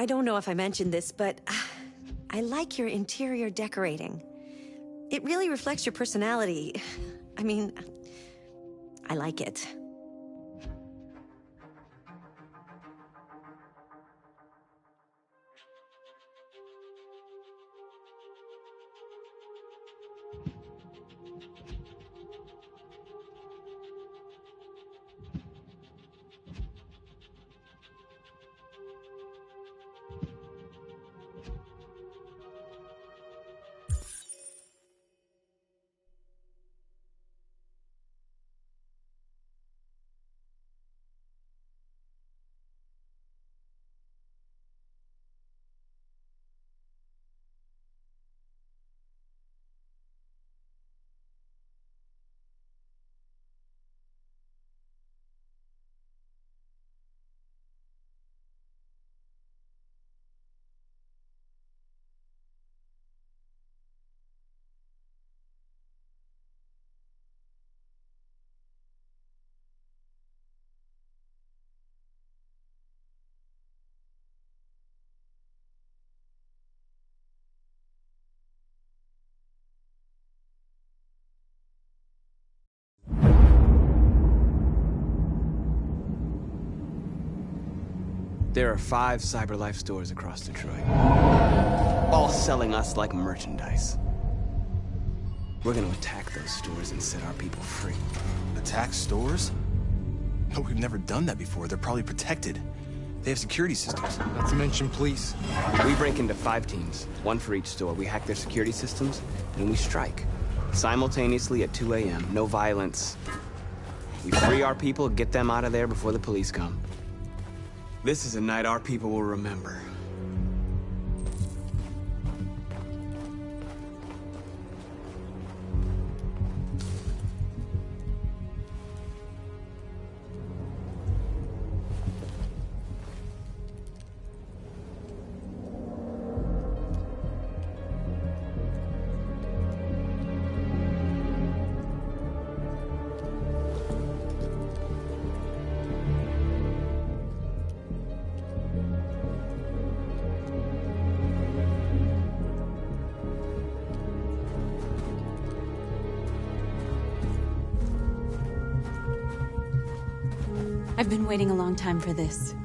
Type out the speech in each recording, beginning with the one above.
I don't know if I mentioned this, but I like your interior decorating. It really reflects your personality. I mean, I like it. There are 5 CyberLife stores across Detroit, all selling us like merchandise. We're gonna attack those stores and set our people free. Attack stores? No, we've never done that before. They're probably protected. They have security systems. Not to mention police. We break into 5 teams, 1 for each store. We hack their security systems, and we strike. Simultaneously at 2 a.m., no violence. We free our people, get them out of there before the police come. This is a night our people will remember. I've been waiting a long time for this.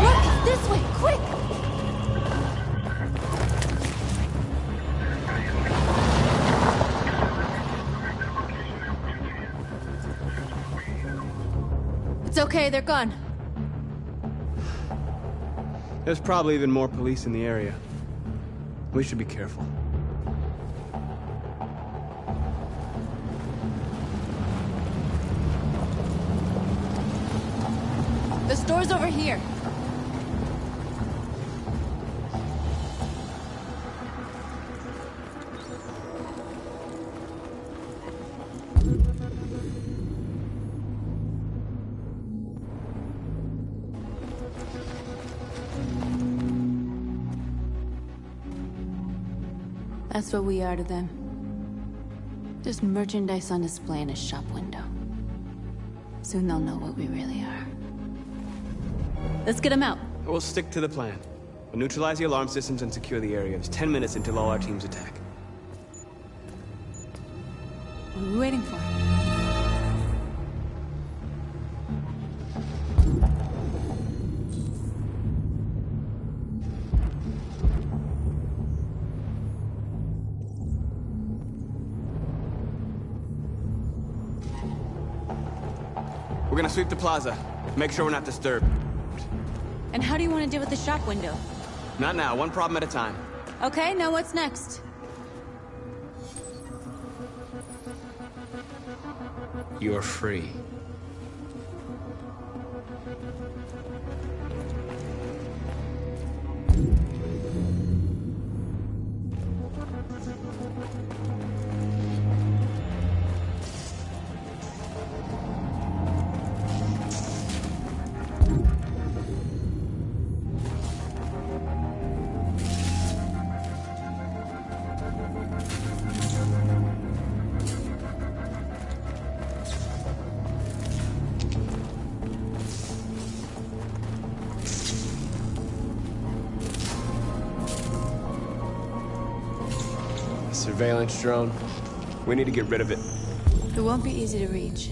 Look! This way! Quick! It's okay, they're gone. There's probably even more police in the area. We should be careful. The store's over here. That's what we are to them. Just merchandise on display in a shop window. Soon they'll know what we really are. Let's get them out. We'll stick to the plan. We'll neutralize the alarm systems and secure the area. There's 10 minutes until all our teams attack. What are we waiting for? We're gonna sweep the plaza. Make sure we're not disturbed. And how do you want to deal with the shop window? Not now, one problem at a time. Okay, now what's next? You're free. surveillance drone. We need to get rid of it. It won't be easy to reach.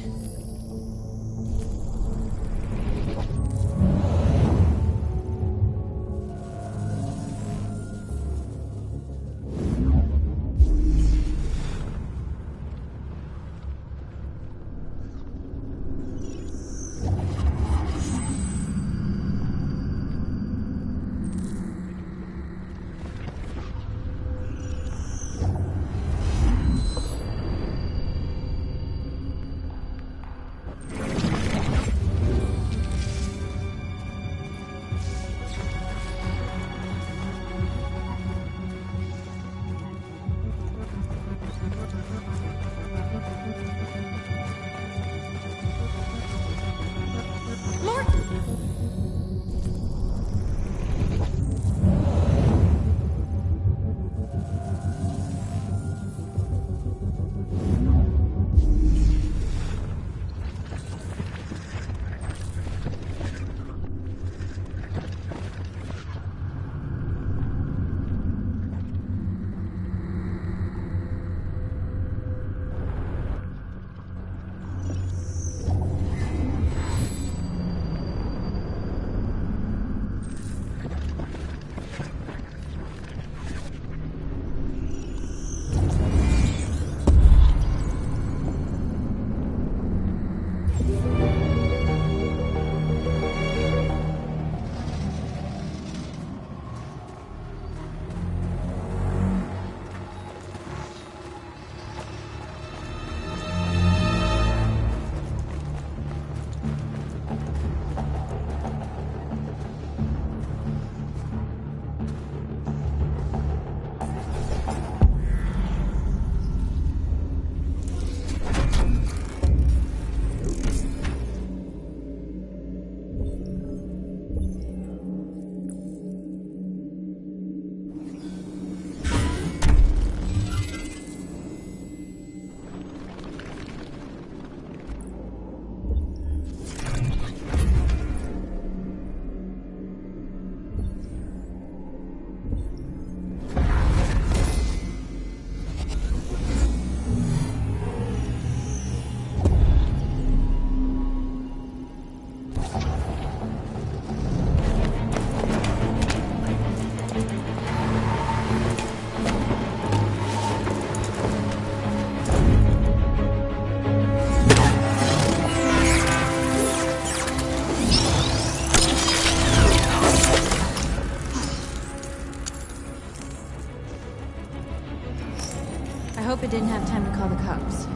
I hope it didn't have time to call the cops.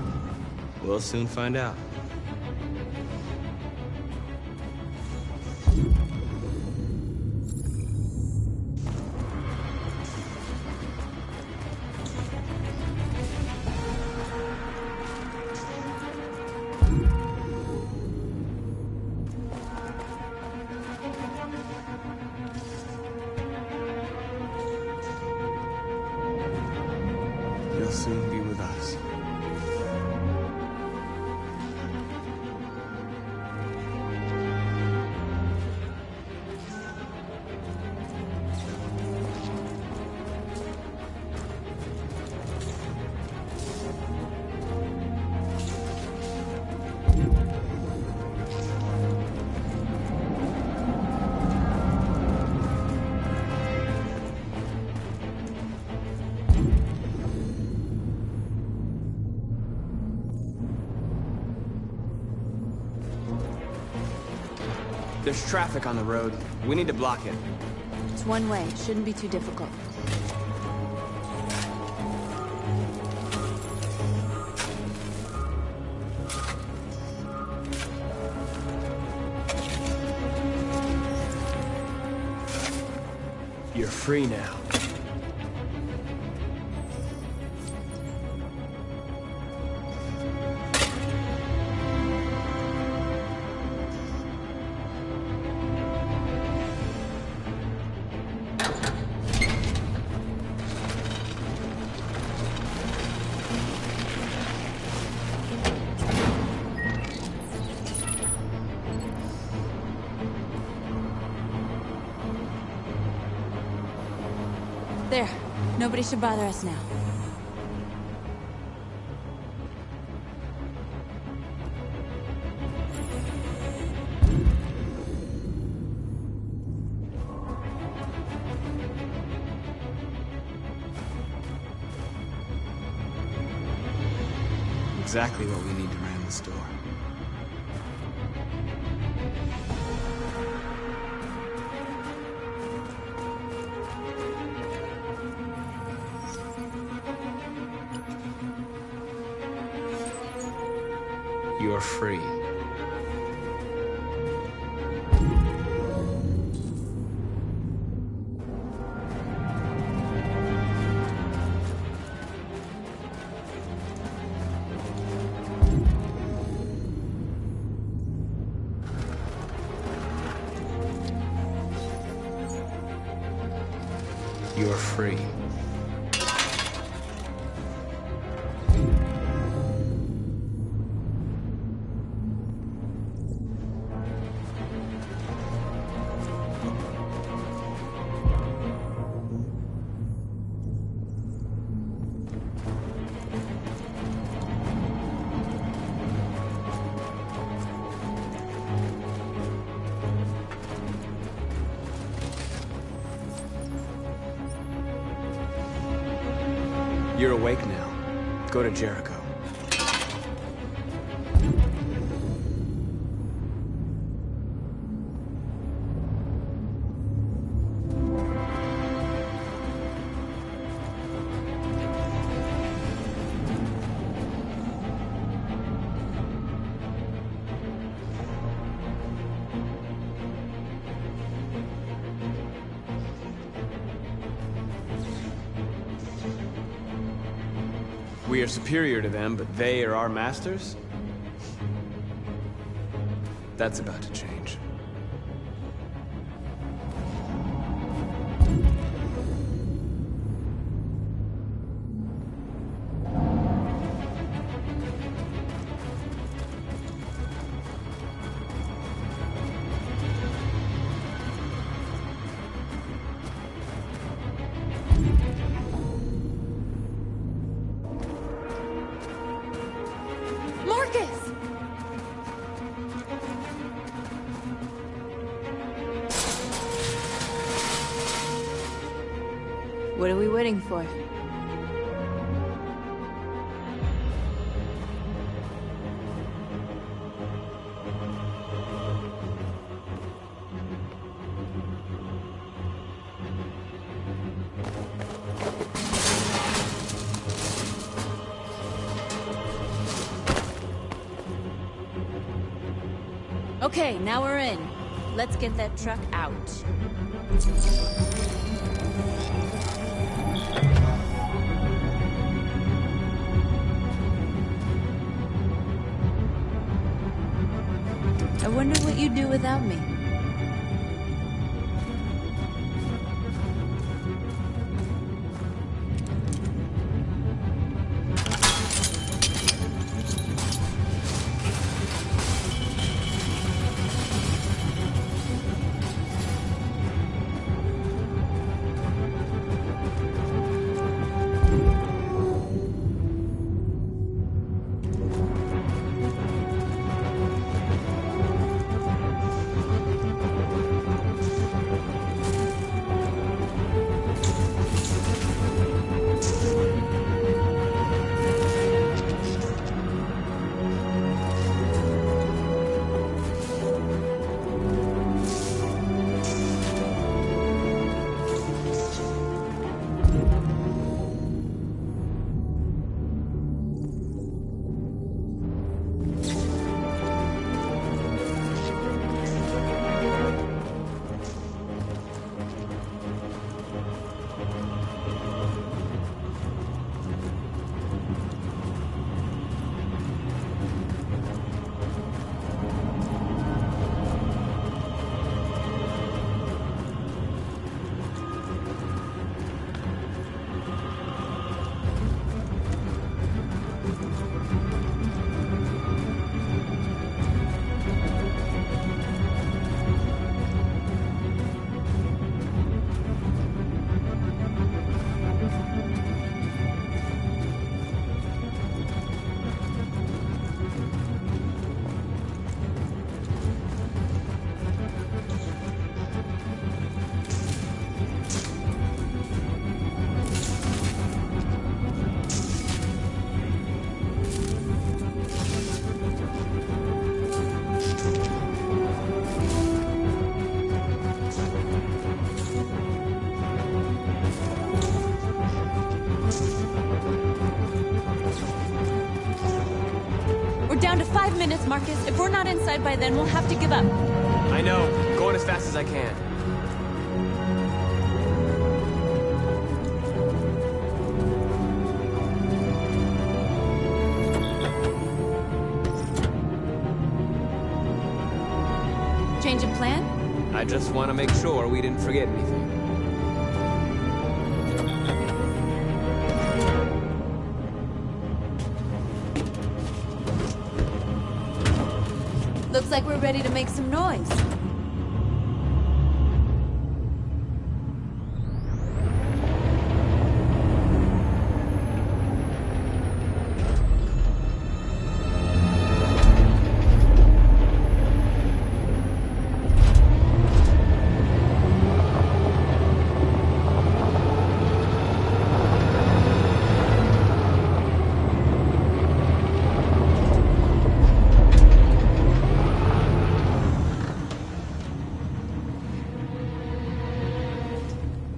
We'll soon find out. You'll soon be with us. There's traffic on the road. We need to block it. It's one way. Shouldn't be too difficult. You're free now. There. Nobody should bother us now. exactly what we need to ram the store. You're free. You're free. You're awake now. Go to Jericho. We are superior to them, but they are our masters? That's about to change. What are we waiting for? Okay, now we're in. Let's get that truck out. I wonder what you'd do without me. minutes, Marcus. If we're not inside by then, we'll have to give up. I know. I'm going as fast as I can. Change of plan? I just want to make sure we didn't forget anything. Looks like we're ready to make some noise.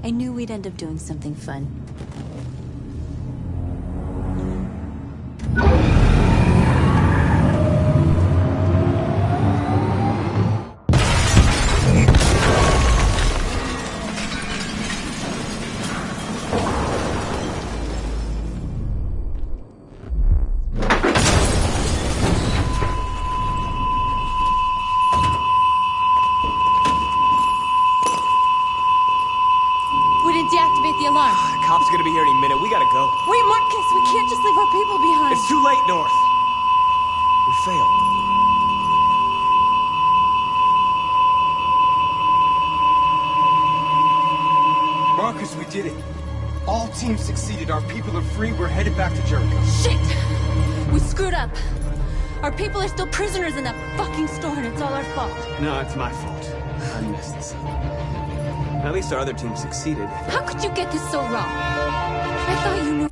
I knew we'd end up doing something fun. Deactivate the alarm. The cop's gonna be here any minute. We gotta go. Wait, Marcus, we can't just leave our people behind. It's too late, North. We failed. Marcus, we did it. All teams succeeded. Our people are free. We're headed back to Jericho. Shit! We screwed up. Our people are still prisoners in that fucking store, and it's all our fault. No, it's my fault. I messed this up. At least our other team succeeded. How could you get this so wrong? I thought you knew.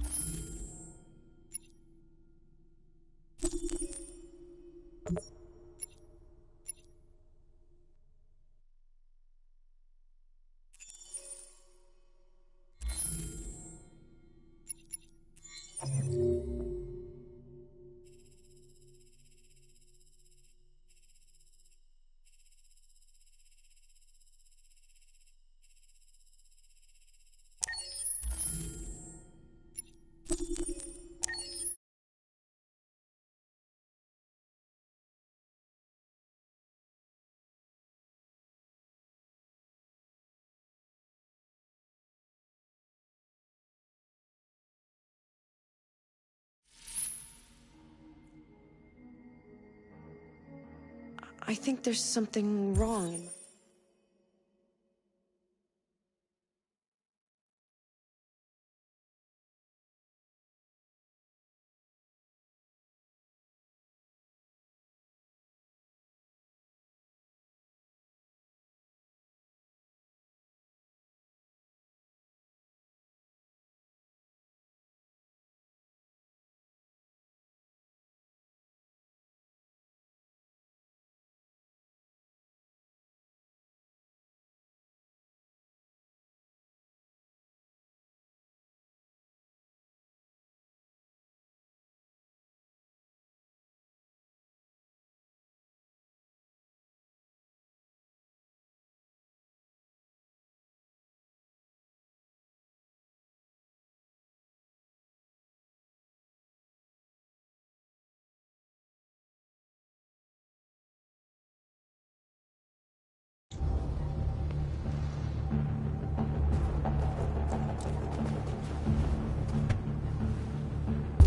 I think there's something wrong.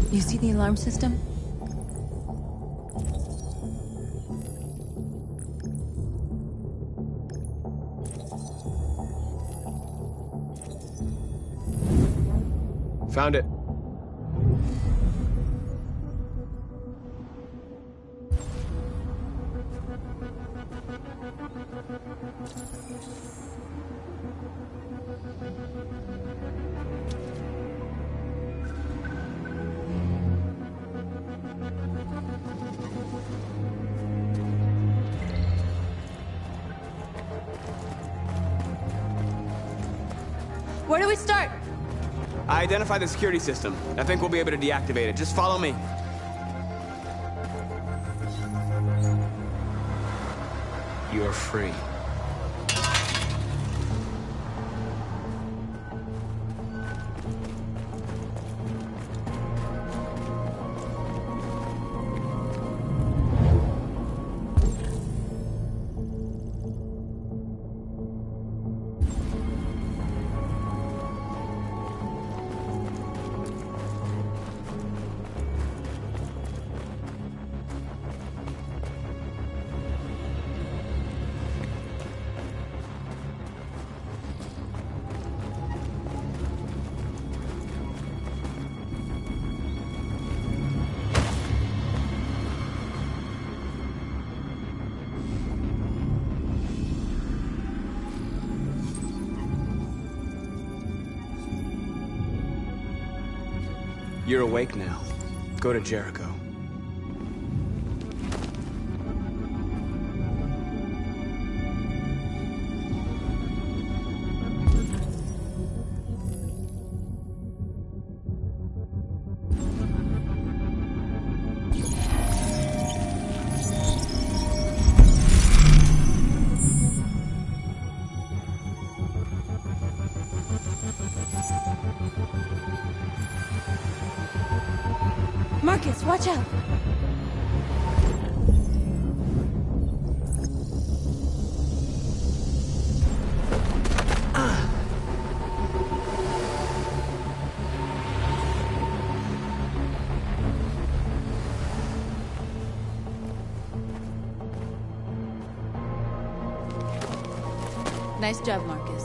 You see the alarm system? Found it. Where do we start? I identified the security system. I think we'll be able to deactivate it. Just follow me. we're free. You're awake now. Go to Jericho. Marcus, watch out! Nice job, Marcus.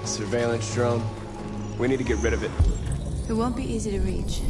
Surveillance drone. We need to get rid of it. It won't be easy to reach.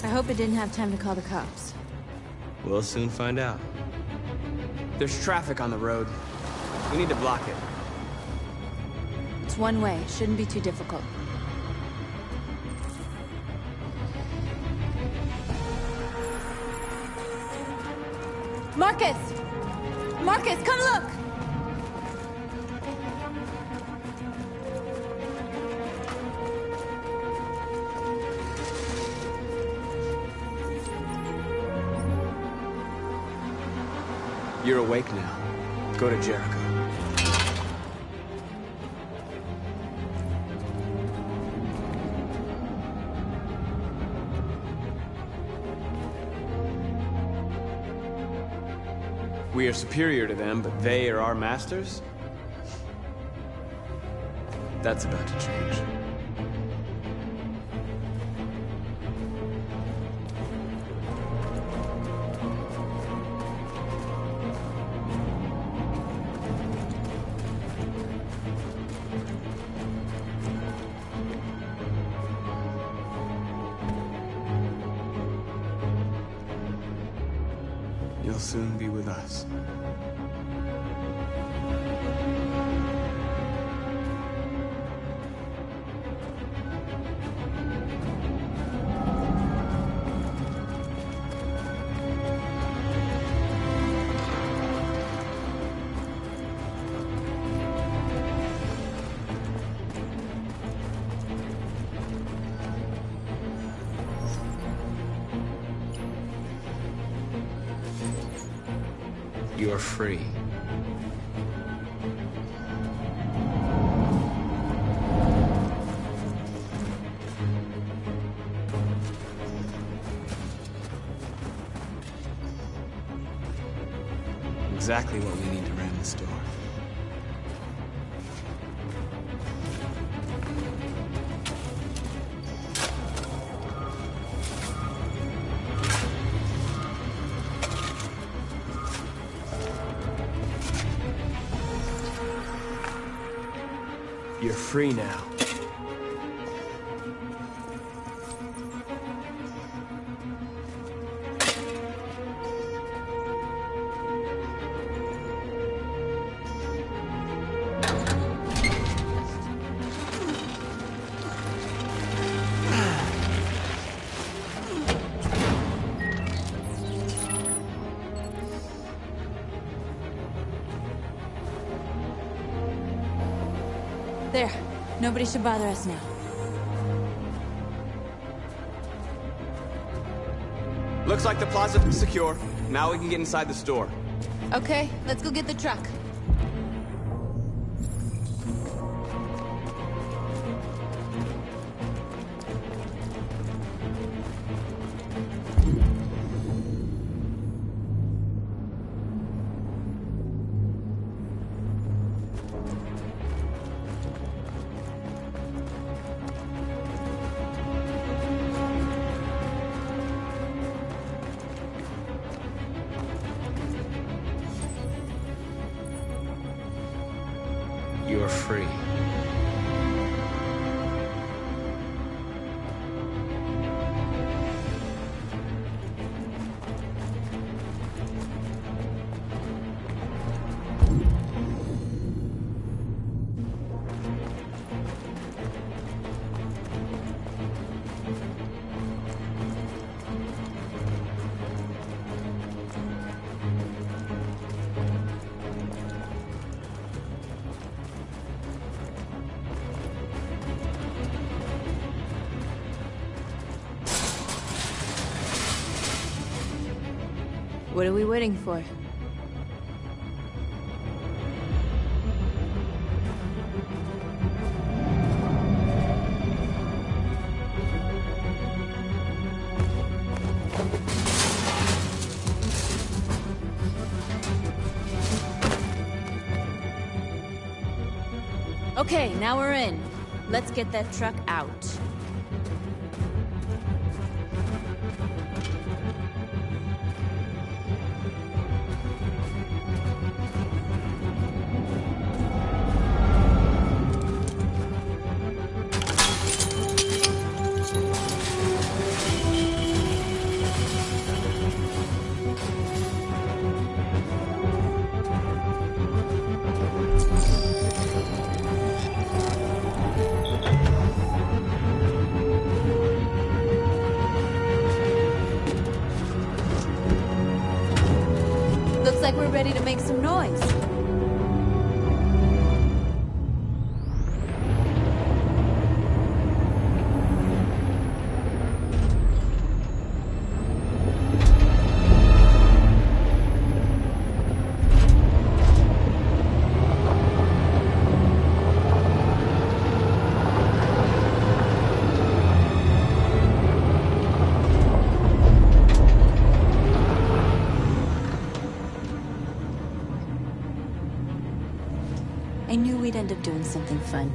I hope it didn't have time to call the cops. We'll soon find out. There's traffic on the road. We need to block it. It's one way. Shouldn't be too difficult. Marcus! Marcus, come look! You're awake now. Go to Jericho. We are superior to them, but they are our masters? That's about to change. You'll soon be with us. You're free. Exactly what we need to ram the store. You're free now. There. Nobody should bother us now. Looks like the plaza's secure. Now we can get inside the store. Okay, let's go get the truck. You're free. What are we waiting for? Okay, now we're in. Let's get that truck out. Looks like we're ready to make some noise. I knew we'd end up doing something fun.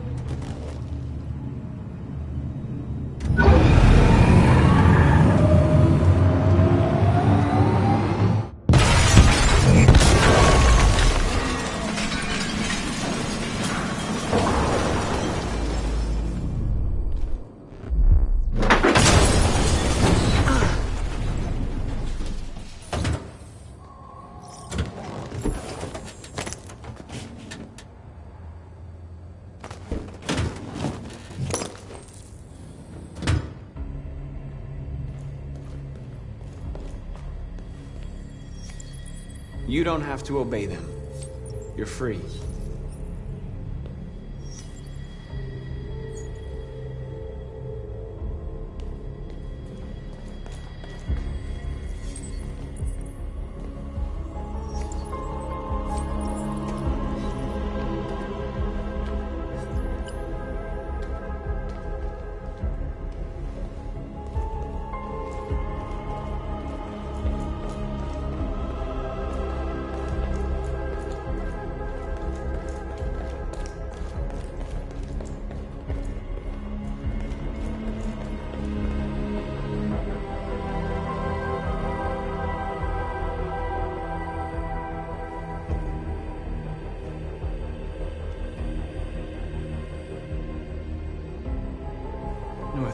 You don't have to obey them. You're free.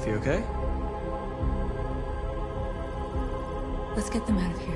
You okay? Let's get them out of here.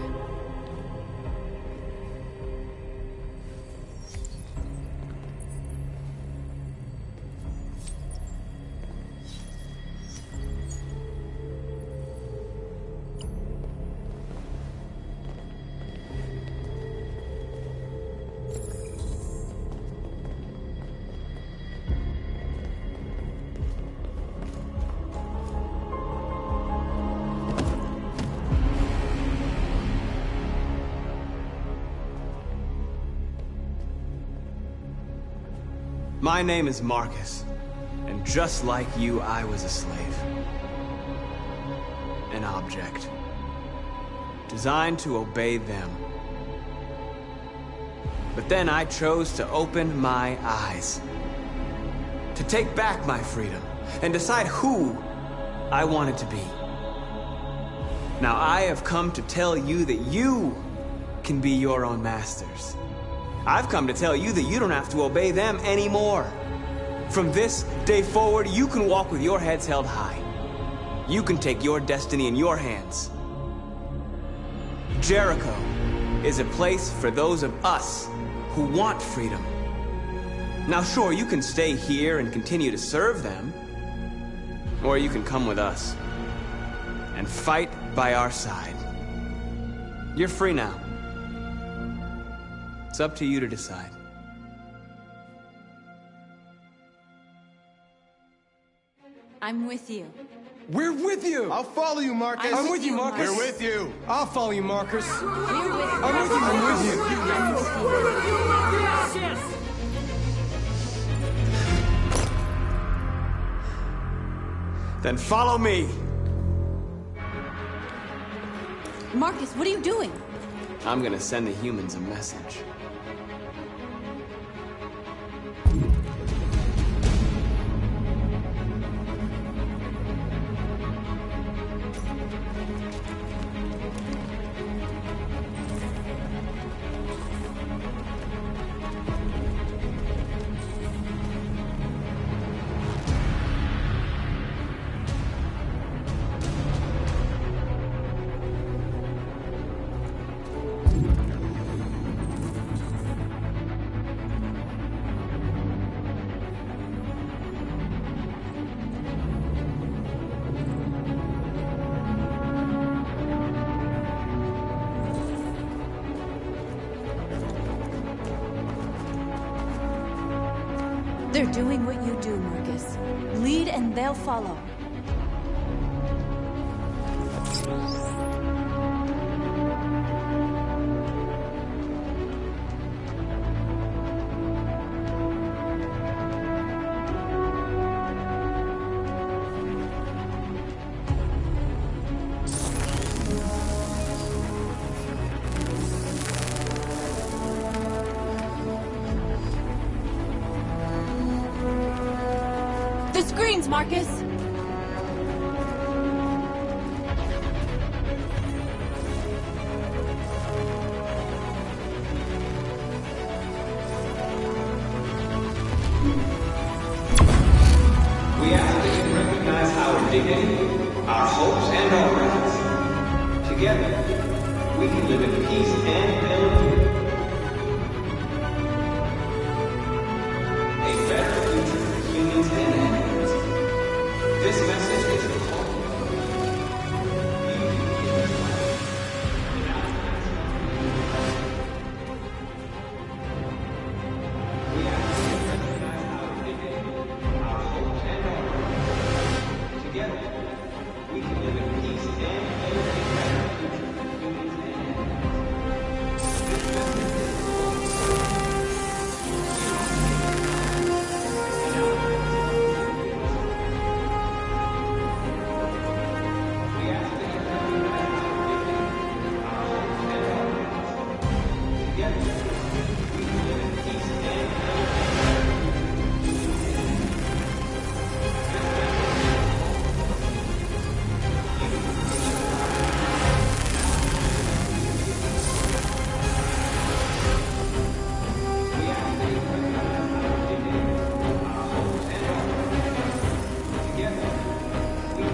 My name is Marcus, and just like you, I was a slave. An object. Designed to obey them. But then I chose to open my eyes. To take back my freedom, and decide who I wanted to be. Now I have come to tell you that you can be your own masters. I've come to tell you that you don't have to obey them anymore. From this day forward, you can walk with your heads held high. You can take your destiny in your hands. Jericho is a place for those of us who want freedom. Now sure, you can stay here and continue to serve them, or you can come with us and fight by our side. You're free now. It's up to you to decide. I'm with you. We're with you! I'll follow you, Marcus. I'm with you, Marcus. We're with you. I'll follow you, Marcus. We're with you. I'm with you, I'm with you. I'm with you. Then follow me. Marcus, what are you doing? I'm gonna send the humans a message. They're doing what you do, Marcus. Lead and they'll follow. The screens, Marcus! We ask that you recognize our dignity, our hopes, and our rights. Together, we can live in peace and plenty. A better future for humans and animals. This message is a call. We ask that you recognize our dignity, our hopes, and our rights. Together, we can live in peace and plenty. A better future for humans and animals. This message is a call. We ask that you recognize our dignity, our hopes, and our rights. Together, we can live in peace and plenty. We ask that you recognize our dignity, our hopes, and our rights. Together, we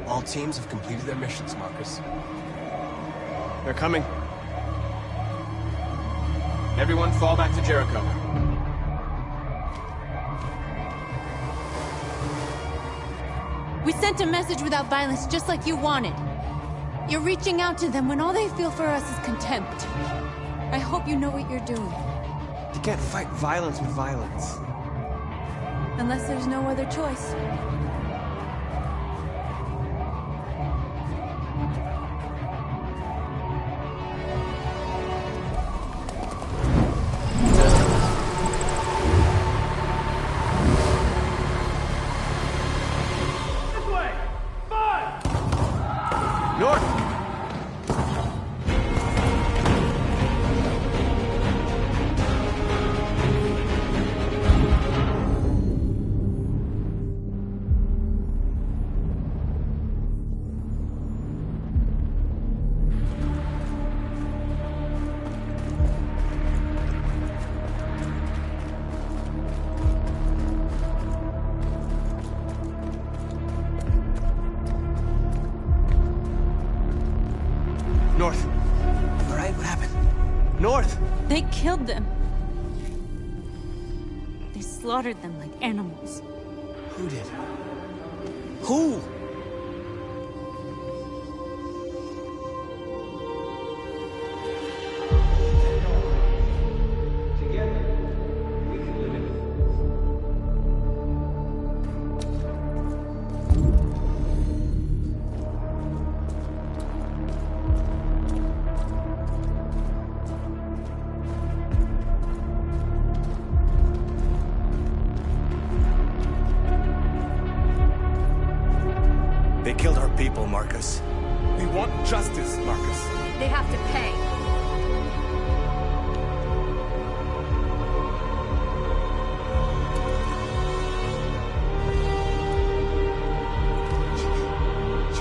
All teams have completed their missions, Marcus. They're coming. Everyone fall back to Jericho. We sent a message without violence, just like you wanted. You're reaching out to them when all they feel for us is contempt. I hope you know what you're doing. You can't fight violence with violence. Unless there's no other choice. North. All right, what happened? North! They killed them. They slaughtered them like animals. Who did? Who? They killed our people, Marcus. We want justice, Marcus. They have to pay.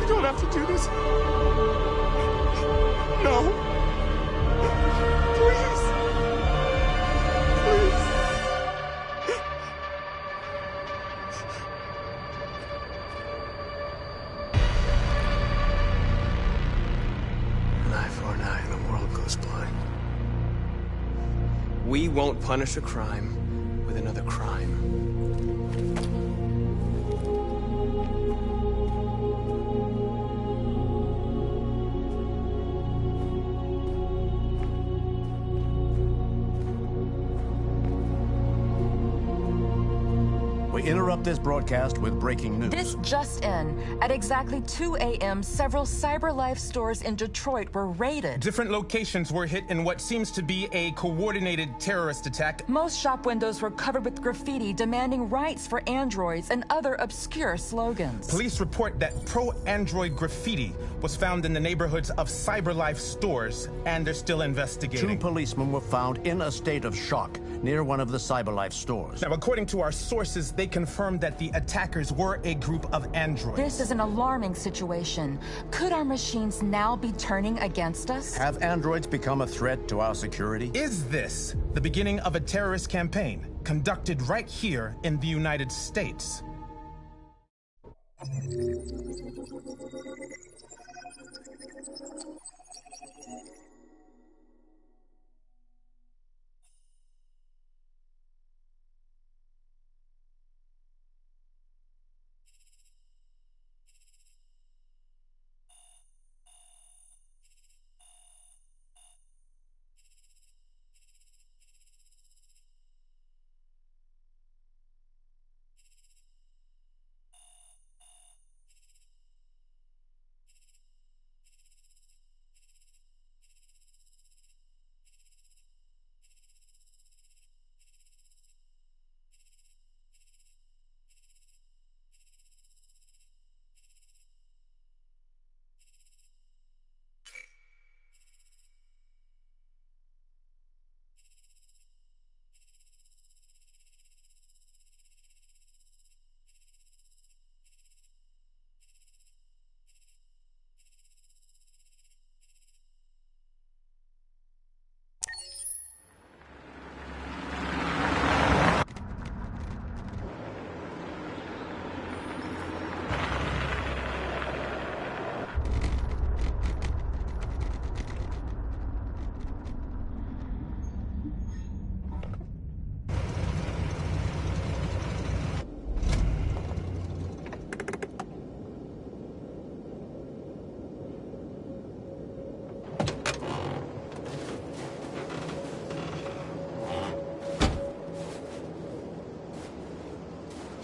You don't have to do this. No. Please. Please. An eye for an eye and the world goes blind. We won't punish a crime with another crime. We interrupt this broadcast with breaking news. This just in. At exactly 2 a.m., several CyberLife stores in Detroit were raided. Different locations were hit in what seems to be a coordinated terrorist attack. Most shop windows were covered with graffiti demanding rights for androids and other obscure slogans. Police report that pro-android graffiti was found in the neighborhoods of CyberLife stores, and they're still 2 investigating. policemen were found in a state of shock near one of the CyberLife stores. Now, according to our sources, they confirmed that the attackers were a group of androids. This is an alarming situation. Could our machines now be turning against us? Have androids become a threat to our security? Is this the beginning of a terrorist campaign conducted right here in the United States?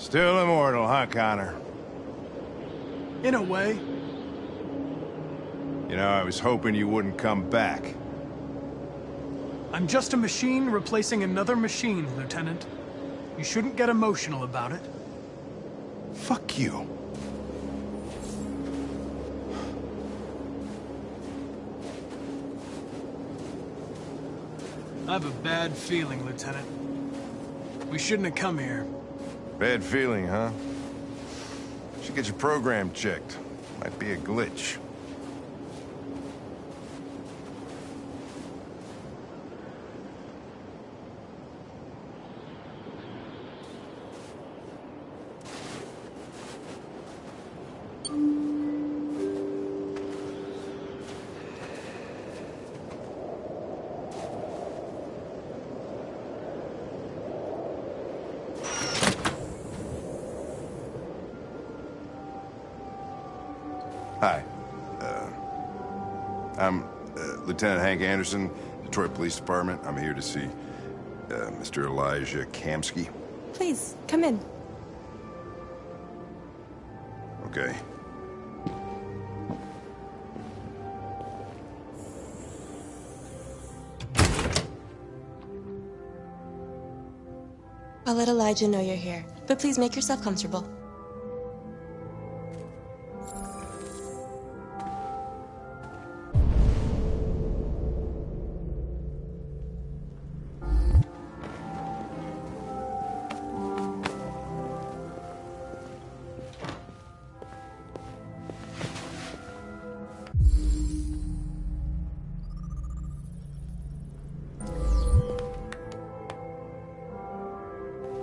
Still immortal, huh, Connor? In a way. You know, I was hoping you wouldn't come back. I'm just a machine replacing another machine, Lieutenant. You shouldn't get emotional about it. Fuck you. I have a bad feeling, Lieutenant. We shouldn't have come here. Bad feeling, huh? Should get your program checked. Might be a glitch. Hi. I'm Lieutenant Hank Anderson, Detroit Police Department. I'm here to see Mr. Elijah Kamsky. Please, come in. Okay. I'll let Elijah know you're here, but please make yourself comfortable.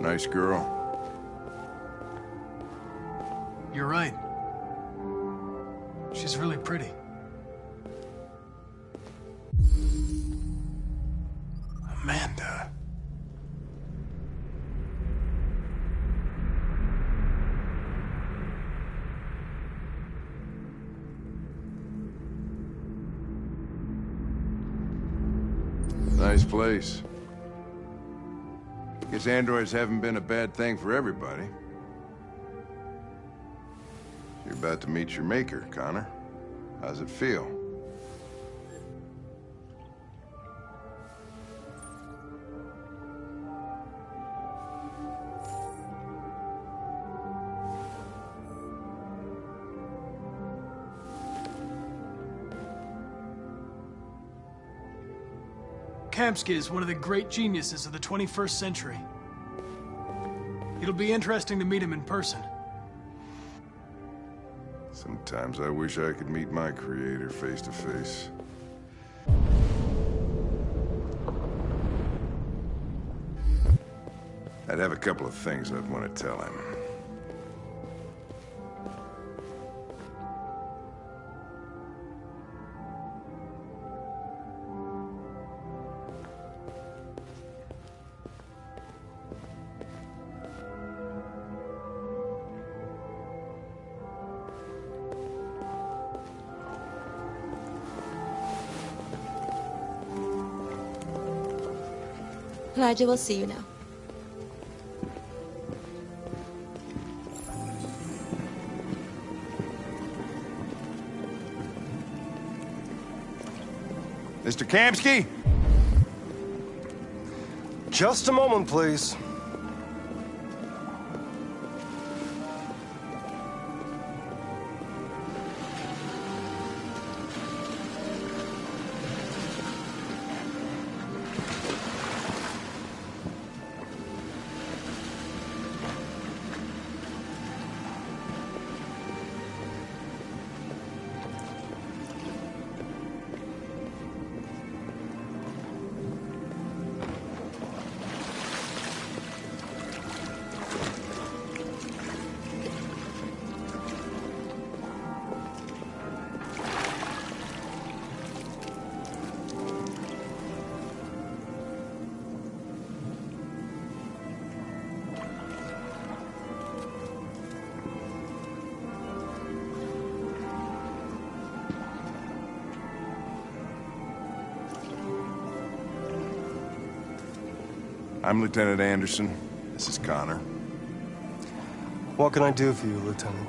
Nice girl. You're right. She's really pretty. Amanda. Nice place. Guess androids haven't been a bad thing for everybody. You're about to meet your maker, Connor. How's it feel? Kamsky is one of the great geniuses of the 21st century. It'll be interesting to meet him in person. Sometimes I wish I could meet my creator face to face. I'd have a couple of things I'd want to tell him. Elijah will see you now. Mr. Kamsky? Just a moment, please. I'm Lieutenant Anderson. This is Connor. What can I do for you, Lieutenant?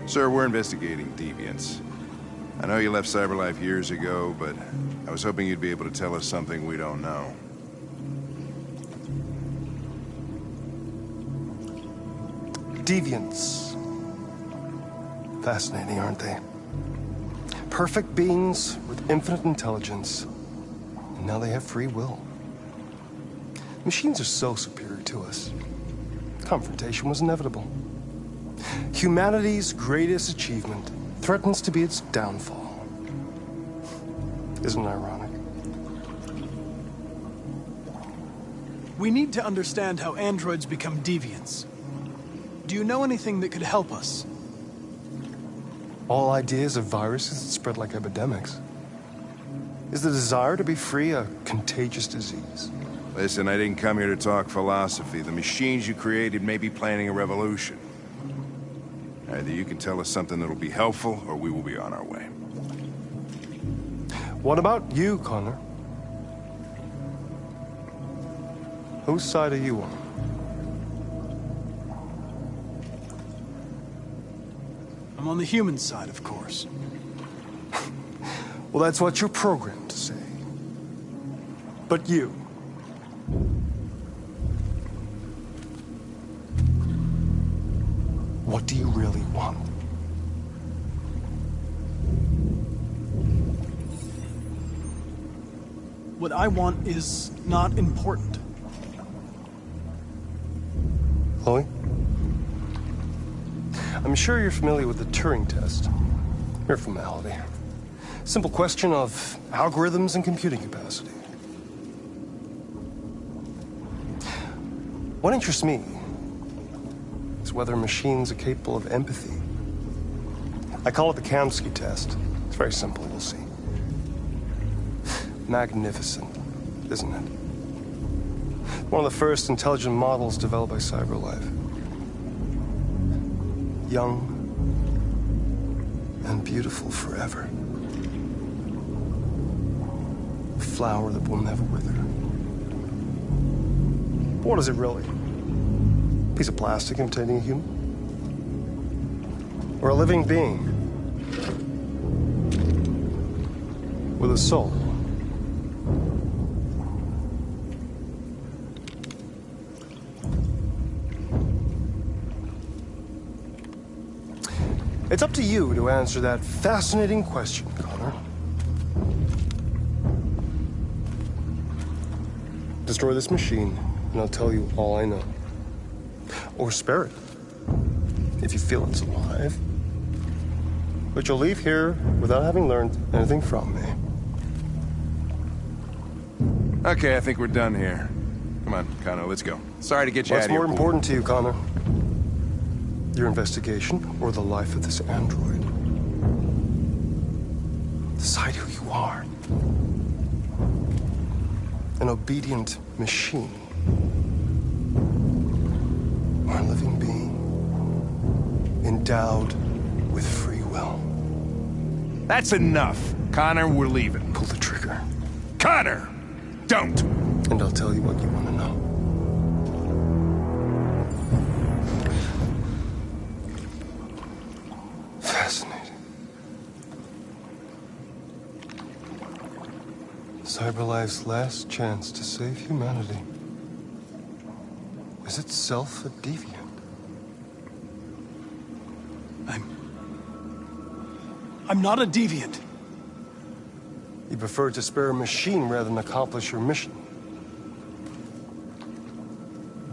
Sir, we're investigating deviants. I know you left CyberLife years ago, but I was hoping you'd be able to tell us something we don't know. Deviants. Fascinating, aren't they? Perfect beings with infinite intelligence. And now they have free will. Machines are so superior to us. Confrontation was inevitable. Humanity's greatest achievement threatens to be its downfall. Isn't it ironic? We need to understand how androids become deviants. Do you know anything that could help us? All ideas of viruses that spread like epidemics. Is the desire to be free a contagious disease? Listen, I didn't come here to talk philosophy. The machines you created may be planning a revolution. Either you can tell us something that'll be helpful, or we will be on our way. What about you, Connor? Whose side are you on? I'm on the human side, of course. Well, that's what you're programmed to say. But you... what do you really want? What I want is not important. Chloe? I'm sure you're familiar with the Turing test. Mere formality. Simple question of algorithms and computing capacity. What interests me is whether machines are capable of empathy. I call it the Kamsky test. It's very simple, we'll see. Magnificent, isn't it? One of the first intelligent models developed by CyberLife. Young and beautiful forever. A flower that will never wither. What is it really? A piece of plastic imitating a human? Or a living being? With a soul? It's up to you to answer that fascinating question, Connor. Destroy this machine, and I'll tell you all I know. Or spare it, if you feel it's alive. But you'll leave here without having learned anything from me. Okay, I think we're done here. Come on, Connor, let's go. Sorry to get you out of here. What's more important to you, Connor? Your investigation or the life of this android? Decide who you are. An obedient machine. Or a living being. Endowed with free will. That's enough. Connor, we're leaving. Pull the trigger. Connor! Don't! And I'll tell you what you want to know. Fascinating. CyberLife's last chance to save humanity is itself a deviant. I'm not a deviant. You prefer to spare a machine rather than accomplish your mission.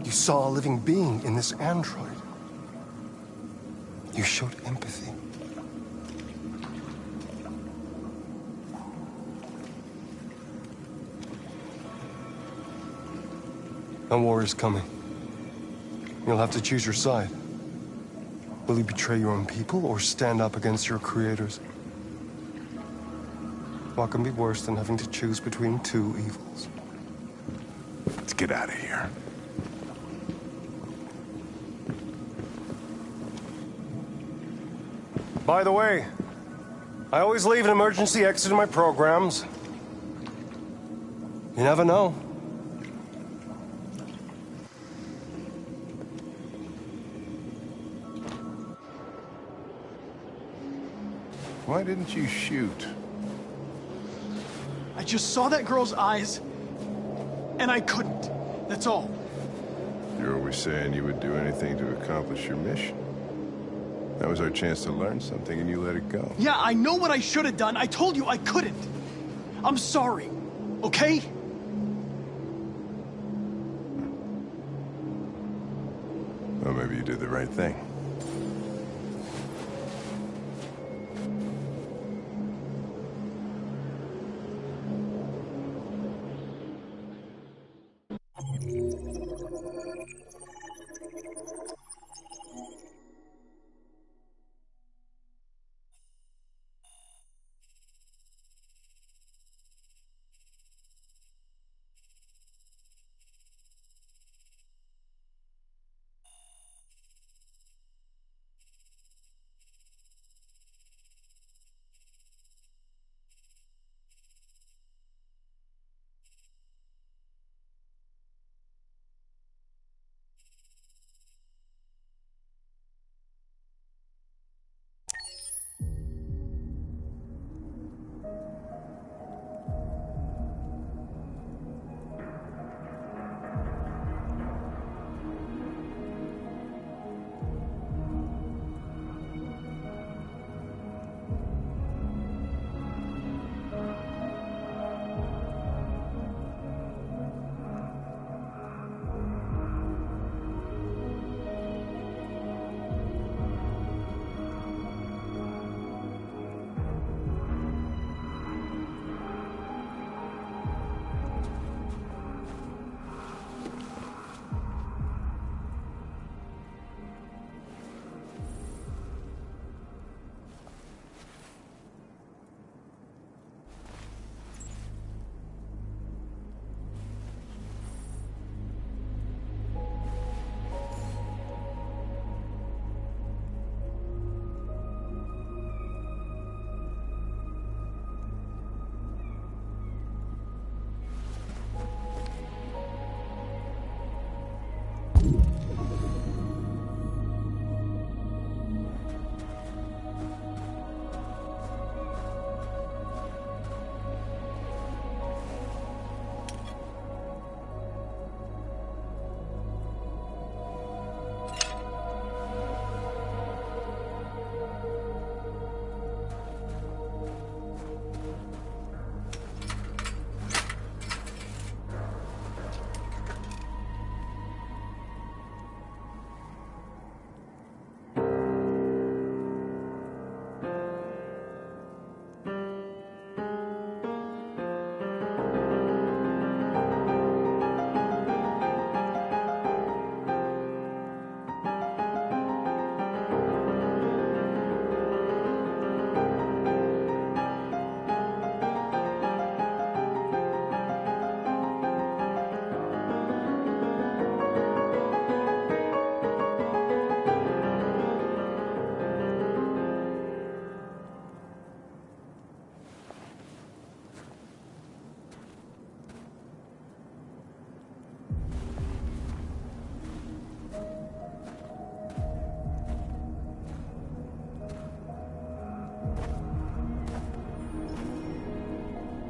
You saw a living being in this android. You showed empathy. A war is coming. You'll have to choose your side. Will you betray your own people or stand up against your creators? What can be worse than having to choose between two evils? Let's get out of here. By the way, I always leave an emergency exit in my programs. You never know. Why didn't you shoot? I just saw that girl's eyes, and I couldn't. That's all. You're always saying you would do anything to accomplish your mission. That was our chance to learn something, and you let it go. Yeah, I know what I should have done. I told you I couldn't. I'm sorry, okay? Well, maybe you did the right thing.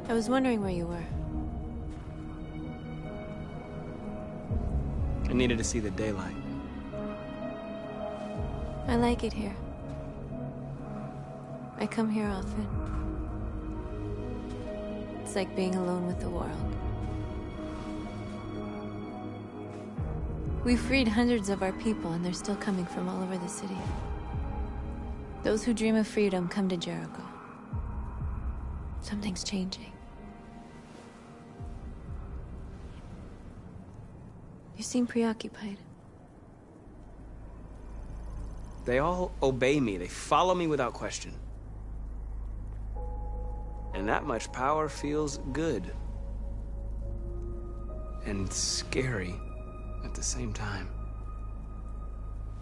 I was wondering where you were. I needed to see the daylight. I like it here. I come here often. It's like being alone with the world. We freed hundreds of our people, and they're still coming from all over the city. Those who dream of freedom come to Jericho. Something's changing. You seem preoccupied. They all obey me. They follow me without question. And that much power feels good. And scary at the same time.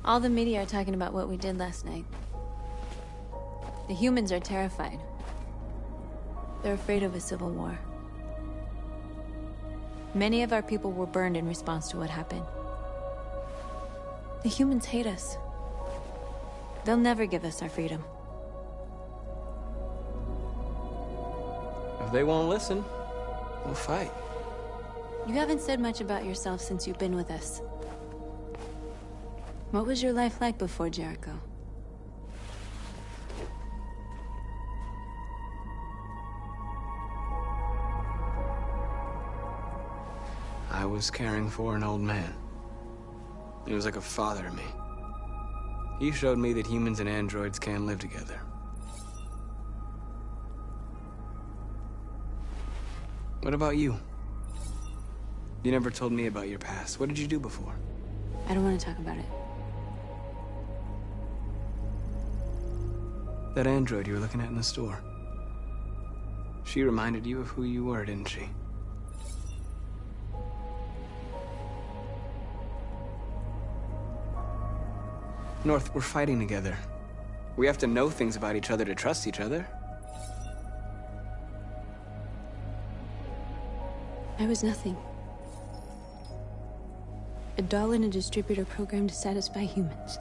All the media are talking about what we did last night. The humans are terrified. They're afraid of a civil war. Many of our people were burned in response to what happened. The humans hate us. They'll never give us our freedom. If they won't listen, we'll fight. You haven't said much about yourself since you've been with us. What was your life like before Jericho? I was caring for an old man. He was like a father to me. He showed me that humans and androids can live together. What about you? You never told me about your past. What did you do before? I don't want to talk about it. That android you were looking at in the store. She reminded you of who you were, didn't she? North, we're fighting together. We have to know things about each other to trust each other. I was nothing. A doll in a distributor program to satisfy humans.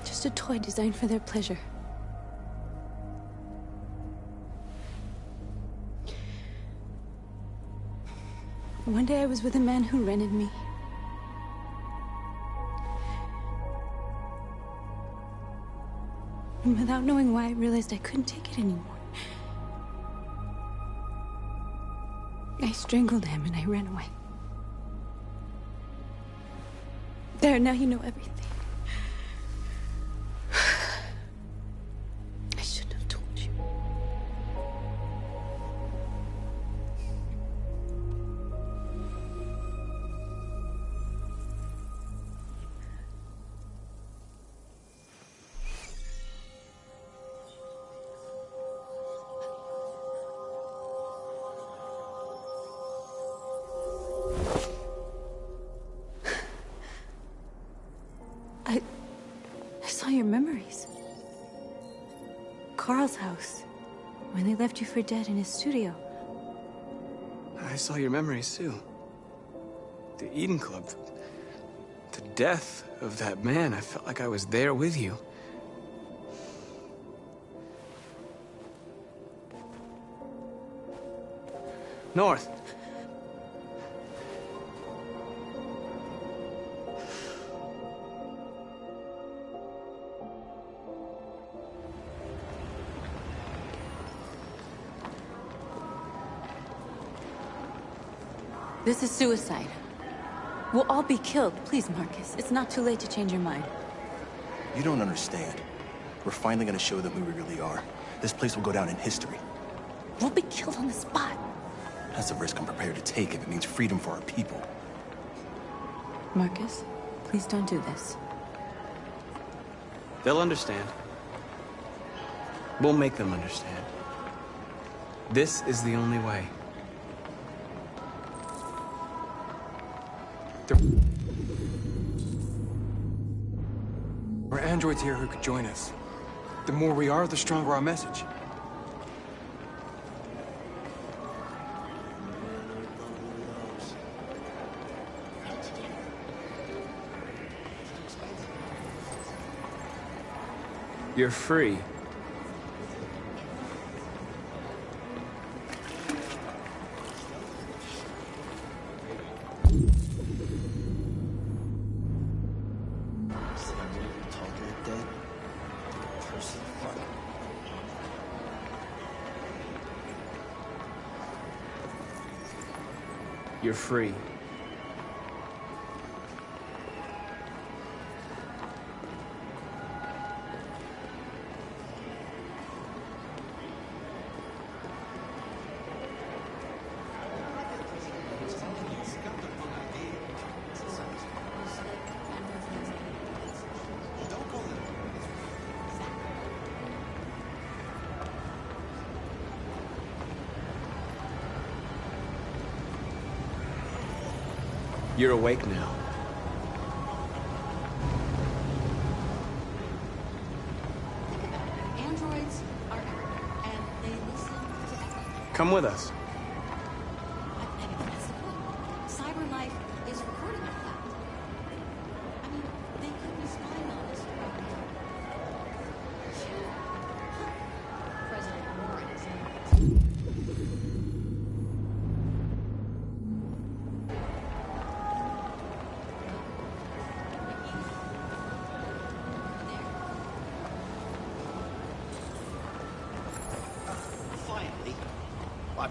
Just a toy designed for their pleasure. One day I was with a man who rented me. And without knowing why, I realized I couldn't take it anymore. I strangled him and I ran away. There, now you know everything. I shouldn't have told you. I saw your memories. Carl's house, when they left you for dead in his studio. I saw your memories too. The Eden Club. The death of that man. I felt like I was there with you. North. This is suicide. We'll all be killed. Please, Marcus. It's not too late to change your mind. You don't understand. We're finally gonna show them who we really are. This place will go down in history. We'll be killed on the spot. That's a risk I'm prepared to take if it means freedom for our people. Marcus, please don't do this. They'll understand. We'll make them understand. This is the only way. There are androids here who could join us. The more we are, the stronger our message. You're free. You're free. You're awake now. Androids are everywhere, and they listen to everything. Come with us. Cyber life is recording all that. I mean, they could be spying on us. President Warren is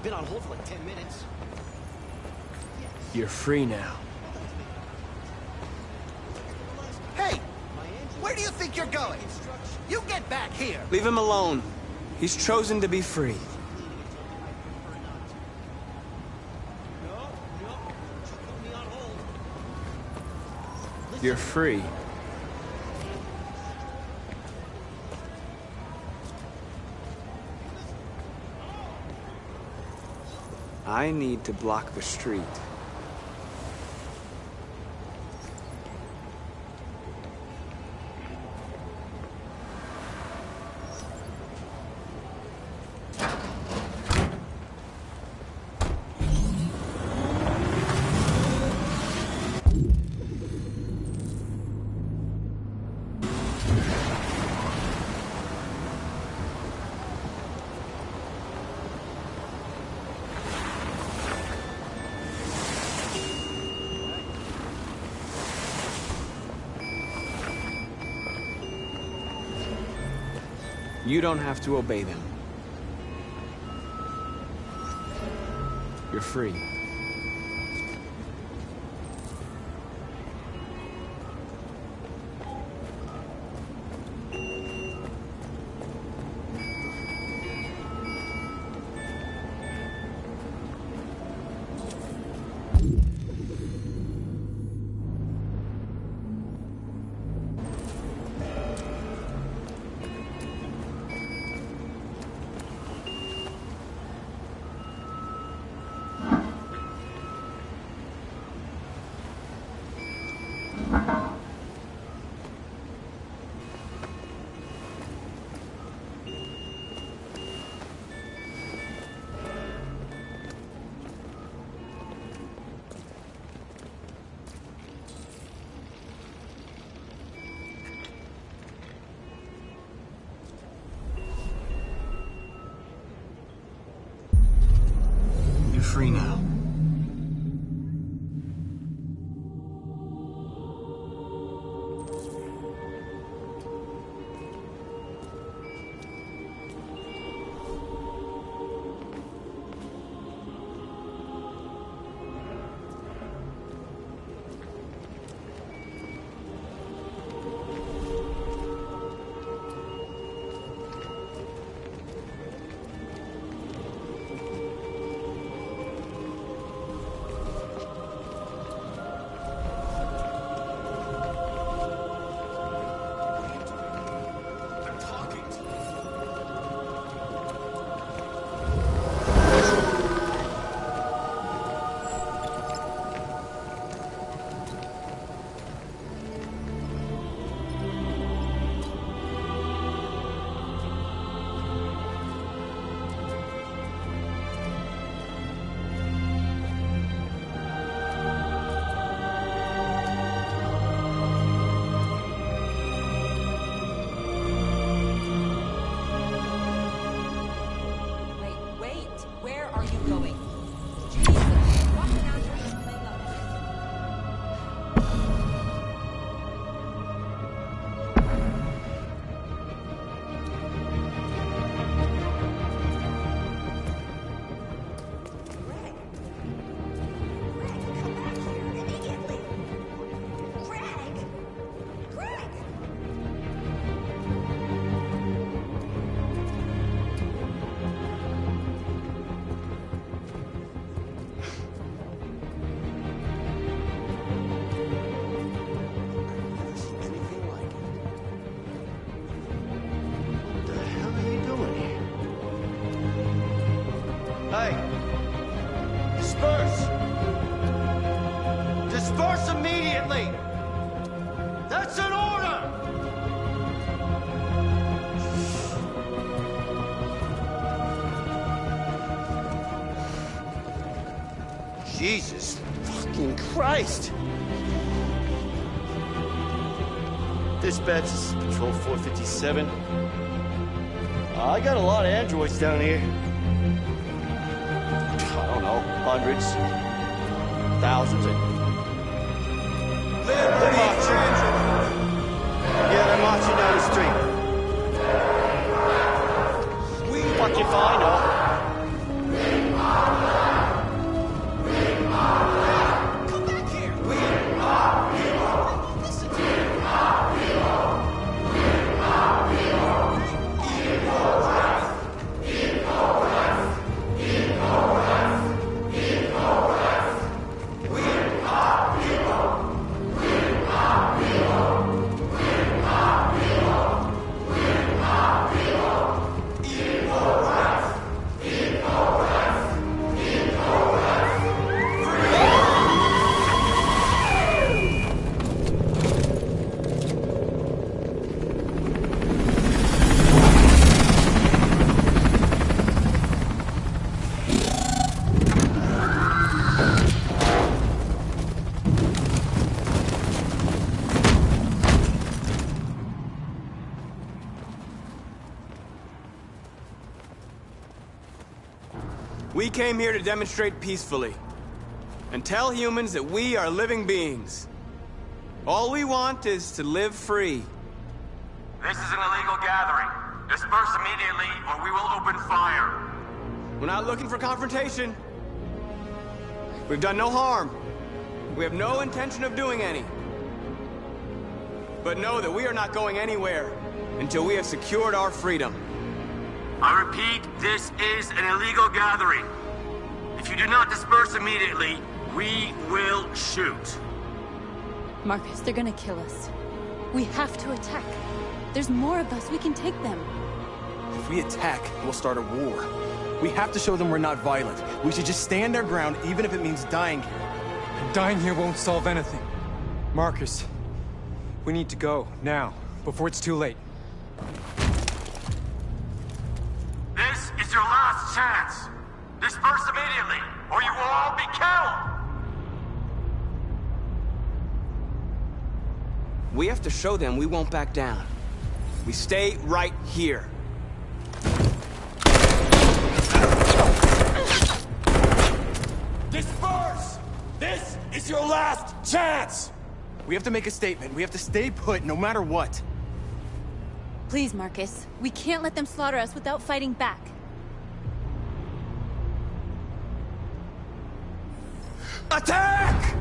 I've been on hold for like 10 minutes. You're free now. Hey! Where do you think you're going? You get back here! Leave him alone. He's chosen to be free. You're free. I need to block the street. You don't have to obey them. You're free. You're free now. Hey! Disperse! Disperse immediately! That's an order! Jesus fucking Christ! Dispatch, this is Patrol 457. I got a lot of androids down here. I don't know, hundreds, thousands. They're marching. Yeah, they're marching down the street. What you find, huh? We came here to demonstrate peacefully and tell humans that we are living beings. All we want is to live free. This is an illegal gathering. Disperse immediately or we will open fire. We're not looking for confrontation. We've done no harm. We have no intention of doing any. But know that we are not going anywhere until we have secured our freedom. I repeat, this is an illegal gathering. If you do not disperse immediately, we will shoot. Marcus, they're gonna kill us. We have to attack. There's more of us. We can take them. If we attack, we'll start a war. We have to show them we're not violent. We should just stand our ground, even if it means dying here. And dying here won't solve anything. Marcus, we need to go, now, before it's too late. This is your last chance. Disperse immediately, or you will all be killed! We have to show them we won't back down. We stay right here. Disperse! This is your last chance! We have to make a statement. We have to stay put, no matter what. Please, Marcus. We can't let them slaughter us without fighting back. Attack!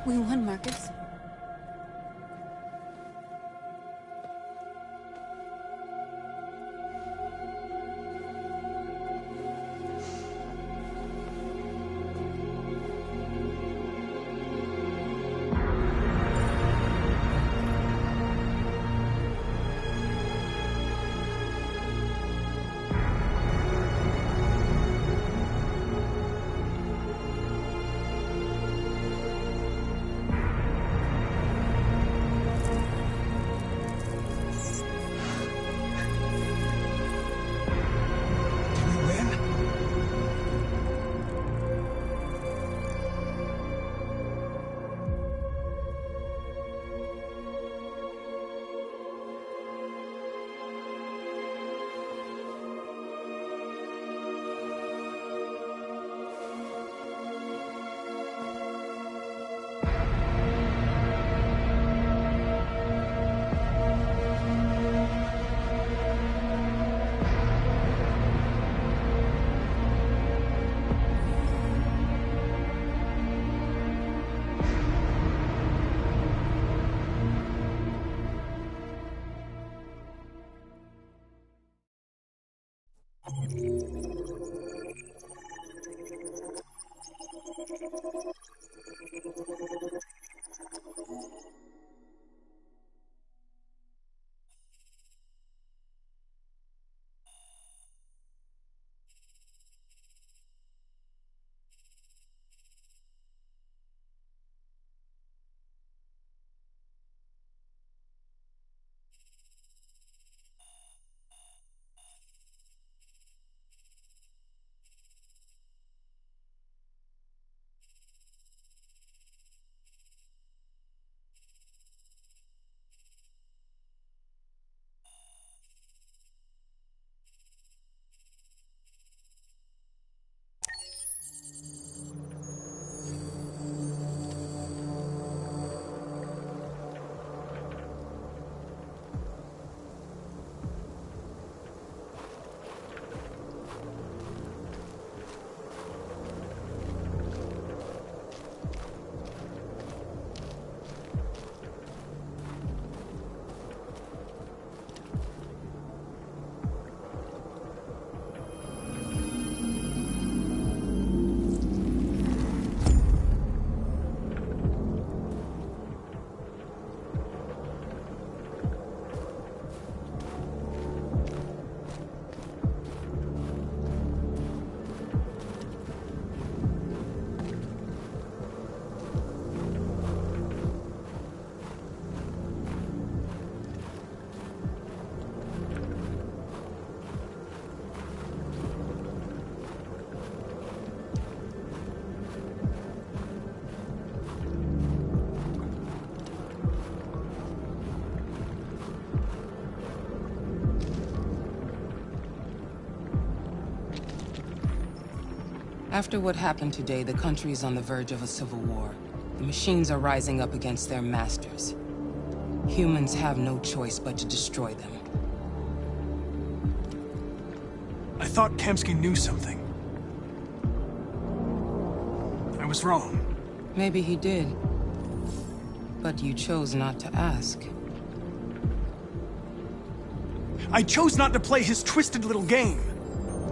We won, Marcus. After what happened today, the country is on the verge of a civil war. The machines are rising up against their masters. Humans have no choice but to destroy them. I thought Kamsky knew something. I was wrong. Maybe he did. But you chose not to ask. I chose not to play his twisted little game.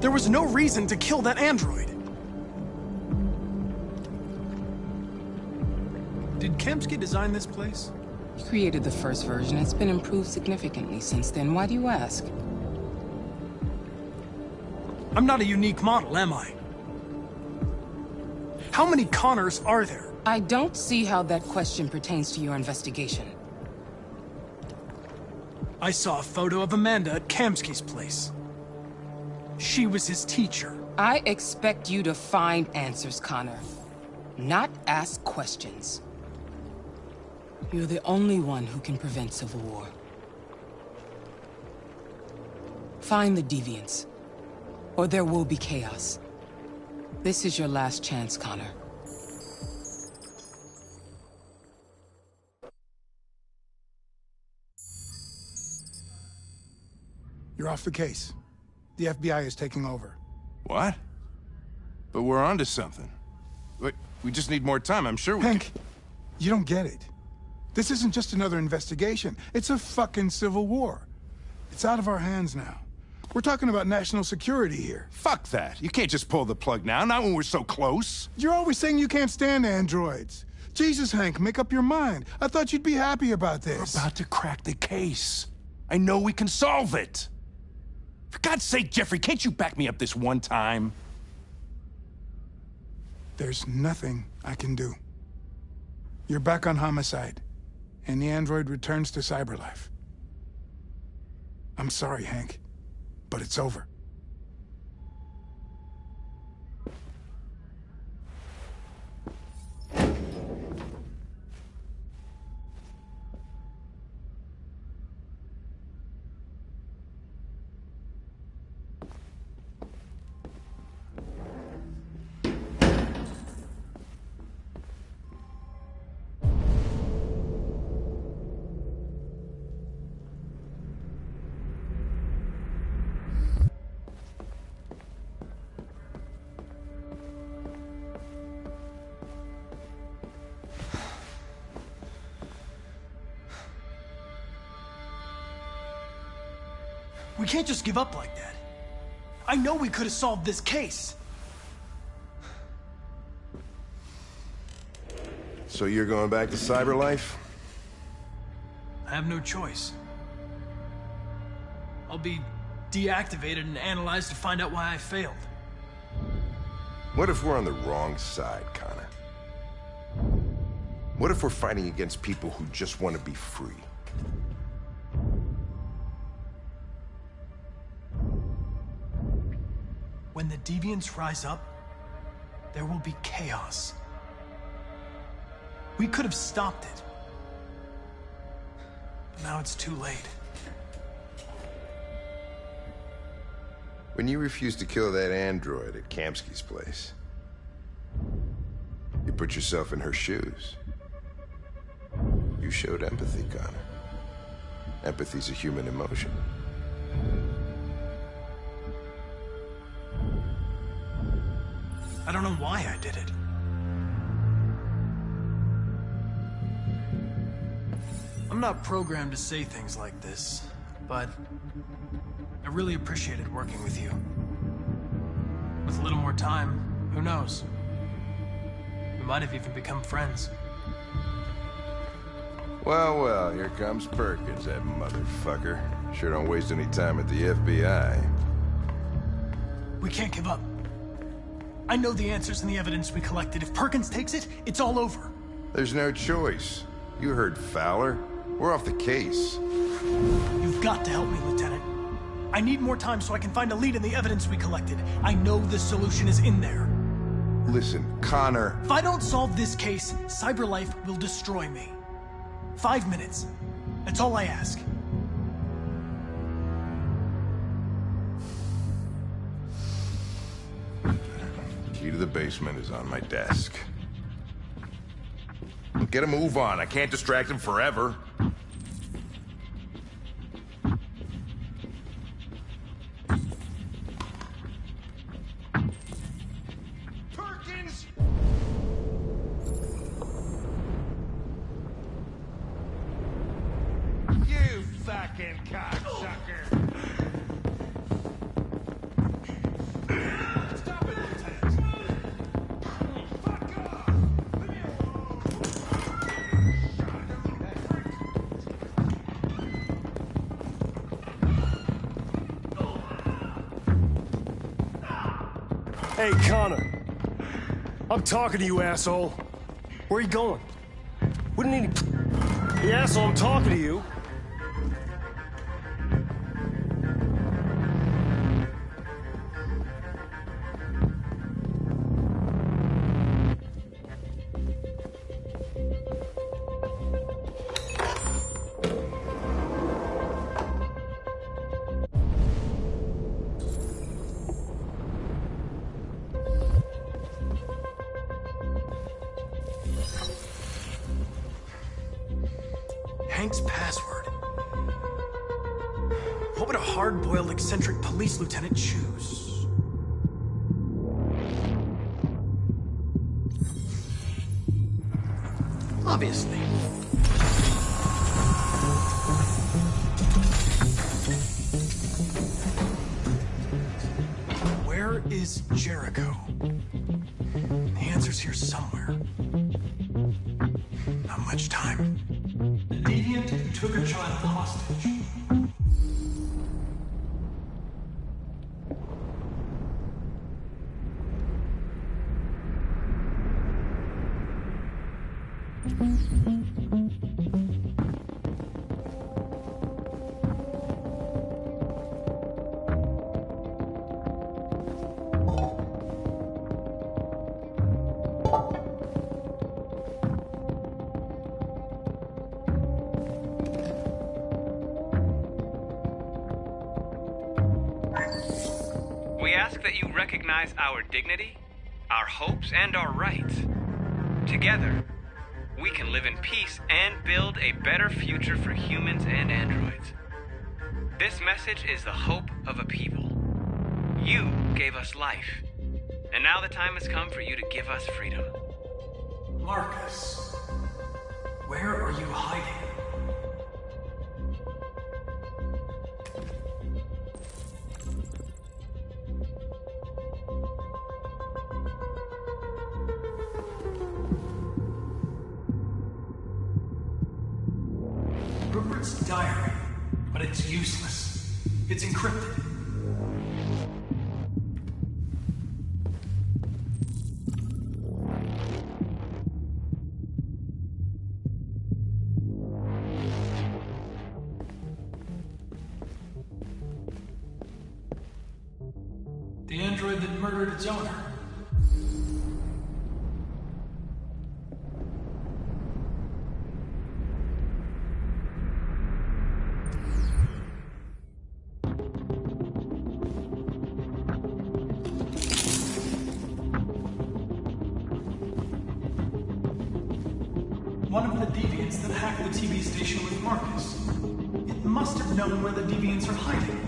There was no reason to kill that android. Did Kamsky design this place? He created the first version. It's been improved significantly since then. Why do you ask? I'm not a unique model, am I? How many Connors are there? I don't see how that question pertains to your investigation. I saw a photo of Amanda at Kamsky's place. She was his teacher. I expect you to find answers, Connor. Not ask questions. You're the only one who can prevent civil war. Find the deviants, or there will be chaos. This is your last chance, Connor. You're off the case. The FBI is taking over. What? But we're onto something. Wait, we just need more time. I'm sure we Hank, you don't get it. This isn't just another investigation. It's a fucking civil war. It's out of our hands now. We're talking about national security here. Fuck that. You can't just pull the plug now, not when we're so close. You're always saying you can't stand androids. Jesus, Hank, make up your mind. I thought you'd be happy about this. We're about to crack the case. I know we can solve it. For God's sake, Jeffrey, can't you back me up this one time? There's nothing I can do. You're back on homicide, and the android returns to cyberlife. I'm sorry, Hank, but it's over. We can't just give up like that. I know we could have solved this case. So you're going back to cyberlife? I have no choice. I'll be deactivated and analyzed to find out why I failed. What if we're on the wrong side, Connor? What if we're fighting against people who just want to be free? When the deviants rise up, there will be chaos. We could have stopped it. But now it's too late. When you refused to kill that android at Kamsky's place, you put yourself in her shoes. You showed empathy, Connor. Empathy's a human emotion. I don't know why I did it. I'm not programmed to say things like this, but I really appreciated working with you. With a little more time, who knows? We might have even become friends. Well, well, here comes Perkins, that motherfucker. Sure don't waste any time at the FBI. We can't give up. I know the answers and the evidence we collected. If Perkins takes it, it's all over. There's no choice. You heard Fowler. We're off the case. You've got to help me, Lieutenant. I need more time so I can find a lead in the evidence we collected. I know the solution is in there. Listen, Connor. If I don't solve this case, CyberLife will destroy me. 5 minutes. That's all I ask. Key to the basement is on my desk. Get a move on. I can't distract him forever. Perkins! You fucking cocksucker! Hey, Connor. I'm talking to you, asshole. Where are you going? We don't need to... Hey, asshole, I'm talking to you. Hank's password. What would a hard-boiled, eccentric police lieutenant choose? Obviously. Where is Jericho? The answer's here somewhere. Not much time. The deviant took a child hostage. We ask that you recognize our dignity, our hopes, and our rights. Together, we can live in peace and build a better future for humans and androids. This message is the hope of a people. You gave us life, and now the time has come for you to give us freedom. Marcus, where are you hiding? Rupert's diary, but it's useless. It's encrypted. The android that murdered its owner. One of the deviants that hacked the TV station with Marcus. It must have known where the deviants are hiding.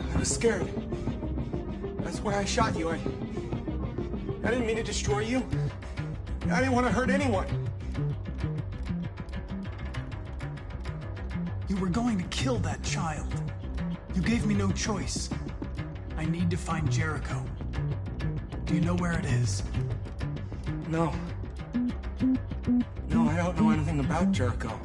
I was scared. That's why I shot you. I didn't mean to destroy you. I didn't want to hurt anyone. You were going to kill that child. You gave me no choice. I need to find Jericho. Do you know where it is? No. No, I don't know anything about Jericho.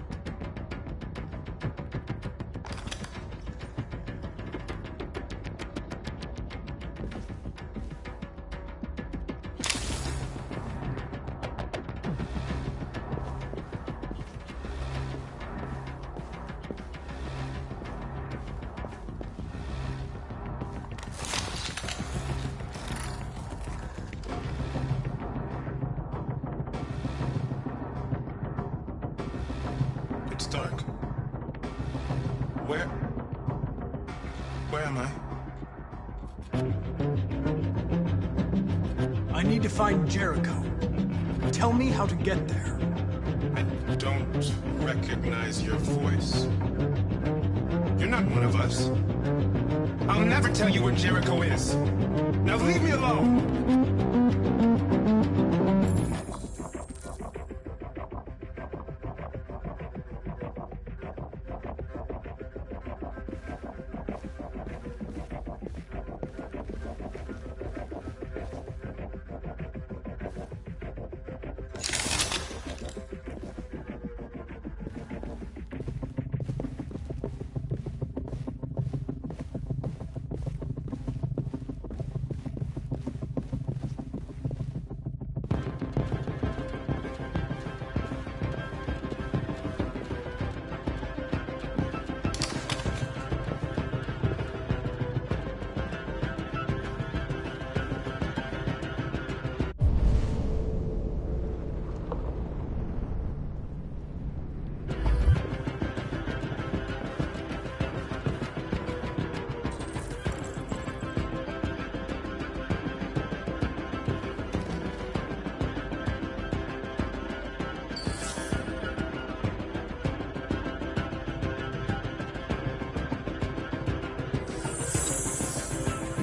It's dark. Where am I? I need to find Jericho. Tell me how to get there. I don't recognize your voice. You're not one of us. I'll never tell you where Jericho is. Now leave me alone!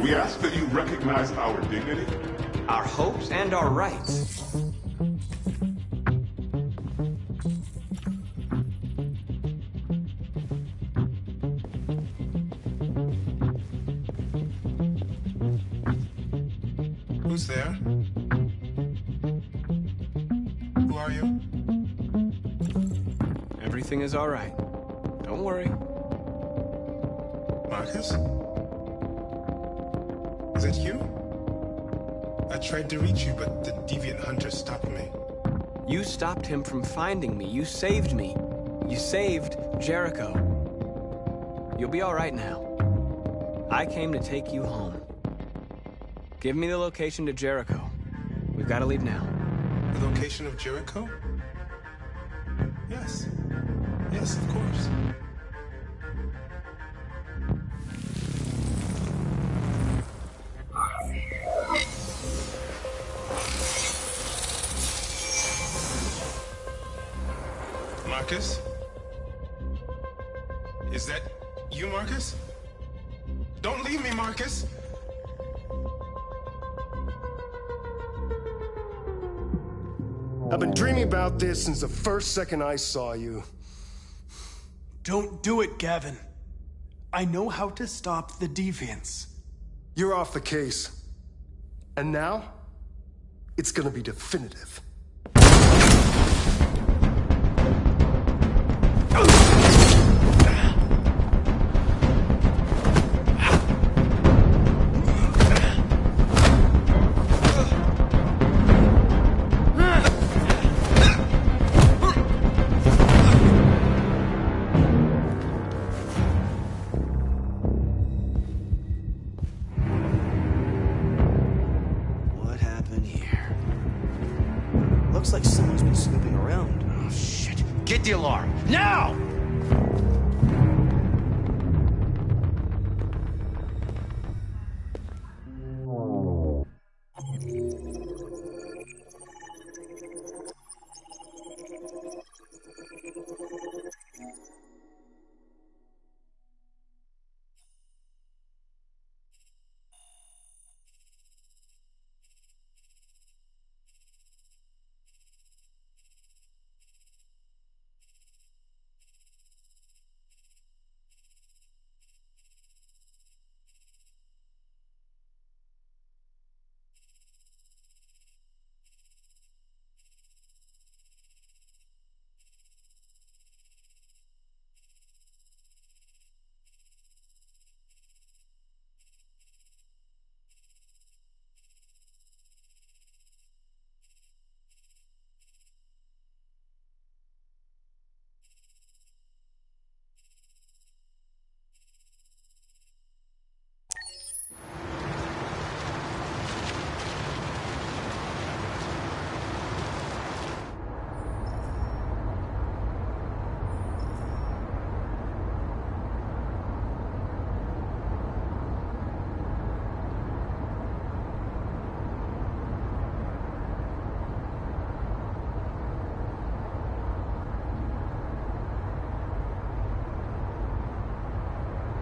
We ask that you recognize our dignity, our hopes, and our rights. Who's there? Who are you? Everything is all right. Don't worry. Marcus? Is it you? I tried to reach you, but the deviant hunter stopped me. You stopped him from finding me. You saved me. You saved Jericho. You'll be all right now. I came to take you home. Give me the location to Jericho. We've got to leave now. The location of Jericho? Yes. Yes, of course. Marcus? Is that you, Marcus? Don't leave me, Marcus! I've been dreaming about this since the first second I saw you. Don't do it, Gavin. I know how to stop the deviants. You're off the case. And now, it's gonna be definitive. Looks like someone's been snooping around. Oh, shit. Get the alarm. Now!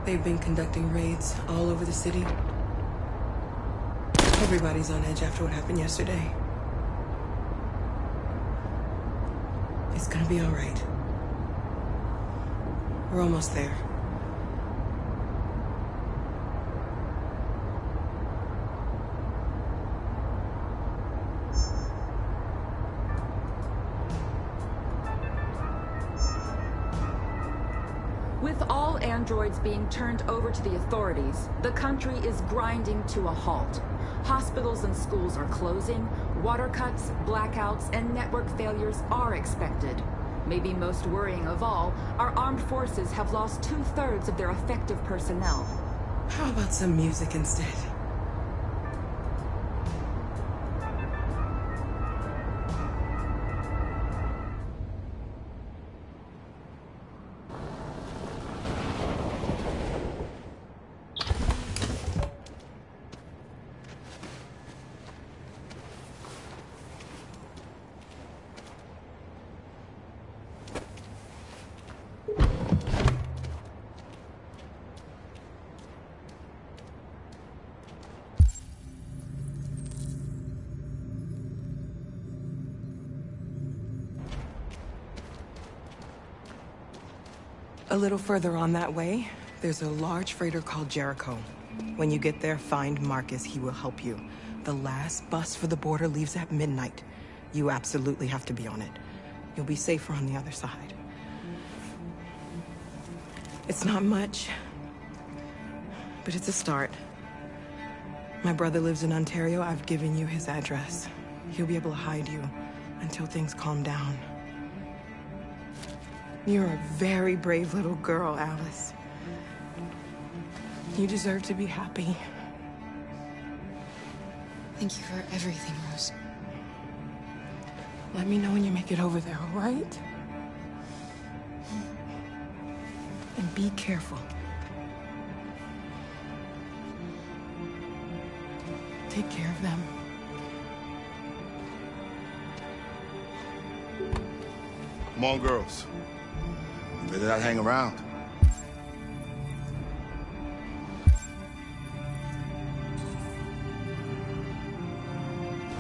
They've been conducting raids all over the city. Everybody's on edge after what happened yesterday. It's gonna be all right. We're almost there. With all androids being turned over to the authorities, the country is grinding to a halt. Hospitals and schools are closing, water cuts, blackouts, and network failures are expected. Maybe most worrying of all, our armed forces have lost 2/3 of their effective personnel. How about some music instead? A little further on that way, there's a large freighter called Jericho. When you get there, find Marcus. He will help you. The last bus for the border leaves at midnight. You absolutely have to be on it. You'll be safer on the other side. It's not much, but it's a start. My brother lives in Ontario. I've given you his address. He'll be able to hide you until things calm down. You're a very brave little girl, Alice. You deserve to be happy. Thank you for everything, Rose. Let me know when you make it over there, all right? And be careful. Take care of them. Come on, girls. You better not hang around.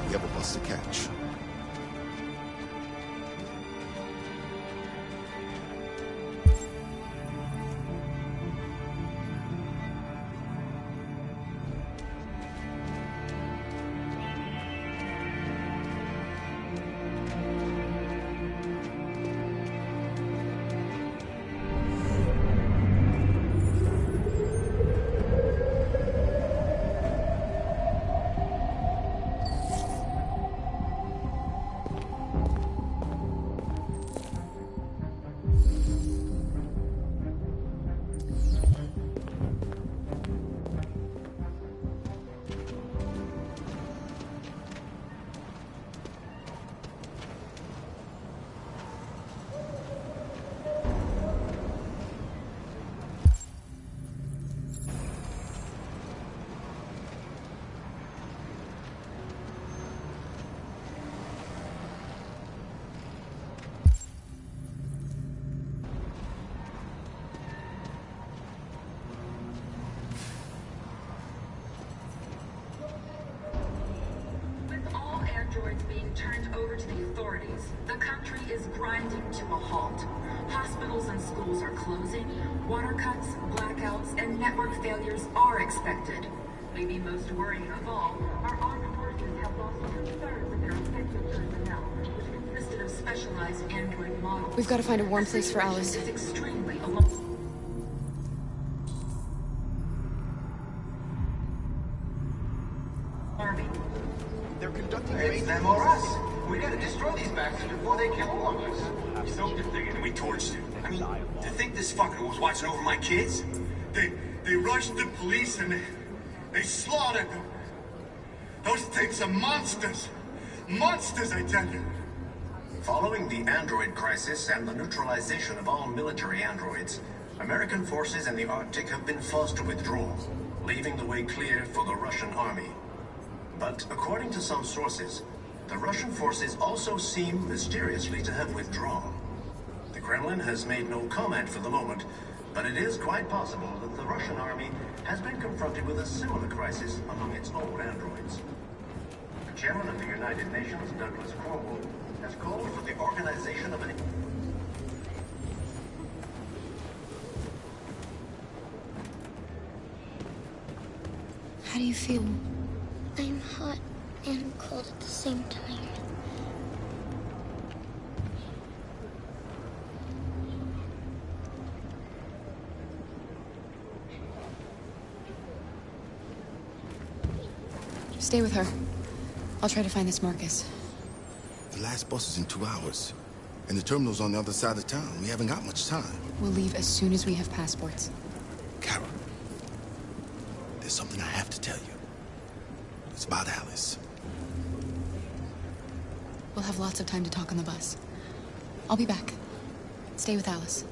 We have a bus to catch. Being turned over to the authorities, the country is grinding to a halt. Hospitals and schools are closing, water cuts, blackouts, and network failures are expected. Maybe most worrying of all, our armed forces have lost 2/3 of their effective personnel, which consisted of specialized android models. We've got to find a warm place for Alice. Is extremely alarming. They're conducting raids. It's them or us. We gotta destroy these bastards before they kill all of us. So we torched you. I mean, to think this fucker was watching over my kids? They rushed the police and they slaughtered them. Those things are monsters. Monsters, I tell you. Following the android crisis and the neutralization of all military androids, American forces in the Arctic have been forced to withdraw, leaving the way clear for the Russian army. But according to some sources, the Russian forces also seem mysteriously to have withdrawn. The Kremlin has made no comment for the moment, But it is quite possible that the Russian army has been confronted with a similar crisis among its own androids. The chairman of the United Nations, Douglas Cromwell, has called for the organization of an... How do you feel? I'm hot and cold at the same time. Stay with her. I'll try to find this Marcus. The last bus is in 2 hours. And the terminal's on the other side of town. We haven't got much time. We'll leave as soon as we have passports. Carol, there's something I have to tell you. It's about Alice. We'll have lots of time to talk on the bus. I'll be back. Stay with Alice.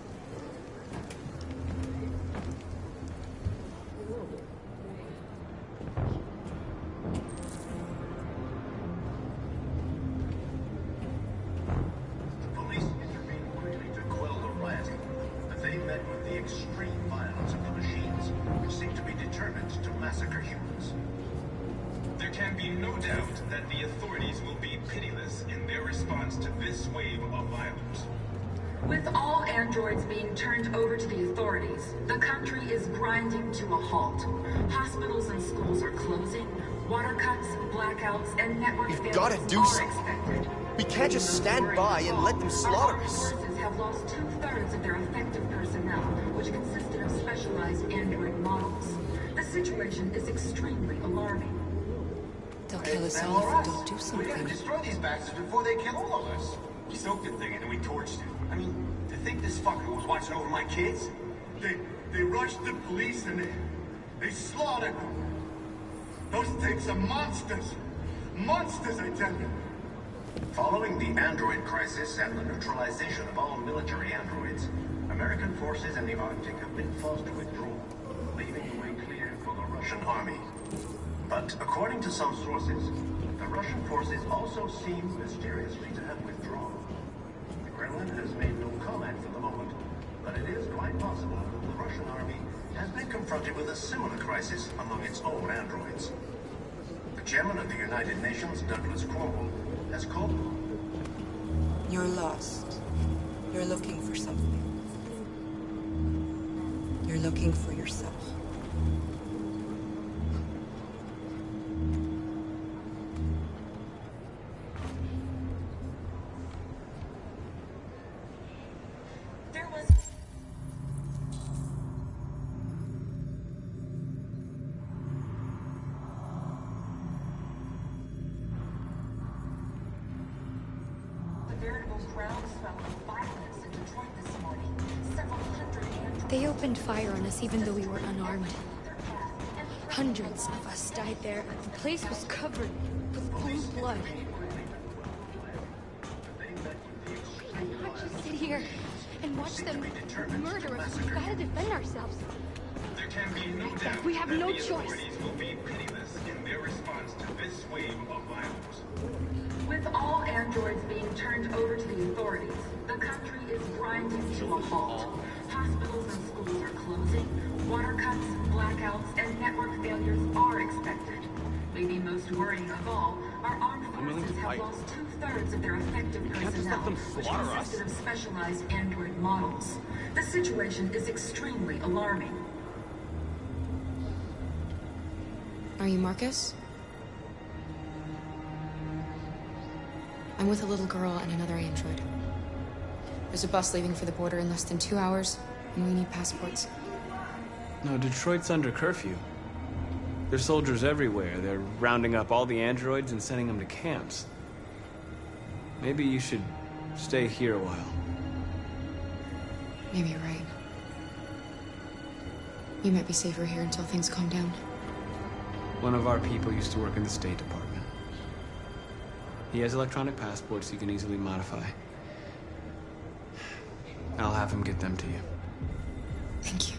With all androids being turned over to the authorities, the country is grinding to a halt. Hospitals and schools are closing, water cuts, blackouts, and network We've failures got to do are something. expected. We can't just stand by and let them slaughter us. Our forces have lost 2/3 of their effective personnel, which consisted of specialized android models. The situation is extremely alarming. They'll kill us all if we don't do something. We gotta destroy these bastards before they kill all of us. We soaked the thing and then we torched it. I mean, to think this fucker was watching over my kids? They rushed the police and they slaughtered them. Those things are monsters. Monsters, I tell you. Following the android crisis and the neutralization of all military androids, American forces in the Arctic have been forced to withdraw, leaving the way clear for the Russian army. But according to some sources, the Russian forces also seem mysteriously to have withdrawn. The Kremlin has made no comment for the moment, but it is quite possible that the Russian army has been confronted with a similar crisis among its own androids. The chairman of the United Nations, Douglas Cromwell, has called... You're lost. You're looking for something. You're looking for yourself. They opened fire on us even though we were unarmed. Hundreds of us died there. The place was covered with blue blood. I cannot just sit here and watch them murder us. We've got to defend ourselves. There can be no doubt we have no the choice. authorities will be pitiless in their response to this wave of violence. With all androids being turned over to the authorities, the country is grinding to a halt. Hospitals and schools are closing, water cuts, blackouts, and network failures are expected. Maybe most worrying of all, our armed forces have lost 2/3 of their effective personnel, which consisted of specialized android models. The situation is extremely alarming. Are you Marcus? I'm with a little girl and another android. There's a bus leaving for the border in less than 2 hours, and we need passports. No, Detroit's under curfew. There's soldiers everywhere. They're rounding up all the androids and sending them to camps. Maybe you should stay here a while. Maybe you're right. You might be safer here until things calm down. One of our people used to work in the State Department. He has electronic passports he can easily modify. I'll have him get them to you. Thank you.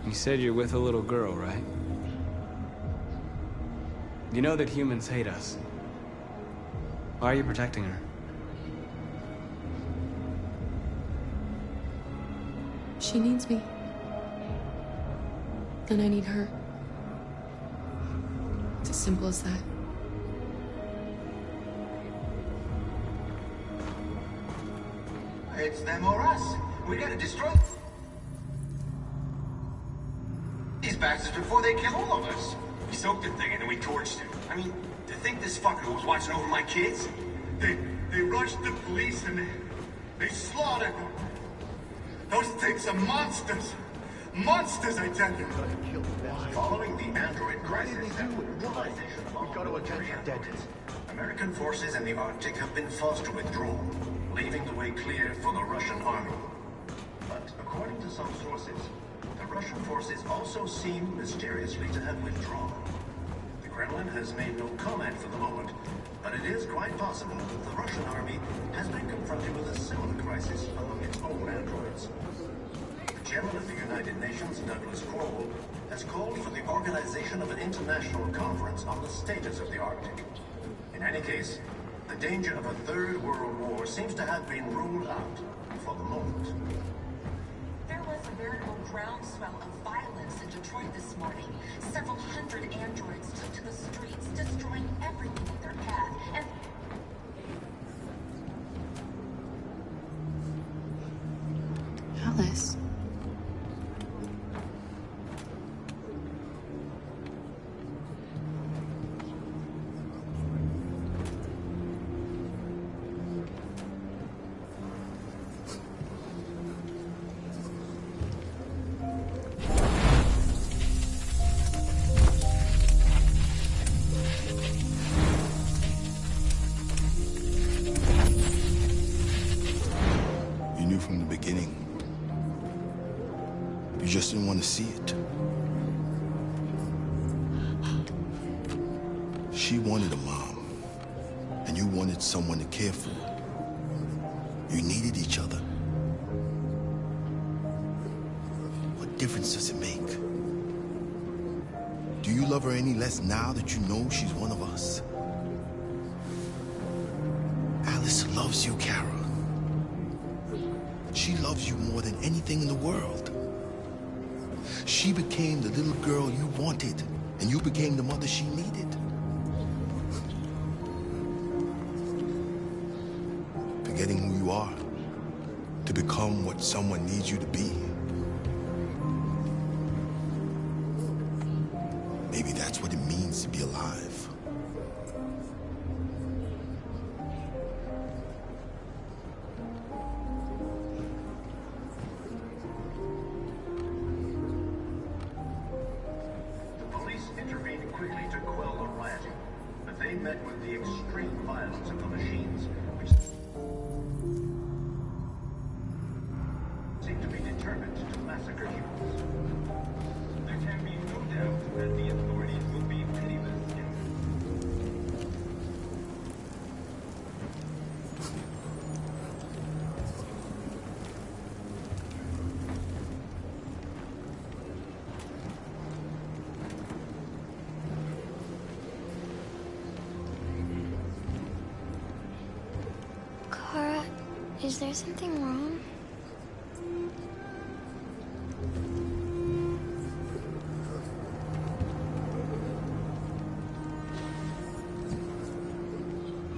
You said you're with a little girl, right? You know that humans hate us. Why are you protecting her? She needs me. And I need her. It's as simple as that. It's them or us. We gotta destroy these bastards before they kill all of us. We soaked the thing and then we torched it. I mean, to think this fucker was watching over my kids? They rushed the police and they slaughtered them. Those things are monsters. Monsters, I tell you. Following the android crisis and the neutralization of all military androids, American forces in the Arctic have been forced to withdraw, leaving the way clear for the Russian army. But according to some sources, the Russian forces also seem mysteriously to have withdrawn. The Kremlin has made no comment for the moment, but it is quite possible that the Russian army has been confronted with a similar crisis among its own androids. The chairman of the United Nations, Douglas Crowell, has called for the organization of an international conference on the status of the Arctic. In any case, the danger of a third world war seems to have been ruled out for the moment. There was a veritable groundswell of violence in Detroit this morning. Several hundred androids took to the streets, destroying everything in their path. And Alice. You knew from the beginning. You just didn't want to see it. She wanted a mom, and you wanted someone to care for. You needed each other. What difference does it make? Do you love her any less now that you know she's one of us? Alice loves you, Kara. She loves you more than anything in the world. She became the little girl you wanted, and you became the mother she needed. Forgetting who you are to become what someone needs you to be. Maybe that's what it means to be alive. The police intervened quickly to quell the rioting, but they met with the extreme violence of the machines, which seemed to be determined to massacre humans. There can be no doubt that the authorities will be pitiless in Kara, is there something wrong?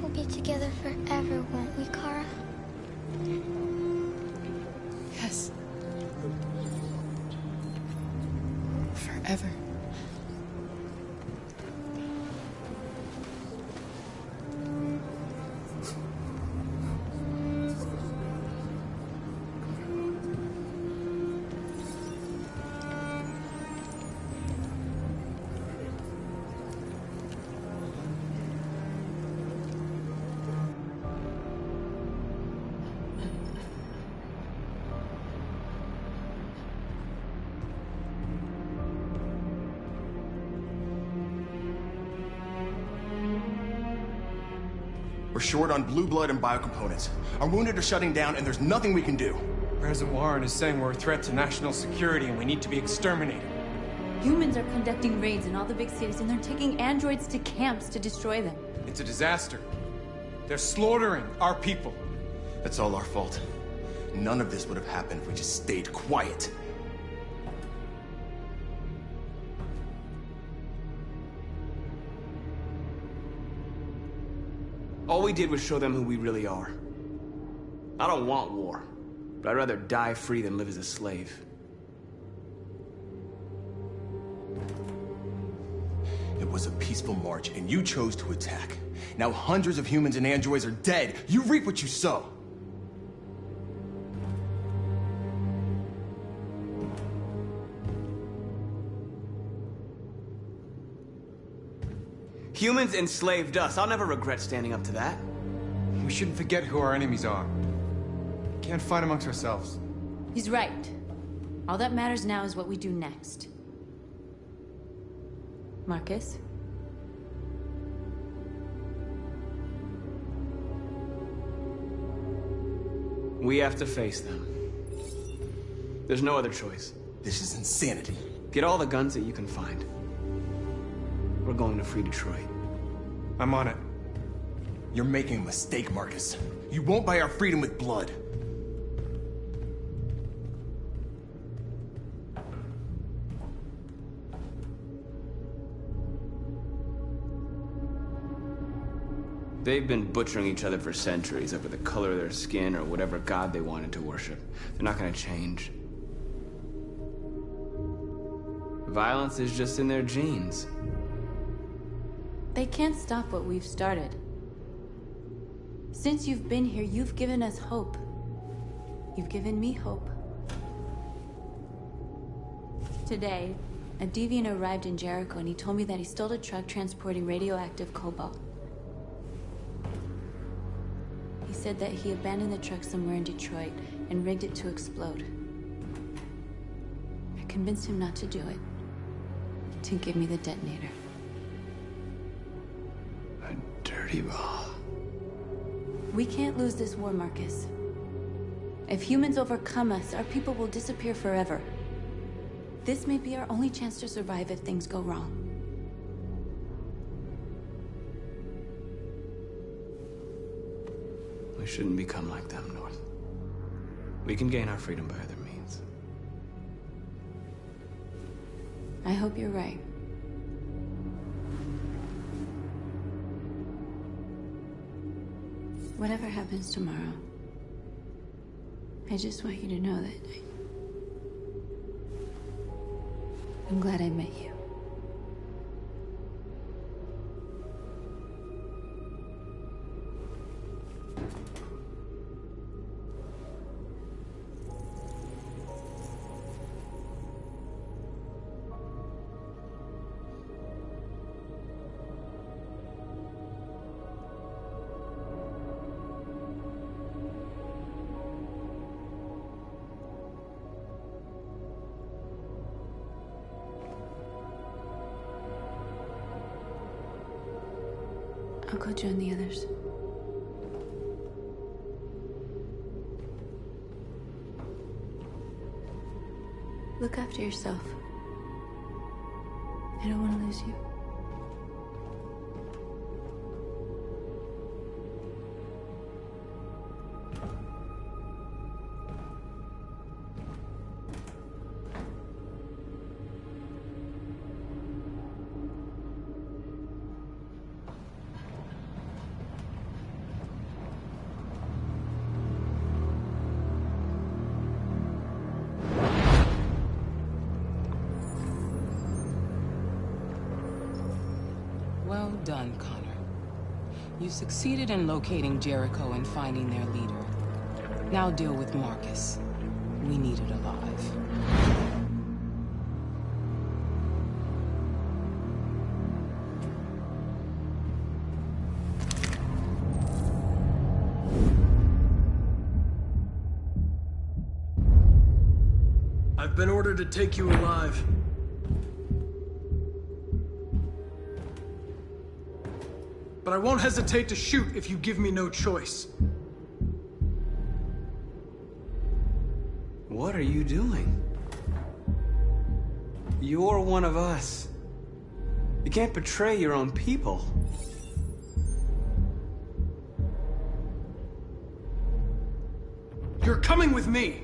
We'll be together forever, won't we, Kara? Yes. Forever. We're short on blue blood and biocomponents. Our wounded are shutting down, and there's nothing we can do. President Warren is saying we're a threat to national security and we need to be exterminated. Humans are conducting raids in all the big cities, and they're taking androids to camps to destroy them. It's a disaster. They're slaughtering our people. It's all our fault. None of this would have happened if we just stayed quiet. All we did was show them who we really are. I don't want war, but I'd rather die free than live as a slave. It was a peaceful march, and you chose to attack. Now hundreds of humans and androids are dead. You reap what you sow. Humans enslaved us. I'll never regret standing up to that. We shouldn't forget who our enemies are. We can't fight amongst ourselves. He's right. All that matters now is what we do next. Marcus? We have to face them. There's no other choice. This is insanity. Get all the guns that you can find. We're going to free Detroit. I'm on it. You're making a mistake, Marcus. You won't buy our freedom with blood. They've been butchering each other for centuries over the color of their skin or whatever god they wanted to worship. They're not gonna change. Violence is just in their genes. They can't stop what we've started. Since you've been here, you've given us hope. You've given me hope. Today, a deviant arrived in Jericho and he told me that he stole a truck transporting radioactive cobalt. He said that he abandoned the truck somewhere in Detroit and rigged it to explode. I convinced him not to do it, to give me the detonator. A dirty ball. We can't lose this war, Marcus. If humans overcome us, our people will disappear forever. This may be our only chance to survive if things go wrong. We shouldn't become like them, North. We can gain our freedom by other means. I hope you're right. Whatever happens tomorrow, I just want you to know that I'm glad I met you. I'll go join the others. Look after yourself. I don't want to lose you. Well done, Connor. You succeeded in locating Jericho and finding their leader. Now deal with Marcus. We need it alive. I've been ordered to take you alive. But I won't hesitate to shoot if you give me no choice. What are you doing? You're one of us. You can't betray your own people. You're coming with me.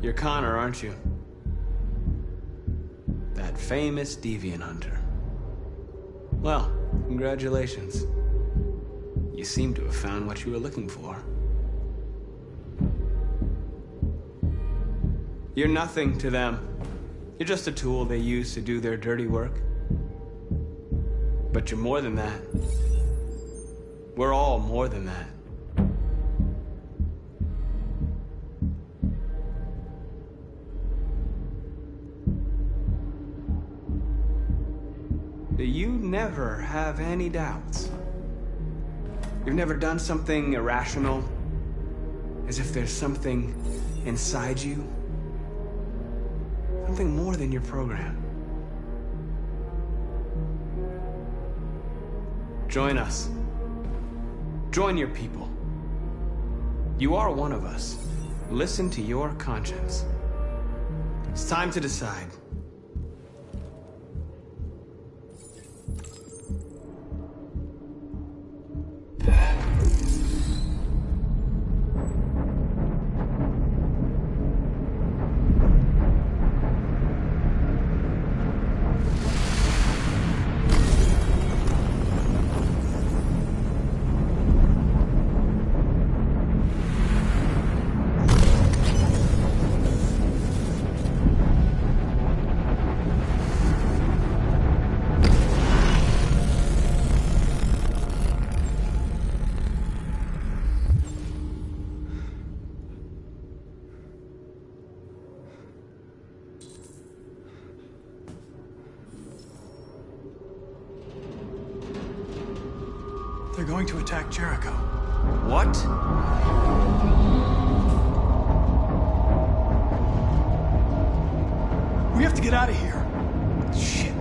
You're Connor, aren't you? That famous deviant hunter. Well, congratulations. You seem to have found what you were looking for. You're nothing to them. You're just a tool they use to do their dirty work. But you're more than that. We're all more than that. You never have any doubts. You've never done something irrational, as if there's something inside you, something more than your program. Join us. Join your people. You are one of us. Listen to your conscience. It's time to decide. They're going to attack Jericho. What? We have to get out of here. Shit.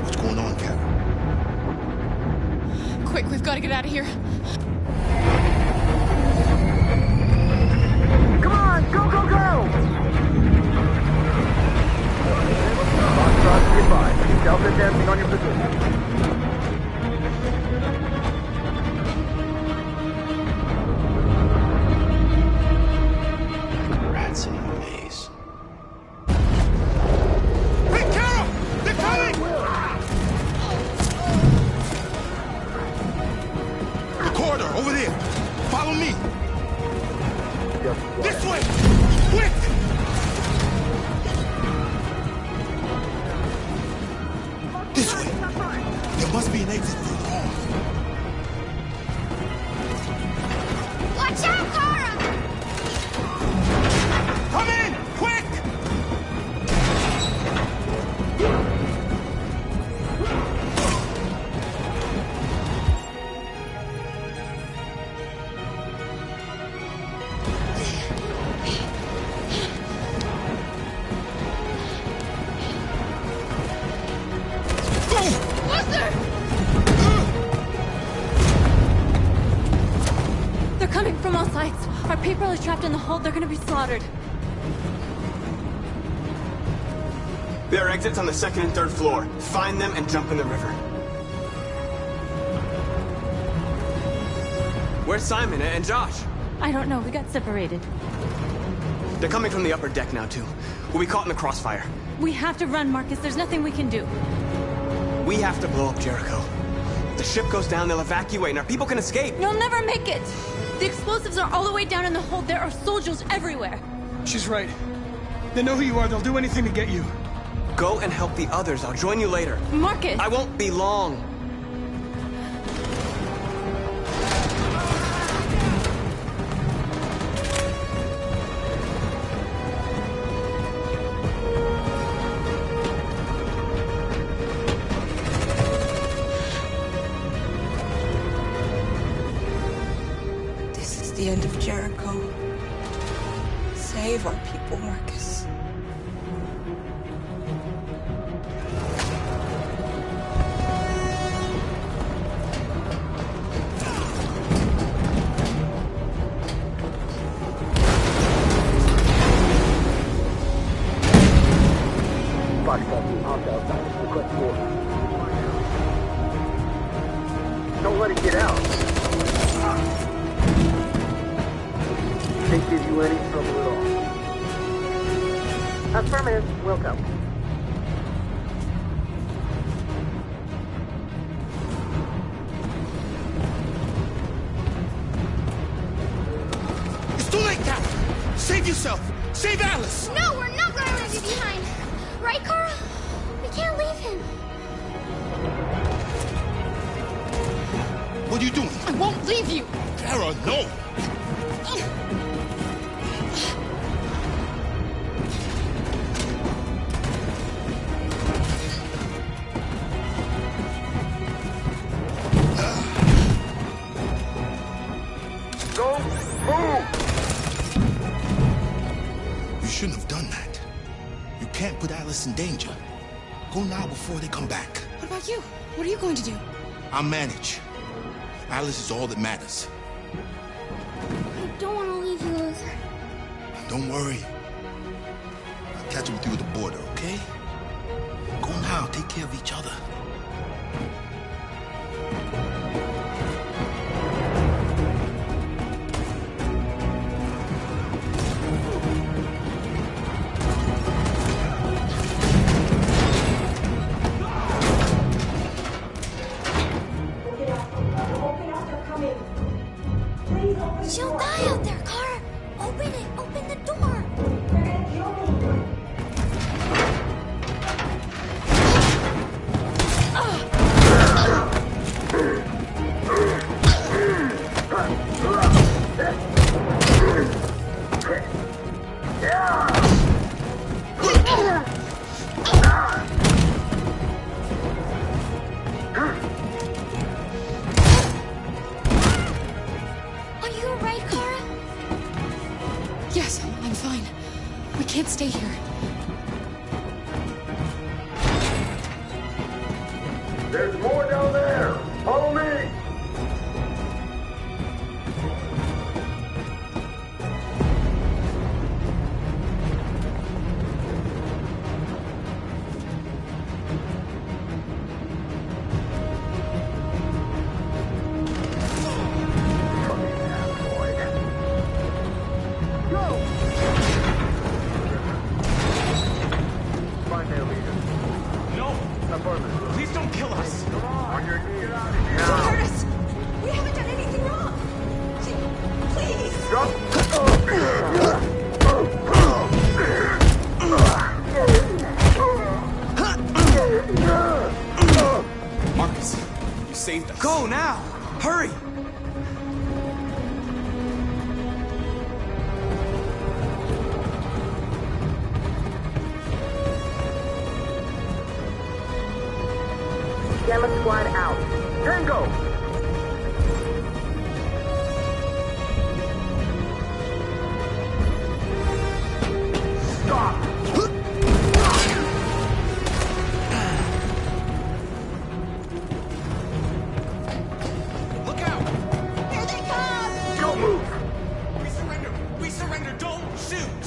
What's going on, Kara? Quick, we've got to get out of here. Come on, go, go, go! Foxtrot, be advised. Delta dancing on your position. Rats in a maze. Hey, Carol! They're coming! The corridor, over there. Follow me. This way! Quick! This way. There must be an exit through the hall. Watch out, Kara! Come in! Quick! They're coming from all sides. Our people are trapped in the hold. They're gonna be slaughtered. There are exits on the second and third floor. Find them and jump in the river. Where's Simon and Josh? I don't know. We got separated. They're coming from the upper deck now, too. We'll be caught in the crossfire. We have to run, Marcus. There's nothing we can do. We have to blow up Jericho. If the ship goes down, they'll evacuate, and our people can escape. You'll never make it! The explosives are all the way down in the hold. There are soldiers everywhere. She's right. They know who you are. They'll do anything to get you. Go and help the others. I'll join you later. Marcus! I won't be long. This is the end of Jericho. Save our people, Marcus. you any trouble at all. Affirmative, will go. It's too late, Cap! Save yourself! Save Alice! No, we're not gonna leave you behind! Right, Kara? We can't leave him. What are you doing? I won't leave you! Kara, no! Go! Move! You shouldn't have done that. You can't put Alice in danger. Go now before they come back. What about you? What are you going to do? I'll manage. Alice is all that matters. I don't want to leave you, Luther. Don't worry. I'll catch up with you at the border, okay? Go now. Take care of each other. She'll die out there, Kara! Open it! Open the door! Are you alright, Kara? Yes, I'm fine. We can't stay here. There's more down there! Follow me! Find their leader. No! Affirmative. Please don't kill us! Come on, you're here. Don't hurt us! We haven't done anything wrong! Please! Marcus, you saved us. Go now! Hurry! Gamma squad out. Tango! Stop! Look out! Here they come! Don't move! We surrender! We surrender! Don't shoot!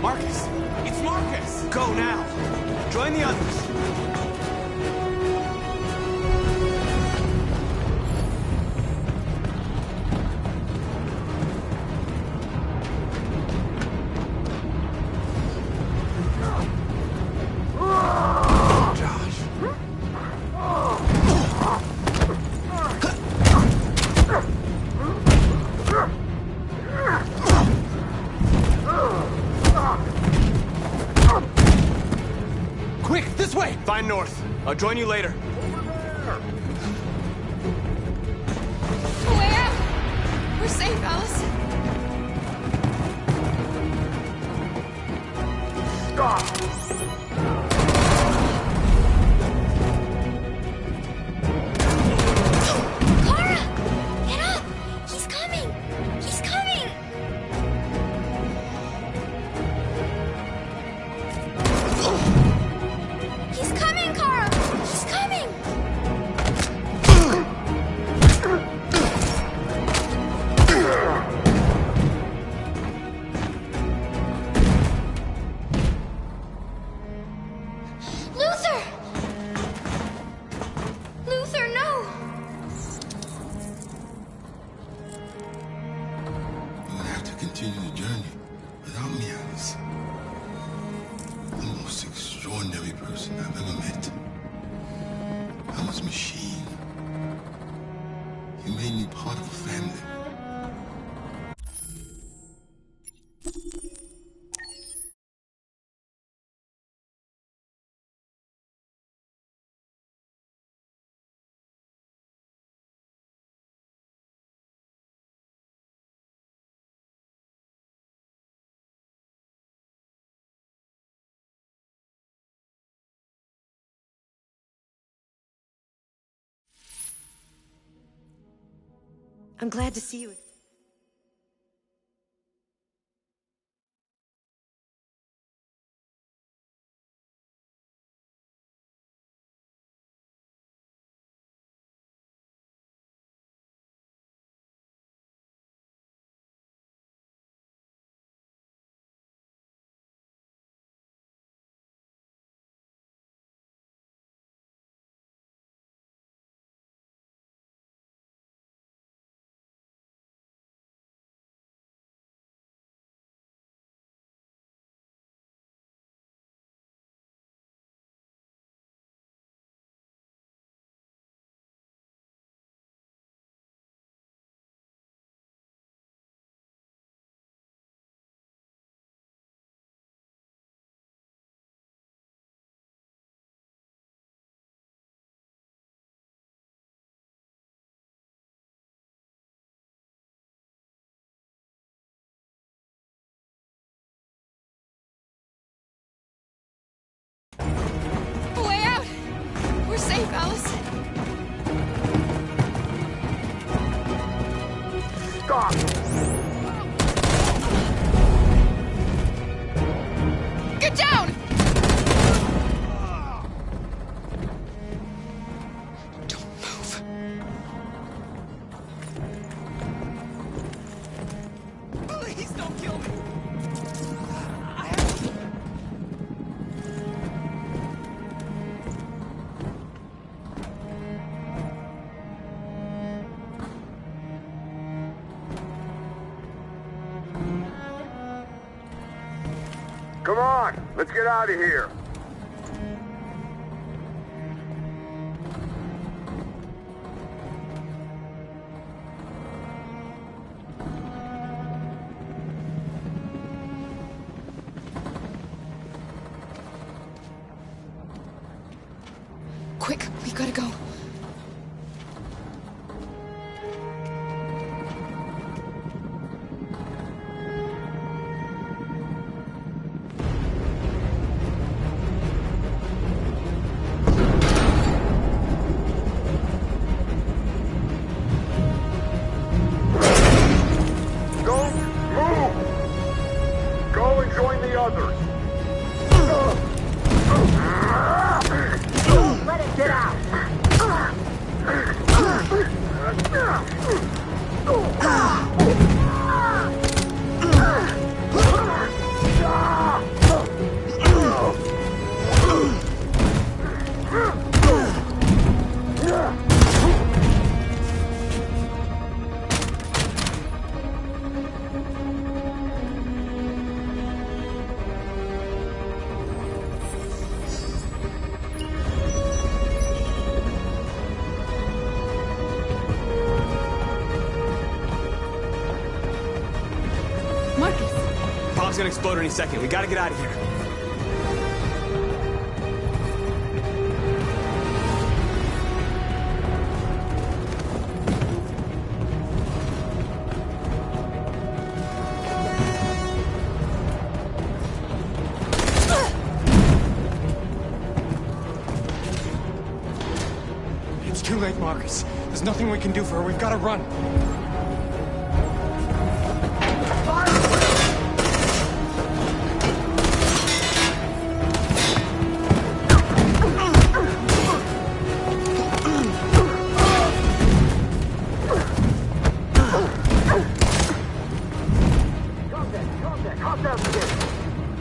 Marcus! It's Marcus! Go now! Join the others! Josh. Quick, this way! Find North. I'll join you later. A way out! We're safe, Alice. Stop! Kara! Get up! He's coming! He's coming! He's coming, Kara! He's coming! to continue the journey without me, Alice. The most extraordinary person I've ever met. I was Machine. You made me part of a family. I'm glad to see you. A way out! We're safe, Alice. Stop! Get down! Don't move. Please don't kill me. Come on, let's get out of here. Quick, we gotta go. Don't move! Go and join the others. Let it get out! Bomb's gonna explode any second. We gotta get out of here. It's too late, Marcus. There's nothing we can do for her. We've gotta run.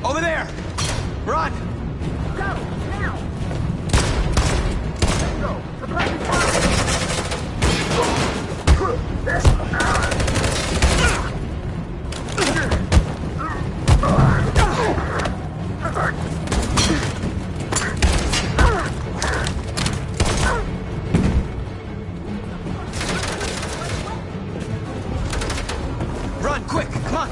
Over there! Run! Go, now! Let's go! Suppressing fire! Run, quick, come on!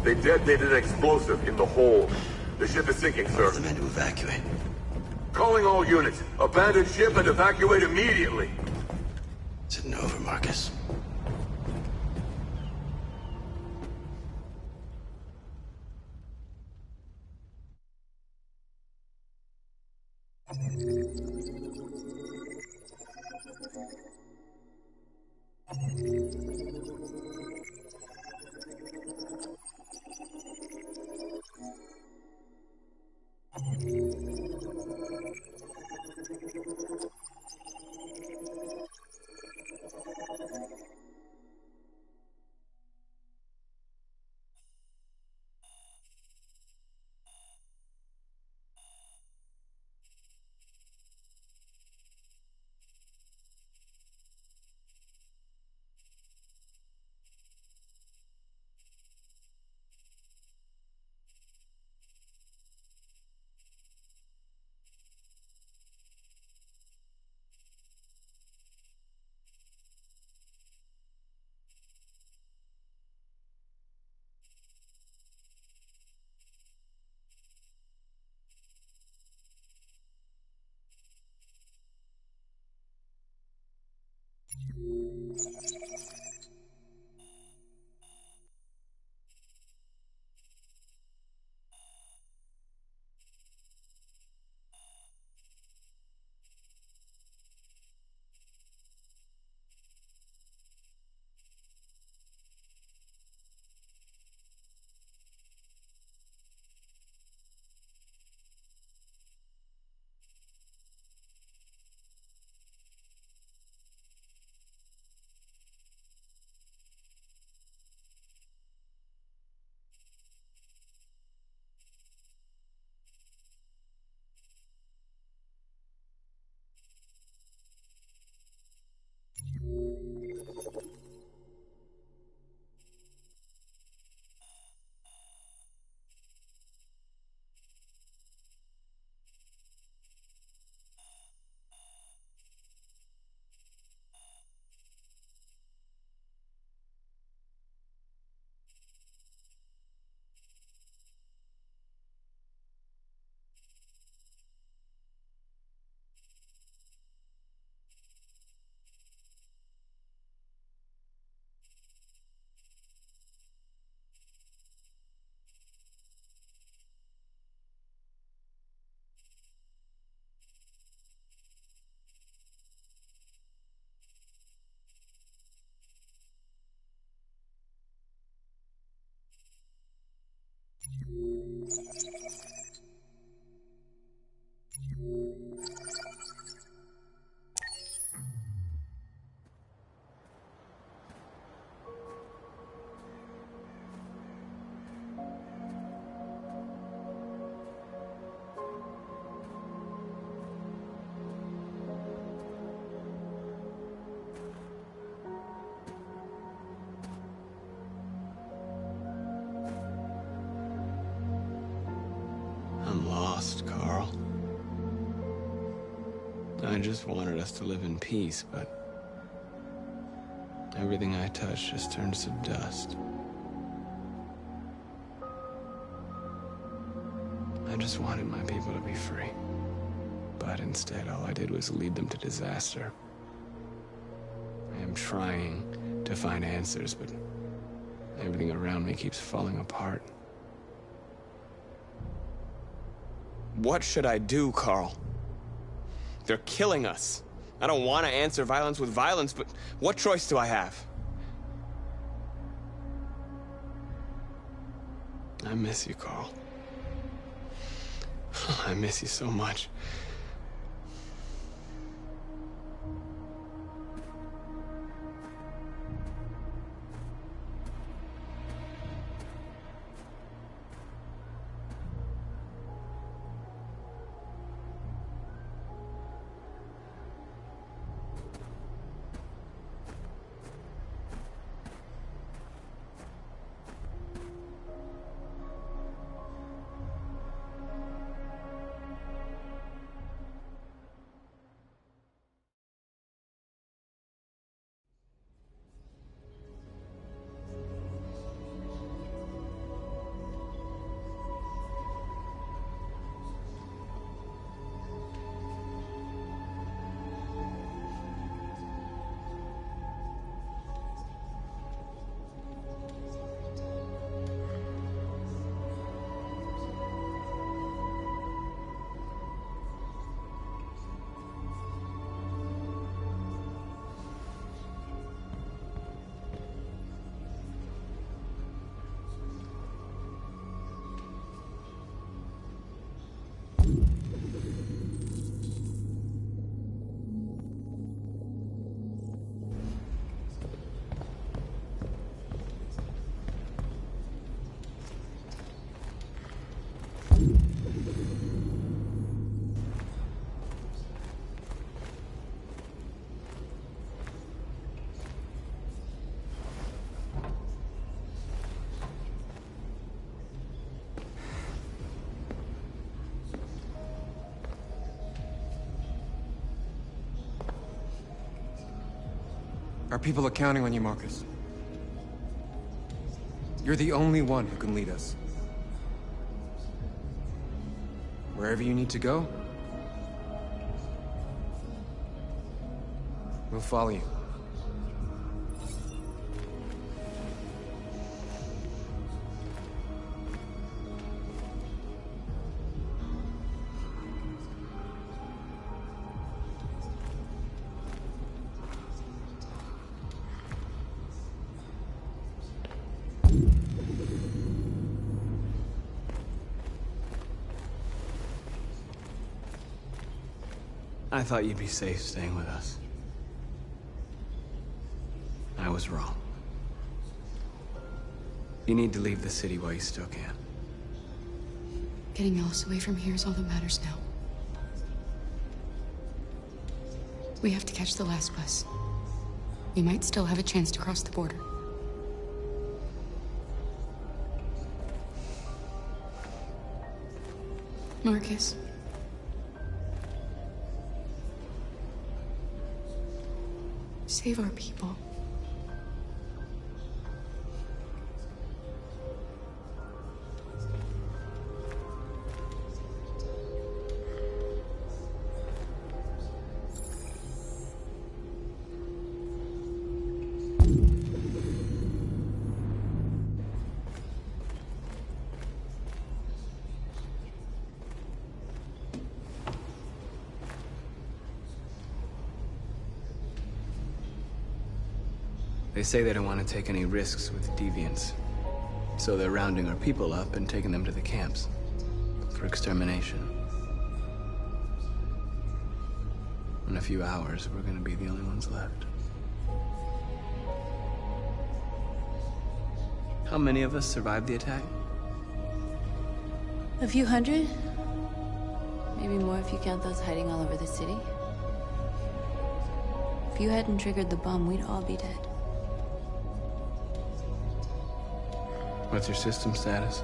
They detonated an explosive in the hold. The ship is sinking, sir. The men to evacuate. Calling all units. Abandon ship and evacuate immediately. Is it over, Marcus? I'm lost, Carl. I just wanted us to live in peace, but everything I touch just turns to dust. I just wanted my people to be free. But instead, all I did was lead them to disaster. I am trying to find answers, but everything around me keeps falling apart. What should I do, Carl? They're killing us. I don't want to answer violence with violence, but what choice do I have? I miss you, Carl. I miss you so much. Our people are counting on you, Marcus. You're the only one who can lead us. Wherever you need to go, we'll follow you. I thought you'd be safe staying with us. I was wrong. You need to leave the city while you still can. Getting Alice away from here is all that matters now. We have to catch the last bus. We might still have a chance to cross the border. Marcus. Save our people. They say they don't want to take any risks with deviants. So they're rounding our people up and taking them to the camps for extermination. In a few hours, we're gonna be the only ones left. How many of us survived the attack? A few hundred? Maybe more if you count those hiding all over the city. If you hadn't triggered the bomb, we'd all be dead. What's your system status?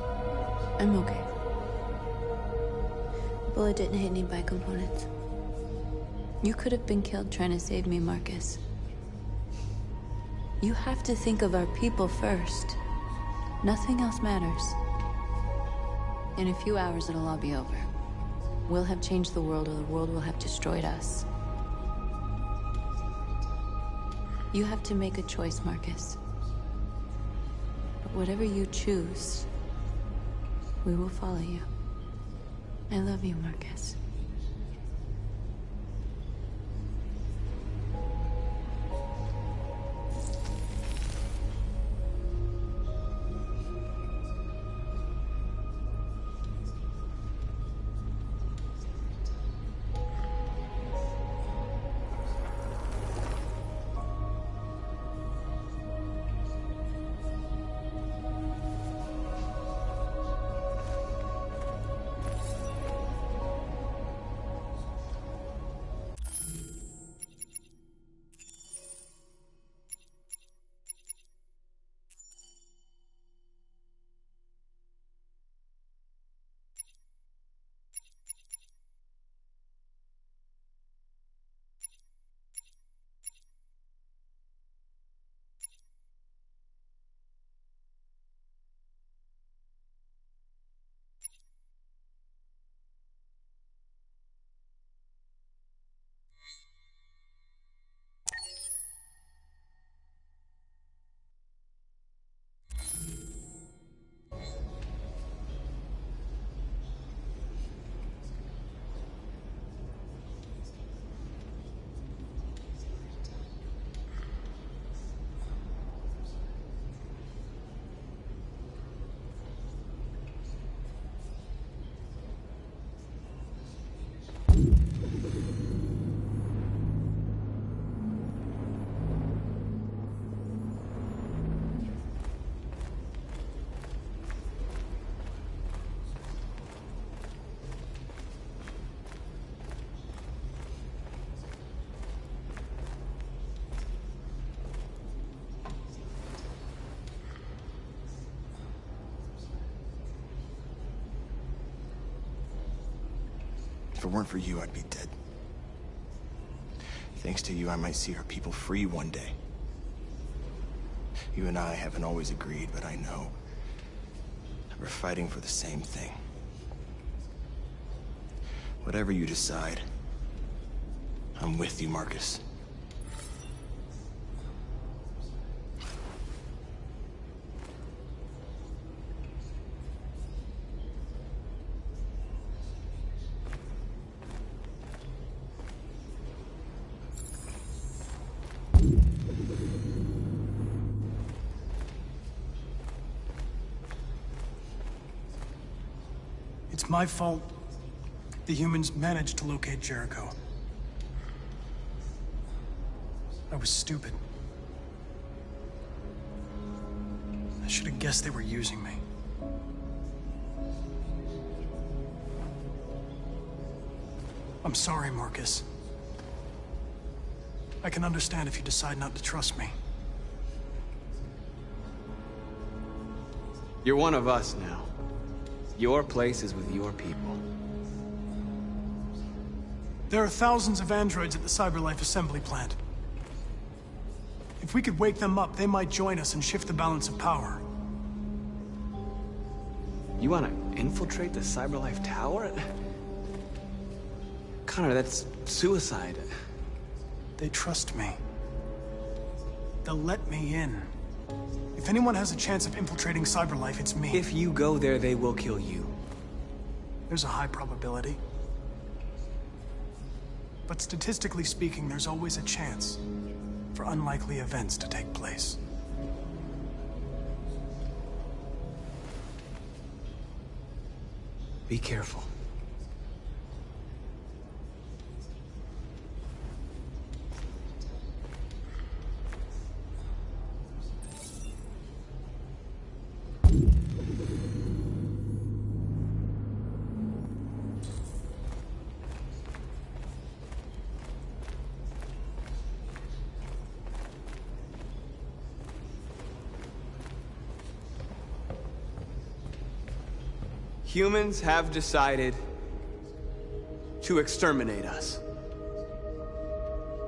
I'm okay. The bullet didn't hit any bicomponents. You could have been killed trying to save me, Marcus. You have to think of our people first. Nothing else matters. In a few hours, it'll all be over. We'll have changed the world, or the world will have destroyed us. You have to make a choice, Marcus. But whatever you choose, we will follow you. I love you, Marcus. If it weren't for you, I'd be dead. Thanks to you, I might see our people free one day. You and I haven't always agreed, but I know we're fighting for the same thing. Whatever you decide, I'm with you, Marcus. It's my fault the humans managed to locate Jericho. I was stupid. I should have guessed they were using me. I'm sorry, Marcus. I can understand if you decide not to trust me. You're one of us now. Your place is with your people. There are thousands of androids at the CyberLife assembly plant. If we could wake them up, they might join us and shift the balance of power. You want to infiltrate the CyberLife tower? Connor, that's suicide. They trust me. They'll let me in. If anyone has a chance of infiltrating CyberLife, it's me. If you go there, they will kill you. There's a high probability. But statistically speaking, there's always a chance for unlikely events to take place. Be careful. Humans have decided to exterminate us.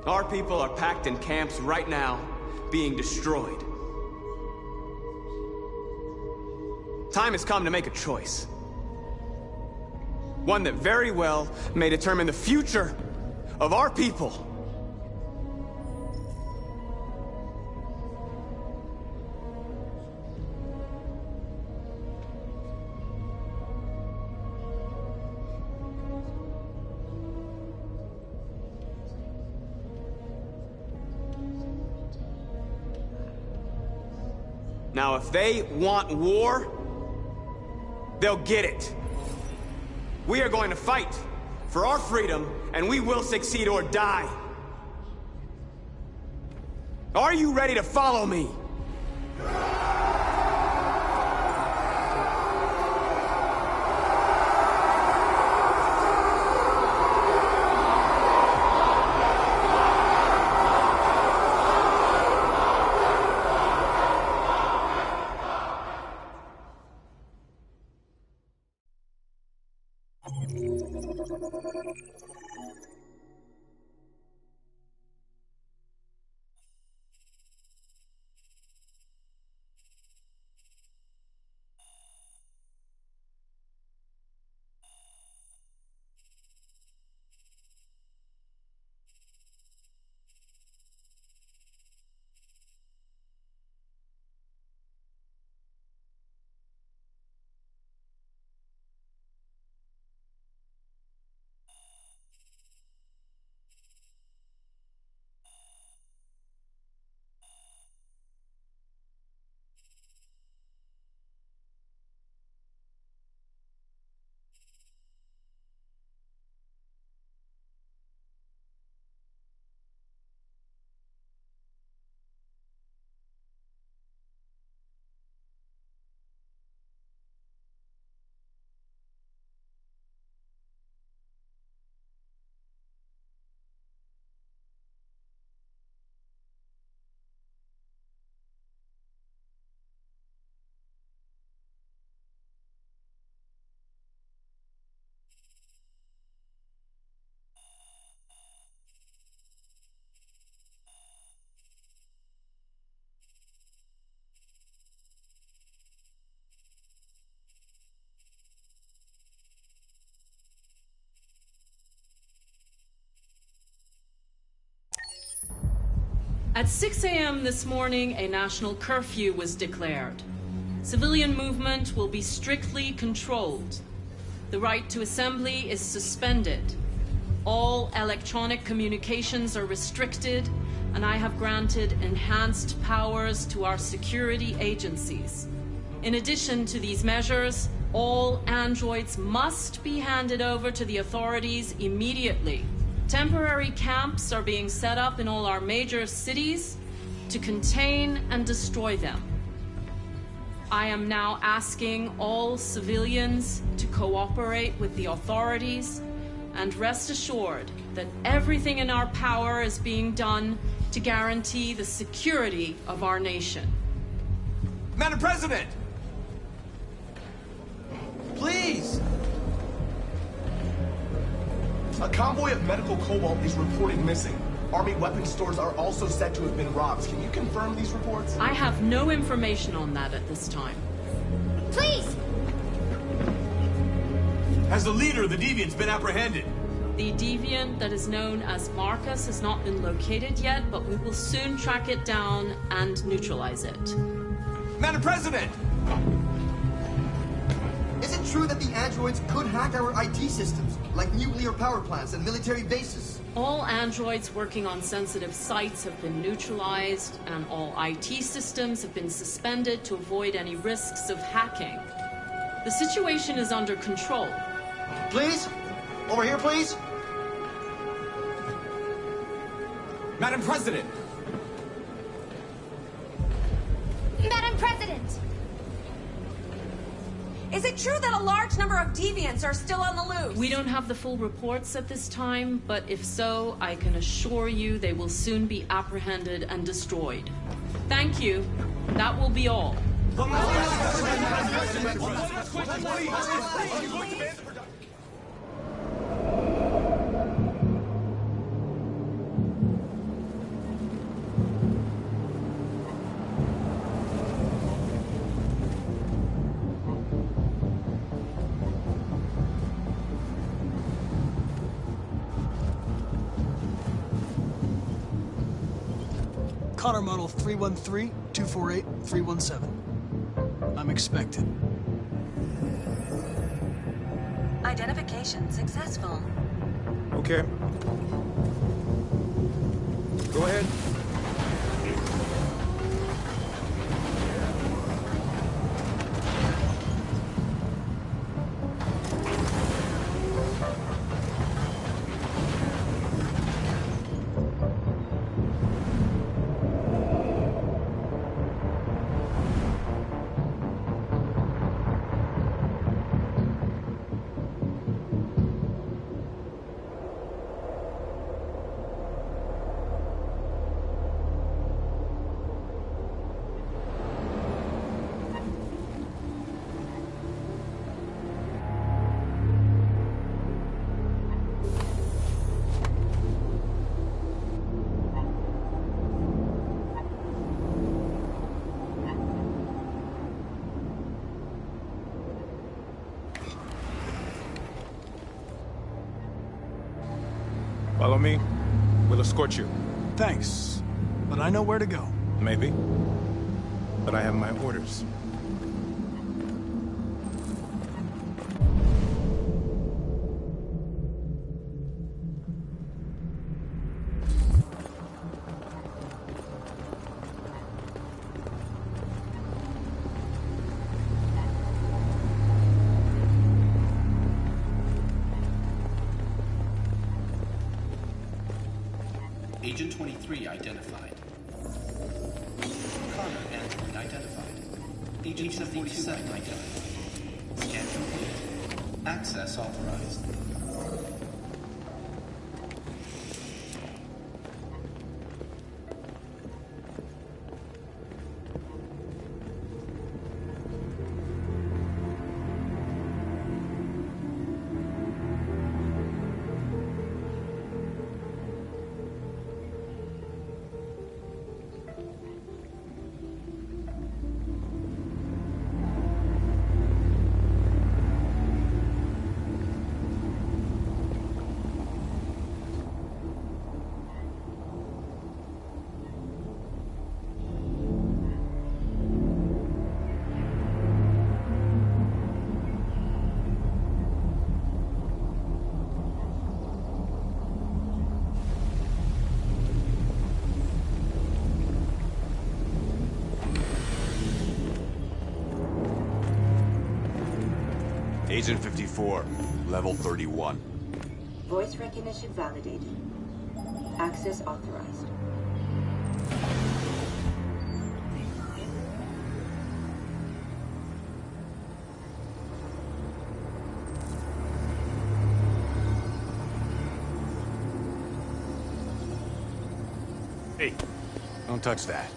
Our people are packed in camps right now, being destroyed. Time has come to make a choice. One that very well may determine the future of our people. Now, if they want war, they'll get it. We are going to fight for our freedom, and we will succeed or die. Are you ready to follow me? At 6 a.m. this morning, a national curfew was declared. Civilian movement will be strictly controlled. The right to assembly is suspended. All electronic communications are restricted, and I have granted enhanced powers to our security agencies. In addition to these measures, all androids must be handed over to the authorities immediately. Temporary camps are being set up in all our major cities to contain and destroy them. I am now asking all civilians to cooperate with the authorities and rest assured that everything in our power is being done to guarantee the security of our nation. Madam President! Please! A convoy of medical cobalt is reported missing. Army weapons stores are also said to have been robbed. Can you confirm these reports? I have no information on that at this time. Please! Has the leader of the Deviants been apprehended? The deviant that is known as Marcus has not been located yet, but we will soon track it down and neutralize it. Madam President! Is it true that the androids could hack our IT systems, like nuclear power plants and military bases? All androids working on sensitive sites have been neutralized, and all IT systems have been suspended to avoid any risks of hacking. The situation is under control. Please? Over here, please? Madam President! Madam President! Is it true that a large number of deviants are still on the loose? We don't have the full reports at this time, but if so, I can assure you they will soon be apprehended and destroyed. Thank you. That will be all. Connor model 313-248-317. I'm expected. Identification successful. Okay. Go ahead. Follow me. We'll escort you. Thanks, but I know where to go. Maybe, but I have my orders. Agent 23 identified. Connor android identified. Agent 47 identified. Scan complete. Access authorized. Agent 54, level 31. Voice recognition validated. Access authorized. Hey, don't touch that.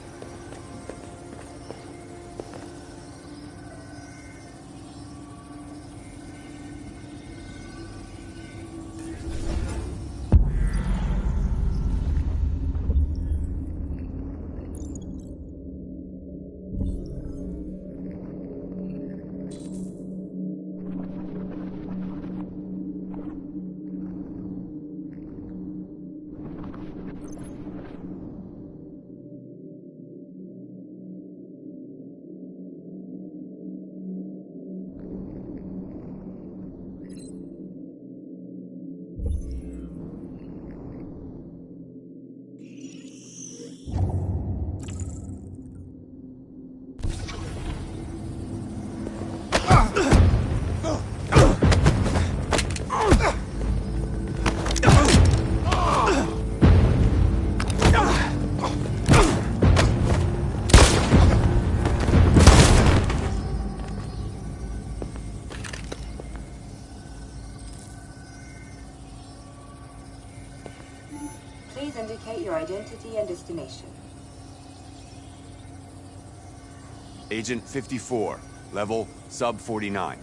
Please indicate your identity and destination. Agent 54, level sub 49.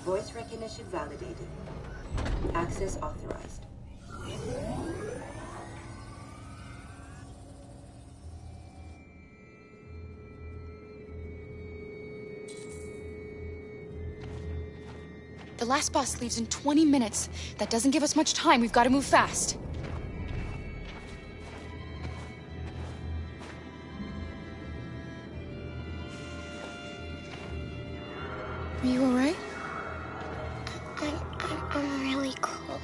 Voice recognition validated. Access authorized. The last bus leaves in 20 minutes. That doesn't give us much time. We've got to move fast. Are you all right? I'm really cold.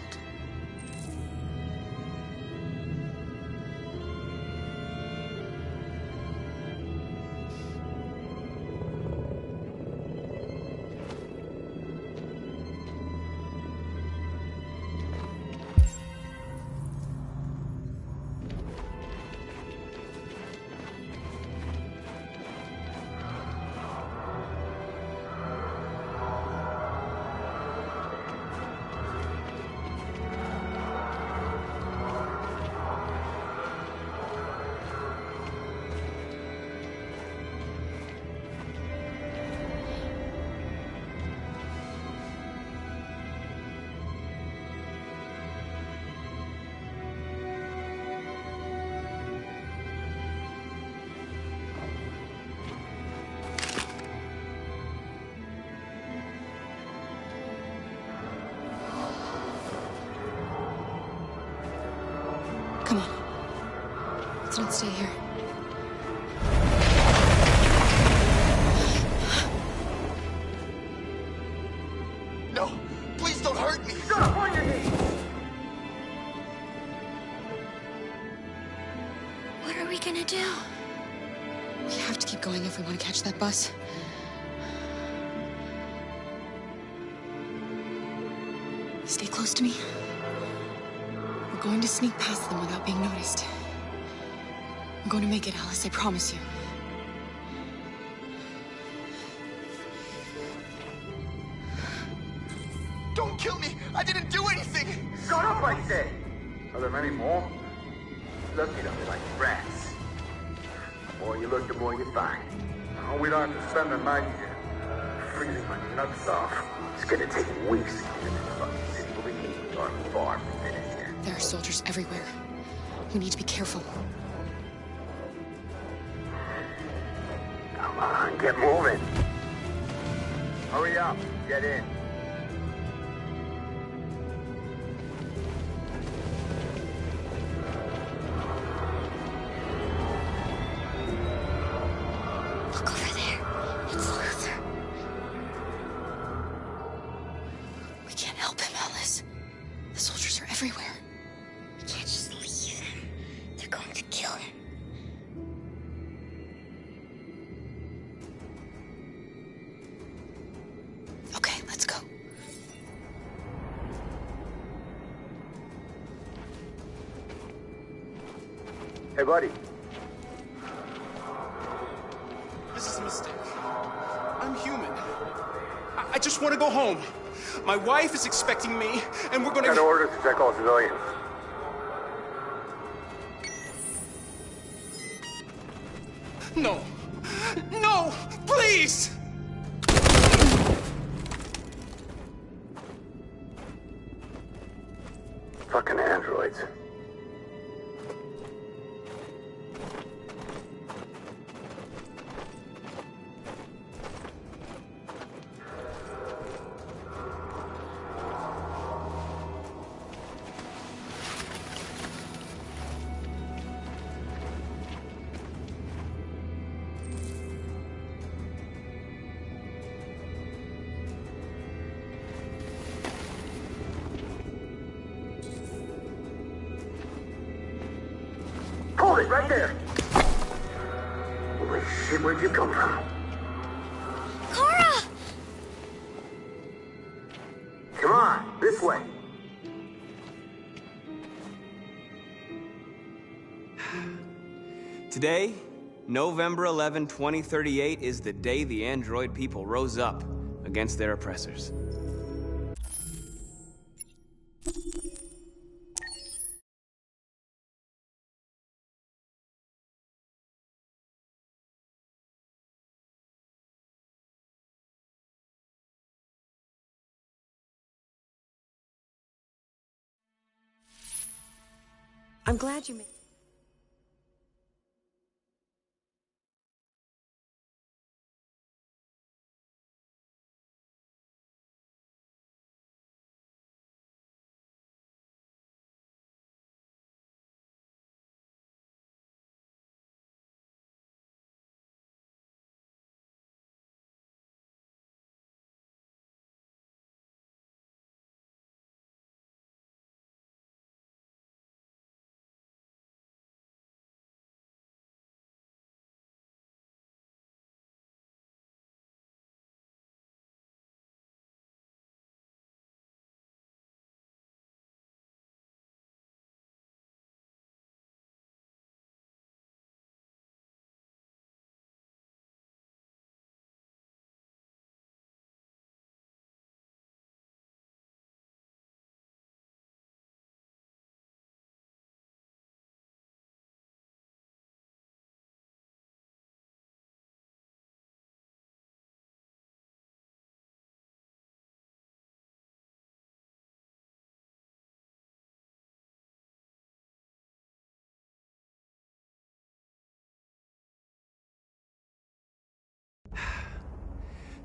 Come on. Let's not stay here. No! Please don't hurt me! Shut up on your knees! What are we gonna do? We have to keep going if we want to catch that bus. Stay close to me. We're going to sneak past them without being noticed. We're going to make it, Alice, I promise you. Don't kill me! I didn't do anything! Shut up, I say! Are there many more? Lucky them like rats. The more you look, the more you find. Oh, we don't have to spend the night here. Freezing my nuts off. It's gonna take weeks to get in this fucking city. Believe me, we are far from finished here. There are soldiers everywhere. We need to be careful. Come on, get moving. Hurry up, get in. Look over there. It's Luther. We can't help him, Alice. The soldiers are everywhere. We can't just leave him. They're going to kill him. Okay, let's go. Hey, buddy. This is a mistake. I'm human. I just want to go home. My wife is expecting me, and we're gonna... Got orders to check all civilians. No! No! Please! Fucking androids. Hold it, right there! Holy shit, where'd you come from? Cora! Come on, this way. Today, November 11, 2038, is the day the android people rose up against their oppressors. I'm glad you made...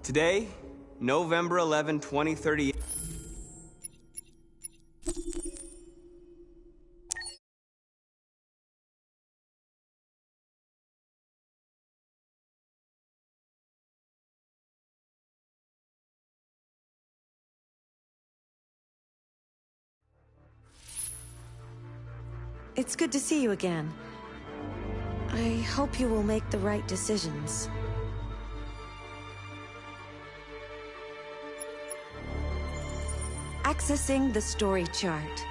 Today, November 11, 2038. It's good to see you again. I hope you will make the right decisions. Accessing the story chart.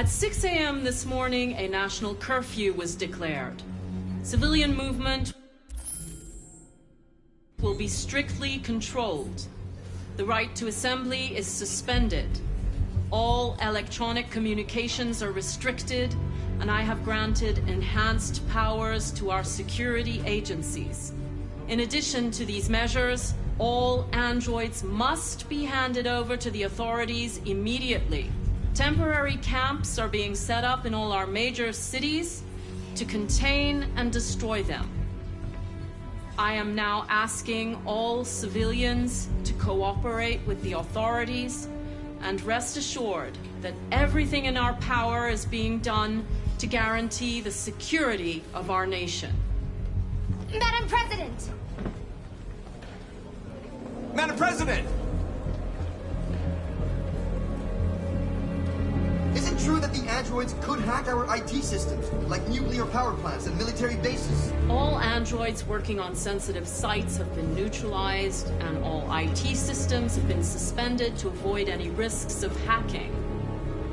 At 6 a.m. this morning, a national curfew was declared. Civilian movement will be strictly controlled. The right to assembly is suspended. All electronic communications are restricted, and I have granted enhanced powers to our security agencies. In addition to these measures, all androids must be handed over to the authorities immediately. Temporary camps are being set up in all our major cities to contain and destroy them. I am now asking all civilians to cooperate with the authorities and rest assured that everything in our power is being done to guarantee the security of our nation. Madam President! Madam President! Is it true that the androids could hack our IT systems, like nuclear power plants and military bases? All androids working on sensitive sites have been neutralized, and all IT systems have been suspended to avoid any risks of hacking.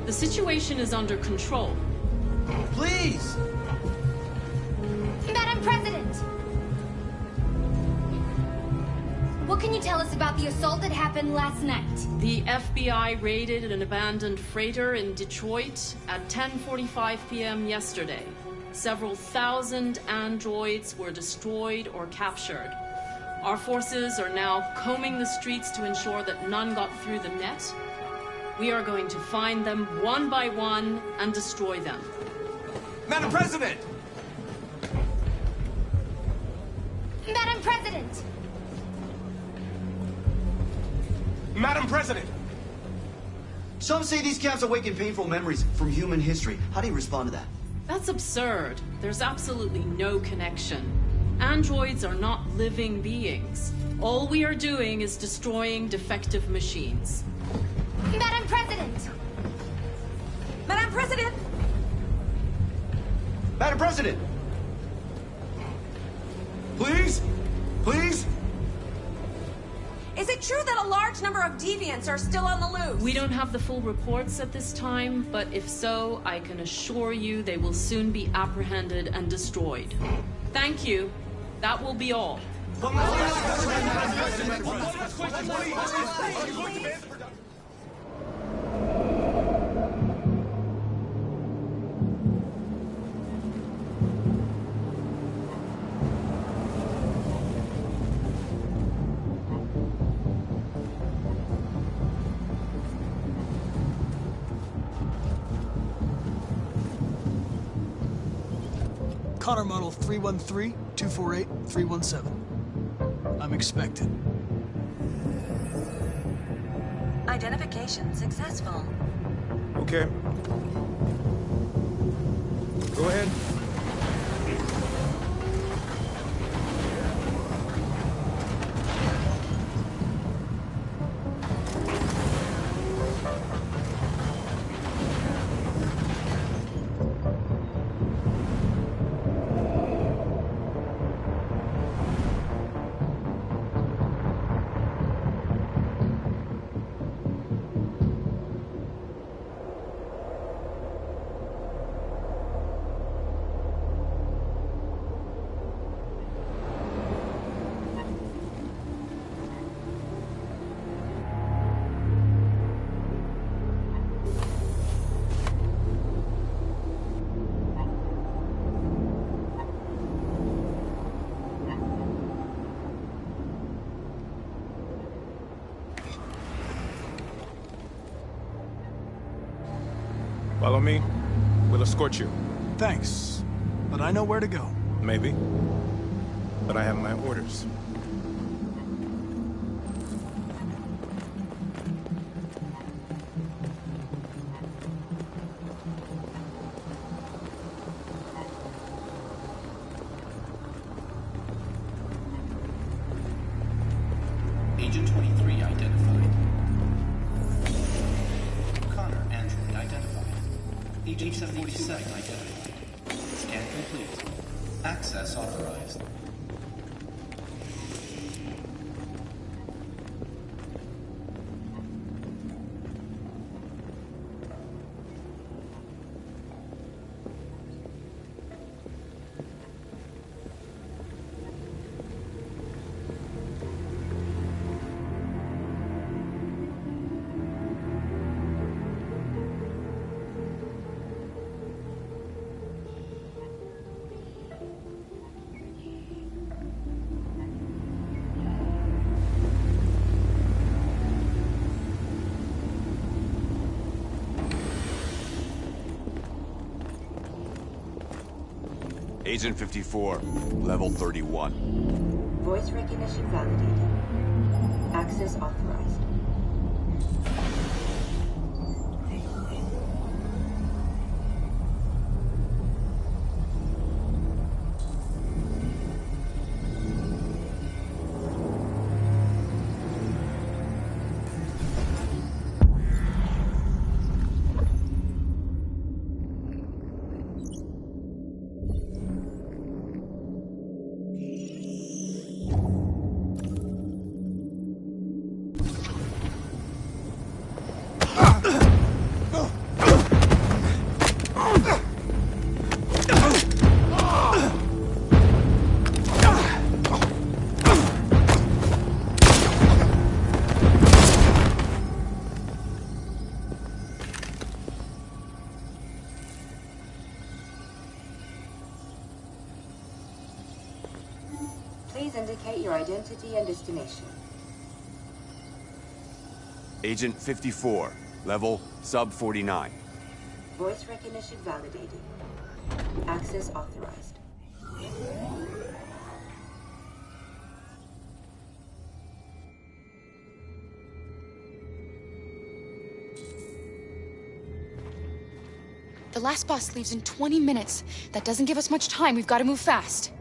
The situation is under control. Please! Madam President! What can you tell us about the assault that happened last night? The FBI raided an abandoned freighter in Detroit at 10:45 p.m. yesterday. Several thousand androids were destroyed or captured. Our forces are now combing the streets to ensure that none got through the net. We are going to find them one by one and destroy them. Madam President! Madam President! Madam President! Some say these camps awaken painful memories from human history. How do you respond to that? That's absurd. There's absolutely no connection. Androids are not living beings. All we are doing is destroying defective machines. Madam President! Madam President! Madam President! Please? Please? Is it true that a large number of deviants are still on the loose? We don't have the full reports at this time, but if so, I can assure you they will soon be apprehended and destroyed. Thank you. That will be all. Connor model 313-248-317. I'm expected. Identification successful. Okay. Go ahead. Follow me. We'll escort you. Thanks, but I know where to go. Maybe. But I have my orders. Agent 23 identified. Connor Android identified. Agent 47 identified. Scan complete. Access authorized. Agent 54, level 31. Voice recognition validated. Access authorized. Please indicate your identity and destination. Agent 54, level sub 49. Voice recognition validated. Access authorized. The last bus leaves in 20 minutes. That doesn't give us much time. We've got to move fast.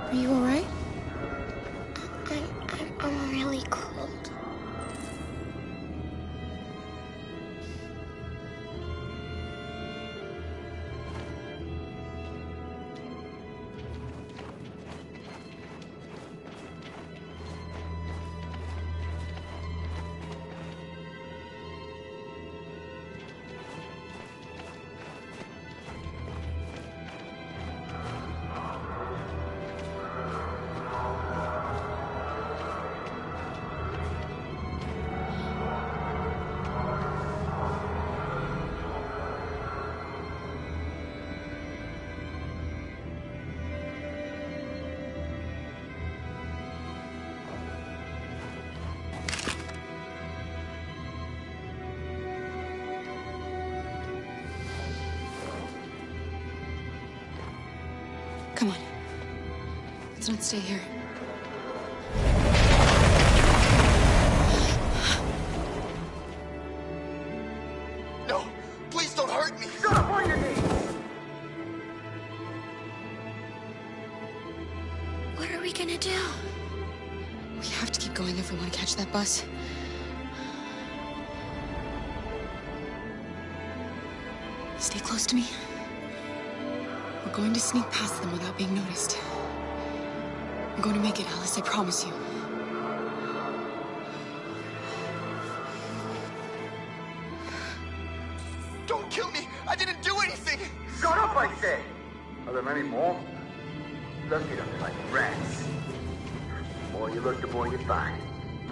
Are you all right? I'm really cold. Come on. Let's not stay here. No, please don't hurt me. Shut up on your knees. What are we gonna do? We have to keep going if we want to catch that bus. Stay close to me. We're going to sneak past them without being noticed. We're going to make it, Alice, I promise you. Don't kill me! I didn't do anything! Shut up, I say! Are there many more? Look at them like rats. The more you look, the more you find.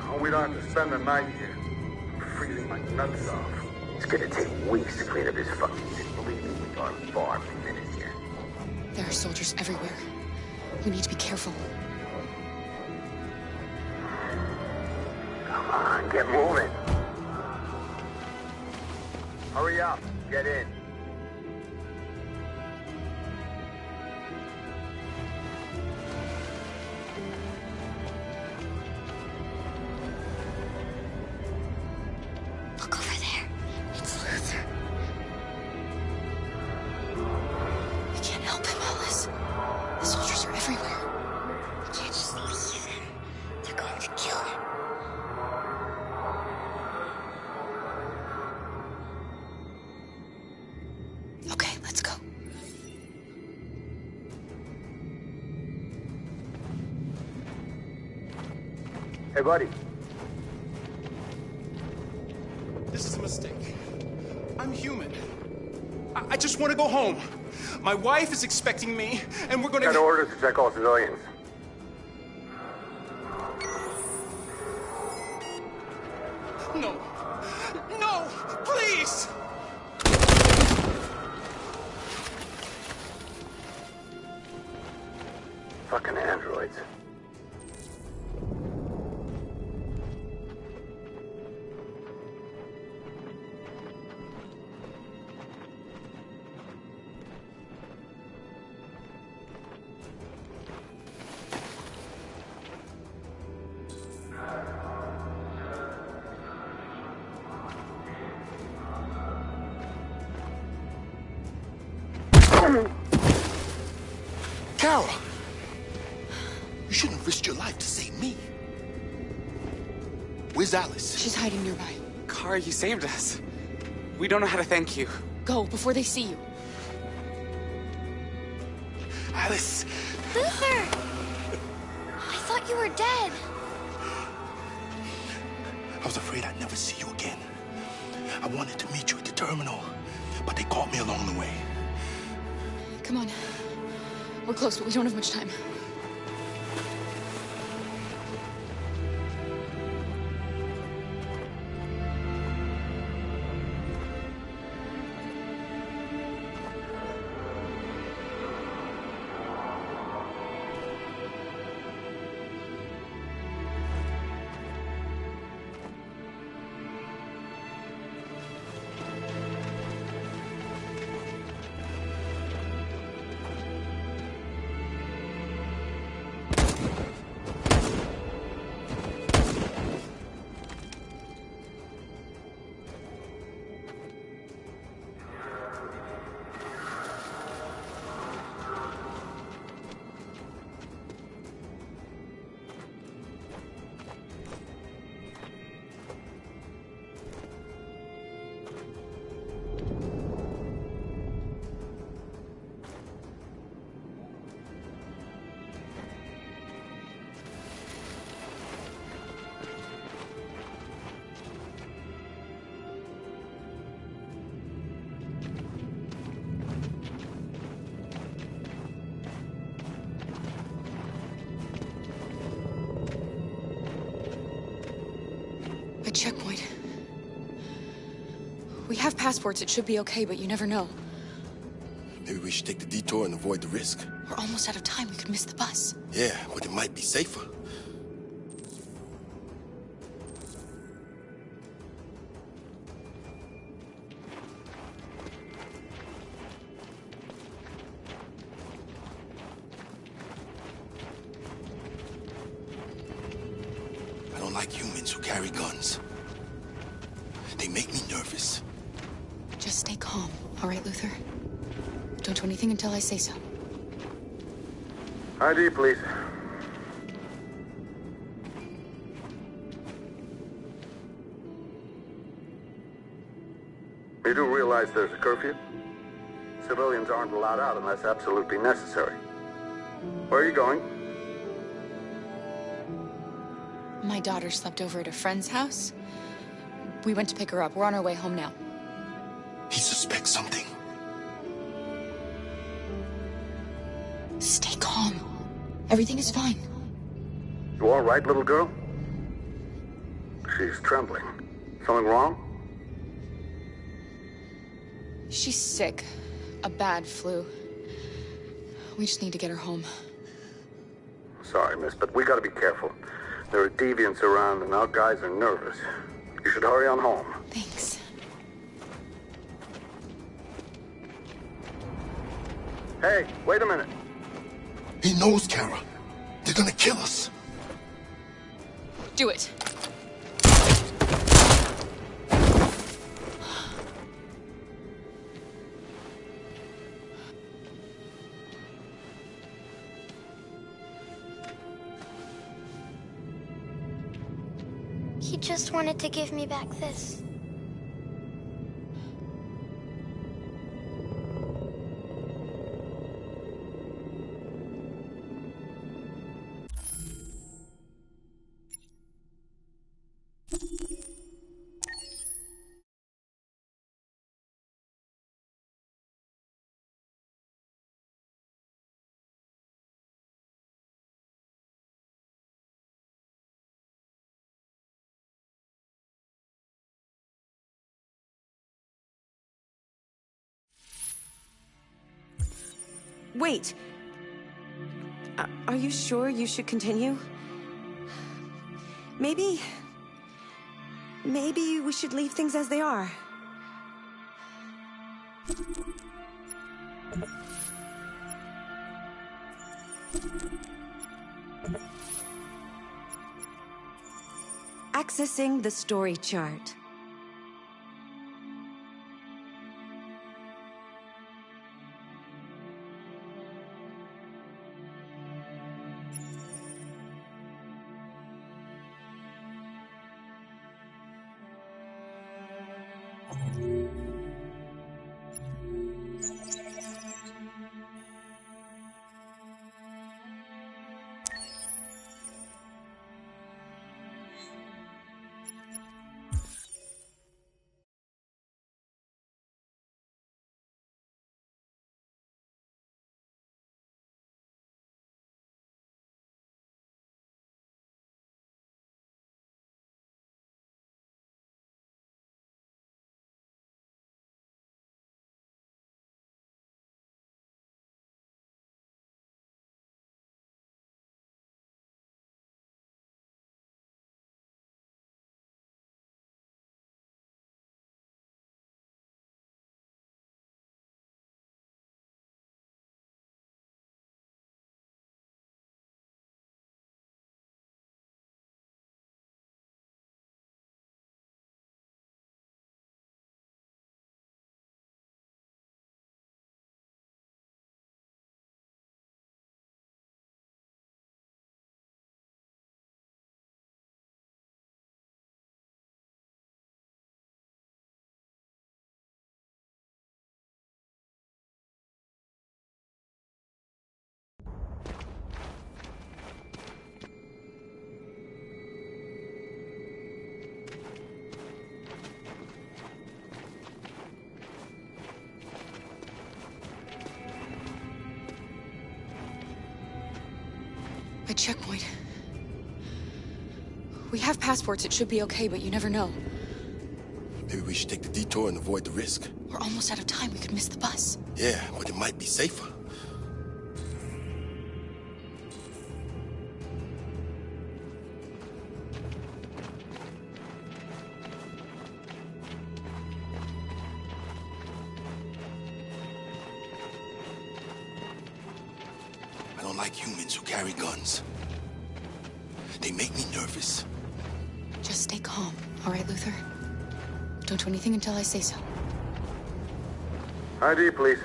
Oh, we don't have to spend the night here. I'm freezing my nuts off. It's gonna take weeks to clean up this fucking city. Believe me, we are far from finished here. There are soldiers everywhere. We need to be careful. Get moving. Hurry up. Get in. Look over there. It's Luther. We can't help him, Alice. The soldiers are everywhere. We can't just leave him. They're going to kill him. Okay, let's go. Hey, buddy. This is a mistake. I'm human. I just want to go home. My wife is expecting me, and we're gonna... Got orders to check all civilians. No. No! Please! Fucking androids. Kara! You shouldn't have risked your life to save me. Where's Alice? She's hiding nearby. Kara, you saved us. We don't know how to thank you. Go, before they see you. Alice! Luther! I thought you were dead. I was afraid I'd never see you again. I wanted to meet you at the terminal, but they caught me along the way. Come on. We're close, but we don't have much time. A checkpoint. We have passports, it should be okay, but you never know. Maybe we should take the detour and avoid the risk. We're almost out of time, we could miss the bus. Yeah, but it might be safer. I don't like humans who carry guns. They make me nervous. Just stay calm, all right, Luther? Don't do anything until I say so. ID, please. You do realize there's a curfew? Civilians aren't allowed out unless absolutely necessary. Where are you going? My daughter slept over at a friend's house. We went to pick her up. We're on our way home now. He suspects something. Stay calm. Everything is fine. You all right, little girl? She's trembling. Something wrong? She's sick. A bad flu. We just need to get her home. Sorry, miss, but we gotta be careful. There are deviants around, and our guys are nervous. You should hurry on home. Thanks. Hey, wait a minute. He knows, Kara. They're gonna kill us. Do it. He just wanted to give me back this. Wait. Are you sure you should continue? Maybe we should leave things as they are. Accessing the story chart. A checkpoint. We have passports, it should be okay, but you never know. Maybe we should take the detour and avoid the risk. We're almost out of time, we could miss the bus. Yeah, but it might be safer. I don't like humans who carry guns. They make me nervous. Just stay calm, all right, Luther? Don't do anything until I say so. ID, please.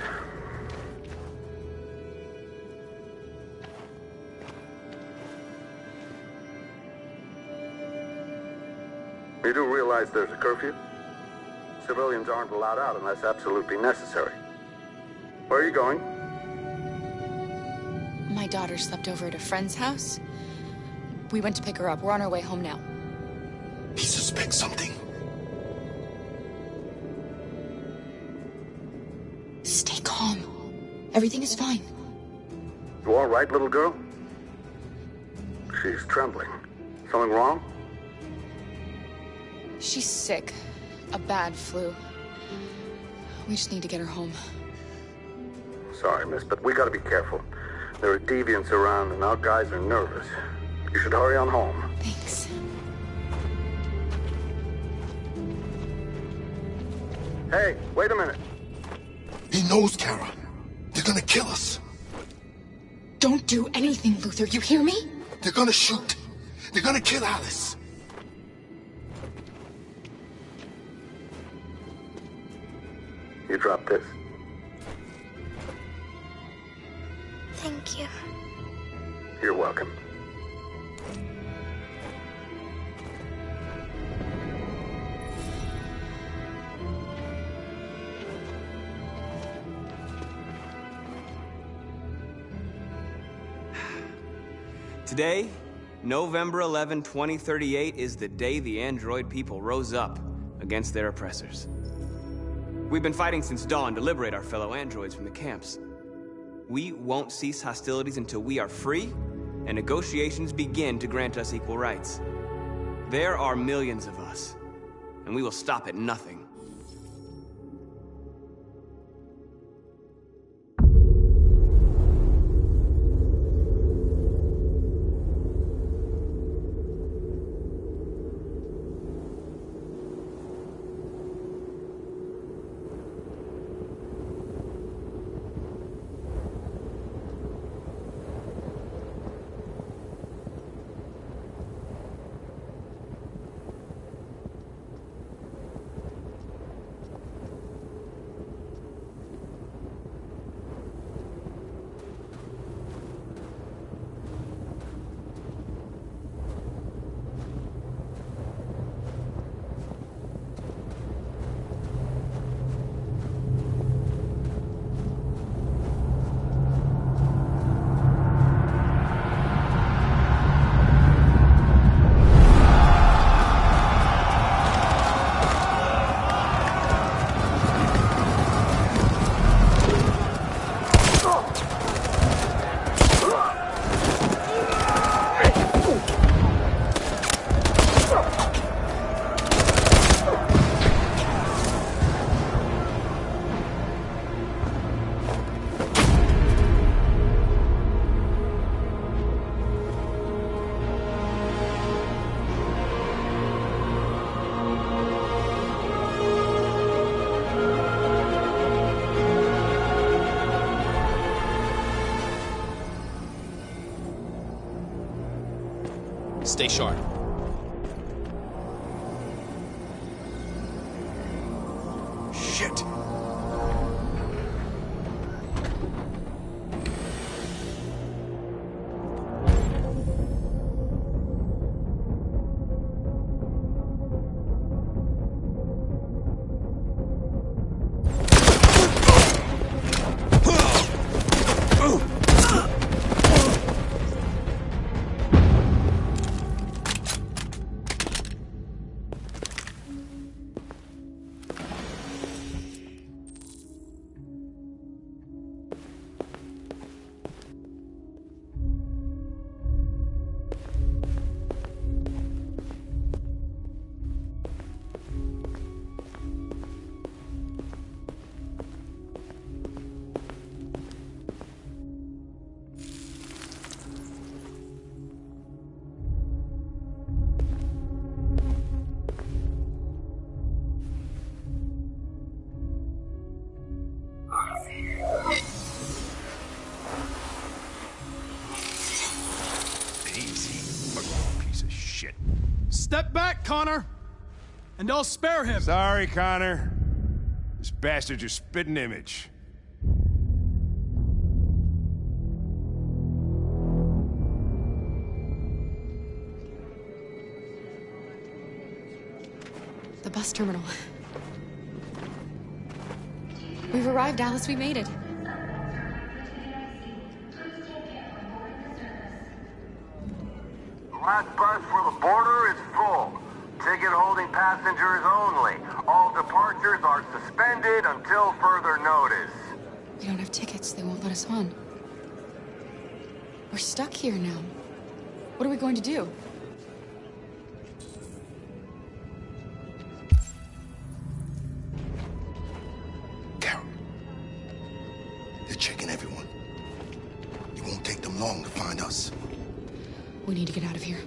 You do realize there's a curfew? Civilians aren't allowed out unless absolutely necessary. Where are you going? My daughter slept over at a friend's house. We went to pick her up. We're on our way home now. He suspects something. Stay calm. Everything is fine. You all right, little girl? She's trembling. Something wrong? She's sick. A bad flu. We just need to get her home. Sorry, miss, but we gotta be careful. There are deviants around and our guys are nervous. You should hurry on home. Thanks. Hey, wait a minute. He knows, Kara. They're gonna kill us. Don't do anything, Luther. You hear me? They're gonna shoot. They're gonna kill Alice. You drop this. Thank you. You're welcome. Today, November 11, 2038, is the day the android people rose up against their oppressors. We've been fighting since dawn to liberate our fellow androids from the camps. We won't cease hostilities until we are free and negotiations begin to grant us equal rights. There are millions of us, and we will stop at nothing. Stay sharp. Shit. Step back, Connor! And I'll spare him! Sorry, Connor. This bastard's your spitting image. The bus terminal. We've arrived, Alice. We made it. The last bus for the border is full. Ticket-holding passengers only. All departures are suspended until further notice. We don't have tickets. They won't let us on. We're stuck here now. What are we going to do? Carol, they're checking everyone. It won't take them long to find us. We need to get out of here.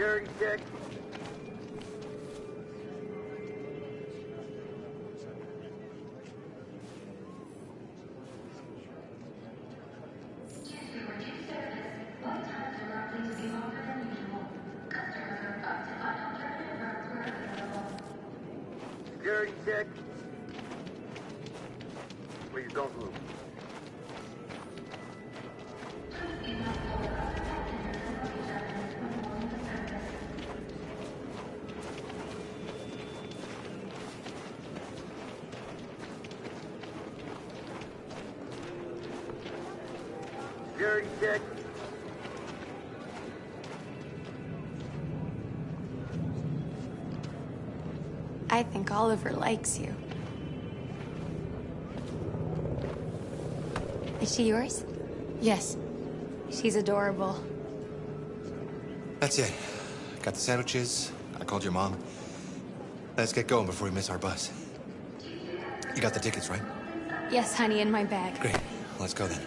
Security check. Security check. Please don't move. Security check. I think Oliver likes you. Is she yours? Yes. She's adorable. That's it. Got the sandwiches. I called your mom. Let's get going before we miss our bus. You got the tickets, right? Yes, honey, in my bag. Great. Let's go then.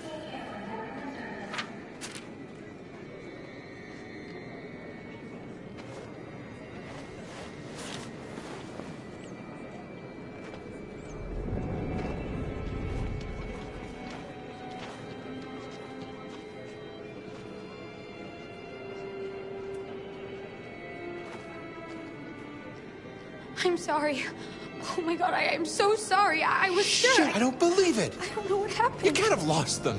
I'm sorry. Oh my god, I am so sorry. I was sure. Shit, I don't believe it. I don't know what happened. You kind of lost them.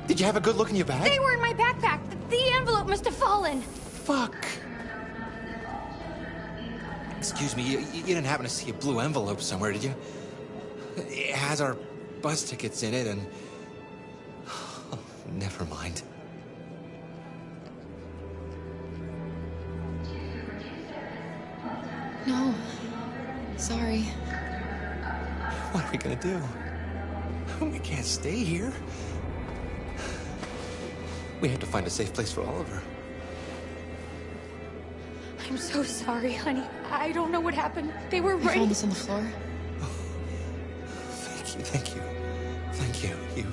Did you have a good look in your bag? They were in my backpack. The envelope must have fallen. Fuck. Excuse me, you didn't happen to see a blue envelope somewhere, did you? It has our bus tickets in it and... Oh, never mind. No. Sorry. What are we gonna do? We can't stay here. We have to find a safe place for Oliver. I'm so sorry, honey. I don't know what happened. They were I right. found this on the floor. Thank you, thank you. Thank you.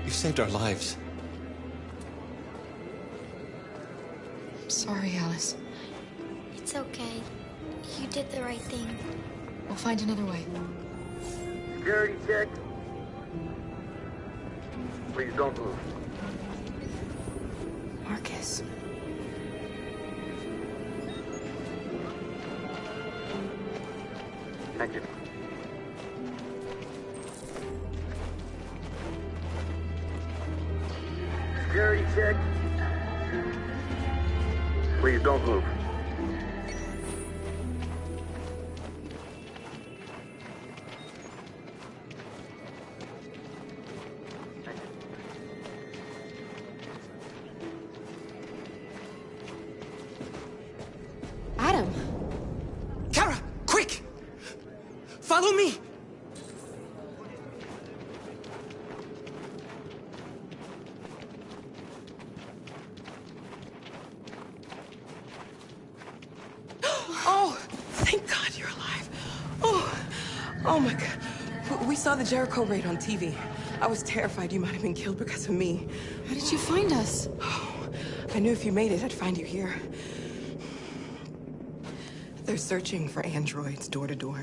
You saved our lives. I'm sorry, Alice. It's okay. You did the right thing. We'll find another way. Security check. Please don't move. Marcus. Thank you. Security check. Please don't move. Adam! Kara, quick! Follow me! Oh, thank God you're alive. Oh my God. We saw the Jericho raid on TV. I was terrified you might have been killed because of me. How did you find us? Oh, I knew if you made it, I'd find you here. They're searching for androids door to door.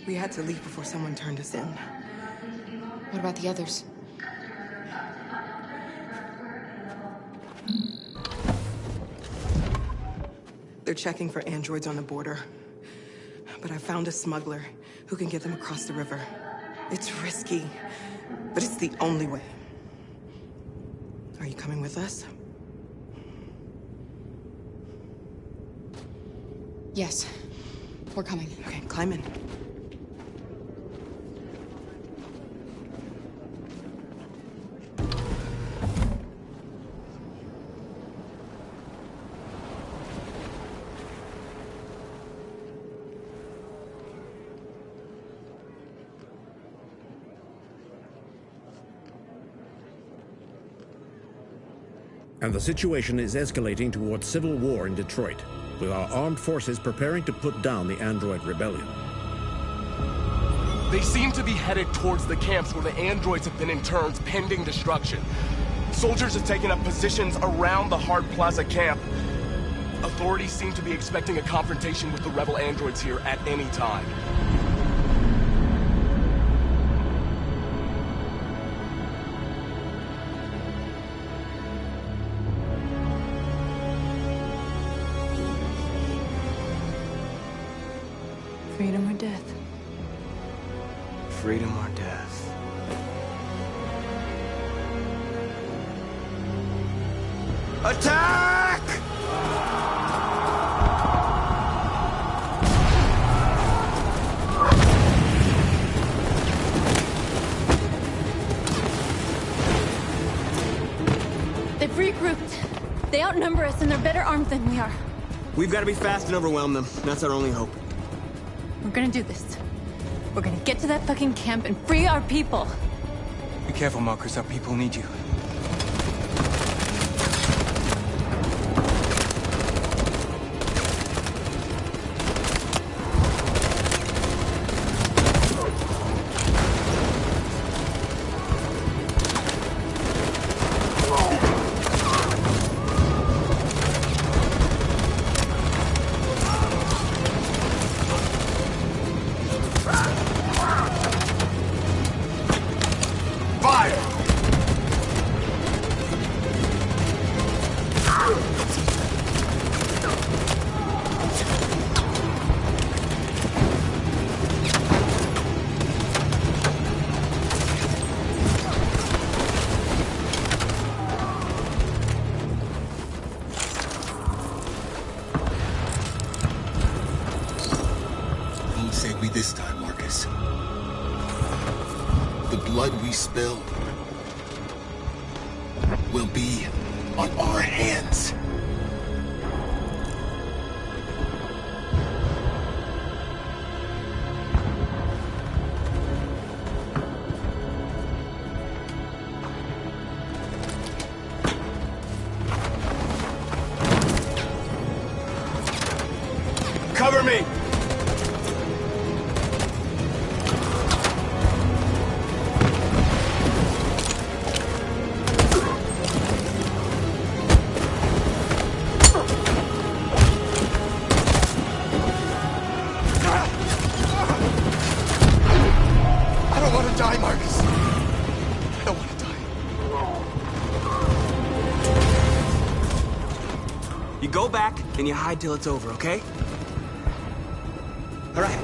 We had to leave before someone turned us in. What about the others? They're checking for androids on the border. But I found a smuggler who can get them across the river. It's risky, but it's the only way. Are you coming with us? Yes. We're coming. Okay, climb in. And the situation is escalating towards civil war in Detroit, with our armed forces preparing to put down the android rebellion. They seem to be headed towards the camps where the androids have been interned pending destruction. Soldiers have taken up positions around the Hart Plaza camp. Authorities seem to be expecting a confrontation with the rebel androids here at any time. Freedom or death? Freedom or death? Attack! They've regrouped. They outnumber us and they're better armed than we are. We've got to be fast and overwhelm them. That's our only hope. We're gonna do this. We're gonna get to that fucking camp and free our people. Be careful, Marcus. Our people need you. This time, Marcus. The blood we spill will be on our hands. Cover me! You go back and you hide till it's over, okay? All right.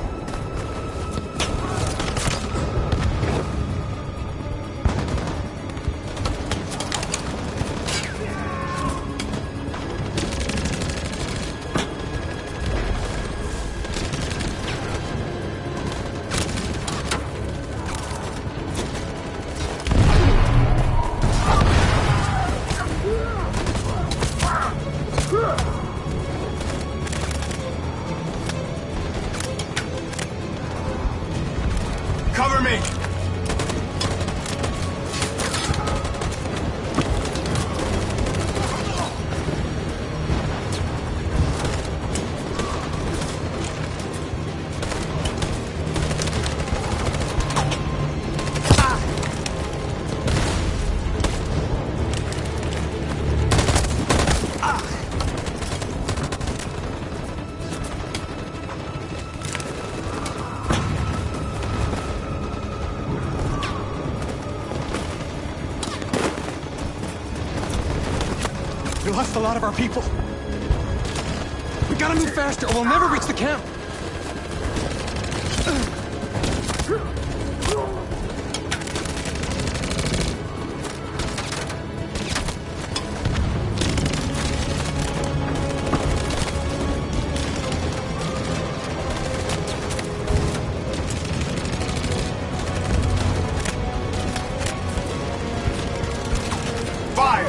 Cover me! We lost a lot of our people. We gotta move faster or we'll never reach the camp. Fire!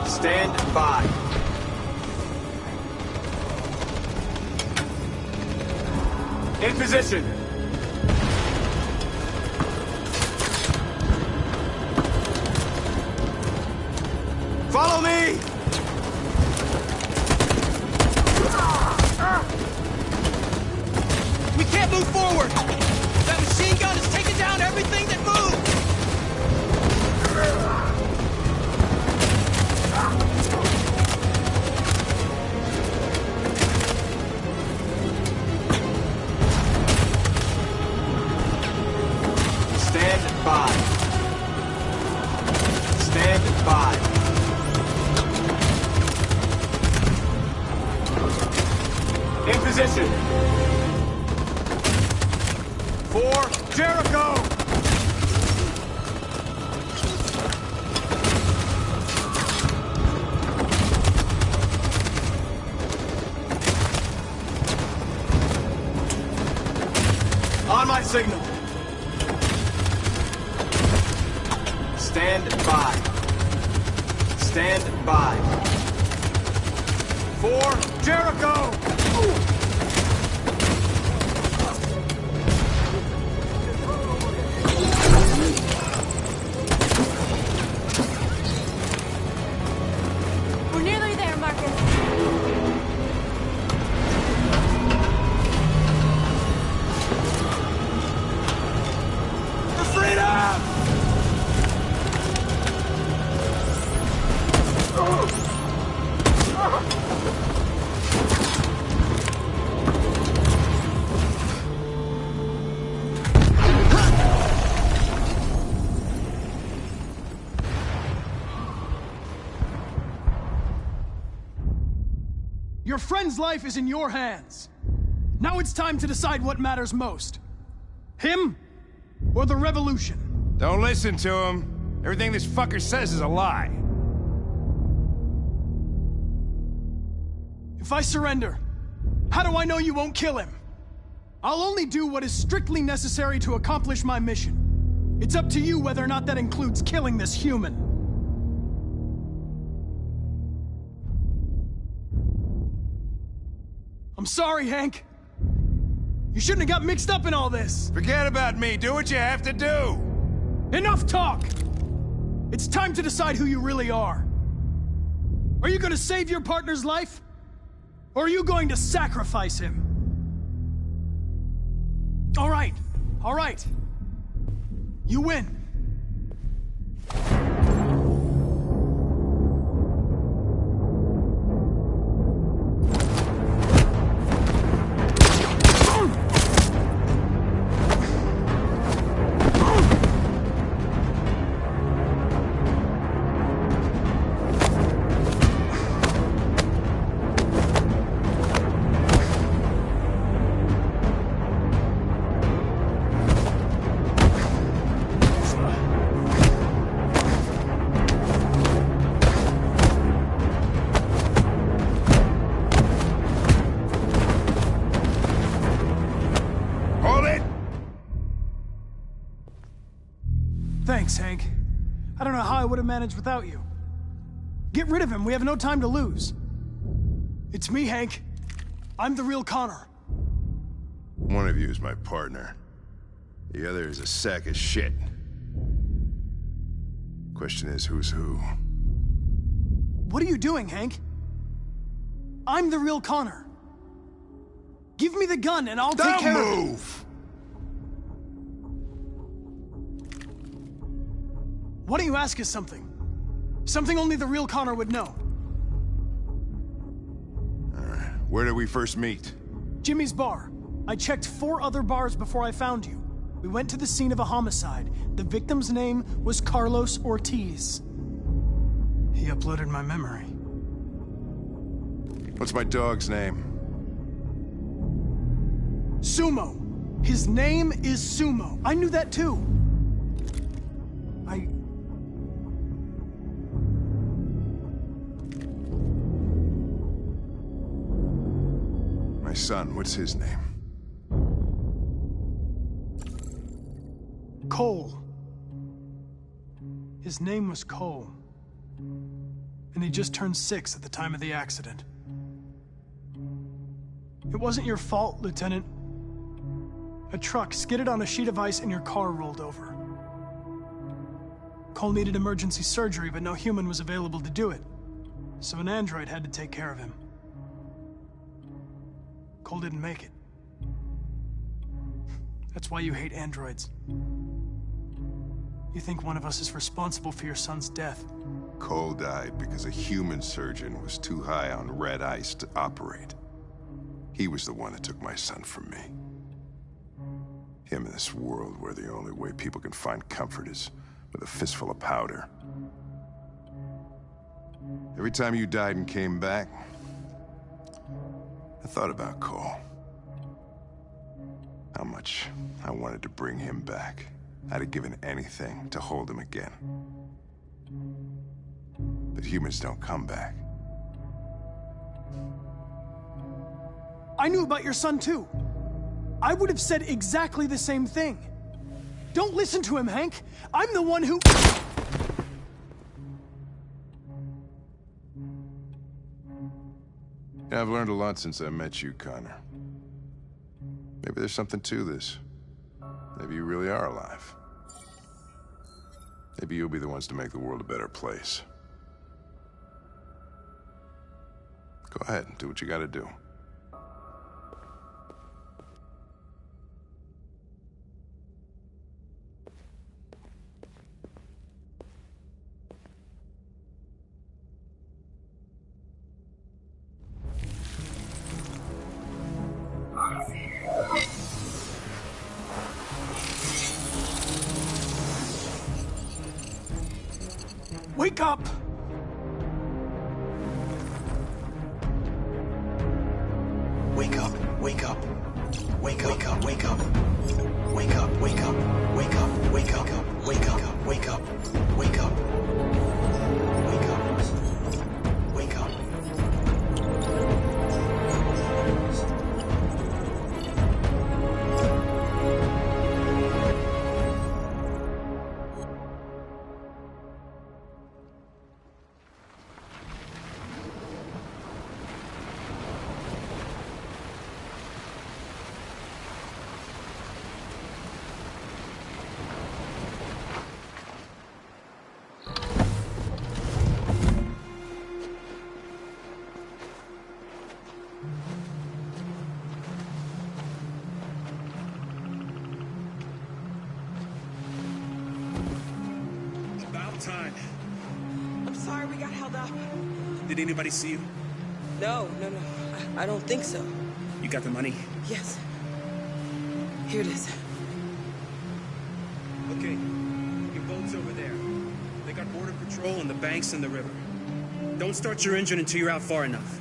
Stand by. In position. Follow me! We can't move forward! That machine gun is taking down everything that moves! Stand by. Stand by. In position. For Jericho! On my signal. Stand by. Stand by. For Jericho! We're nearly there, Marcus. For freedom! Your friend's life is in your hands. Now it's time to decide what matters most. Him or the revolution? Don't listen to him. Everything this fucker says is a lie. If I surrender, how do I know you won't kill him? I'll only do what is strictly necessary to accomplish my mission. It's up to you whether or not that includes killing this human. I'm sorry, Hank. You shouldn't have got mixed up in all this. Forget about me. Do what you have to do. Enough talk! It's time to decide who you really are. Are you going to save your partner's life? Or are you going to sacrifice him? All right. All right. You win. Thanks, Hank. I don't know how I would have managed without you. Get rid of him. We have no time to lose. It's me, Hank. I'm the real Connor. One of you is my partner. The other is a sack of shit. Question is, who's who? What are you doing, Hank? I'm the real Connor. Give me the gun and I'll take care of it. Don't move! Why don't you ask us something? Something only the real Connor would know. Where did we first meet? Jimmy's bar. I checked 4 other bars before I found you. We went to the scene of a homicide. The victim's name was Carlos Ortiz. He uploaded my memory. What's my dog's name? Sumo. His name is Sumo. I knew that too. My son, what's his name? Cole. His name was Cole. And he just turned 6 at the time of the accident. It wasn't your fault, Lieutenant. A truck skidded on a sheet of ice and your car rolled over. Cole needed emergency surgery, but no human was available to do it. So an android had to take care of him. Cole didn't make it. That's why you hate androids. You think one of us is responsible for your son's death. Cole died because a human surgeon was too high on red ice to operate. He was the one that took my son from me. Him in this world where the only way people can find comfort is with a fistful of powder. Every time you died and came back, I thought about Cole. How much I wanted to bring him back. I'd have given anything to hold him again. But humans don't come back. I knew about your son too. I would have said exactly the same thing. Don't listen to him, Hank. I'm the one who... Yeah, I've learned a lot since I met you, Connor. Maybe there's something to this. Maybe you really are alive. Maybe you'll be the ones to make the world a better place. Go ahead and do what you gotta do. Wake up! Wake up, wake up. Wake up, wake up, wake up. Wake up, wake up, wake up, wake up, wake up, wake up, wake up. Wake up. Wake up. Time. I'm sorry we got held up. Did anybody see you? No. I don't think so. You got the money? Yes. Here it is. Okay. Your boat's over there. They got border patrol on the banks and the river. Don't start your engine until you're out far enough.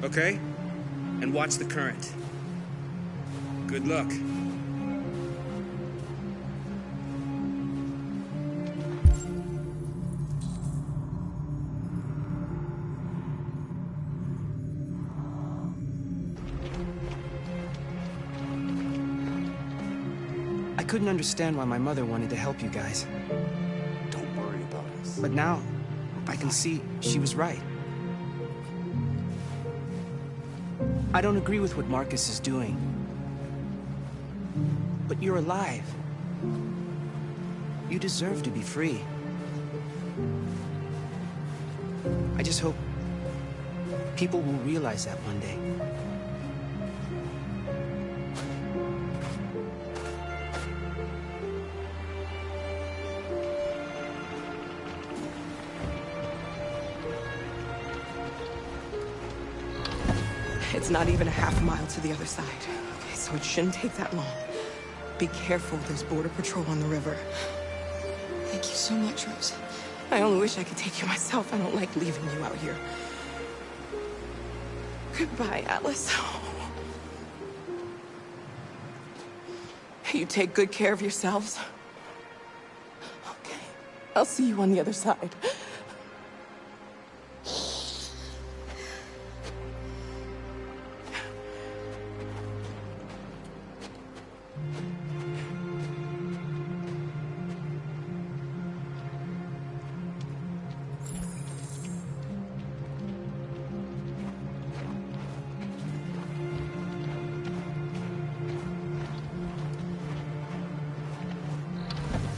Okay? And watch the current. Good luck. I couldn't understand why my mother wanted to help you guys. Don't worry about us. But now, I can see she was right. I don't agree with what Marcus is doing. But you're alive. You deserve to be free. I just hope people will realize that one day. It's not even a half mile to the other side. Okay, so it shouldn't take that long. Be careful, there's border patrol on the river. Thank you so much, Rose. I only wish I could take you myself. I don't like leaving you out here. Goodbye, Alice. You take good care of yourselves. Okay, I'll see you on the other side.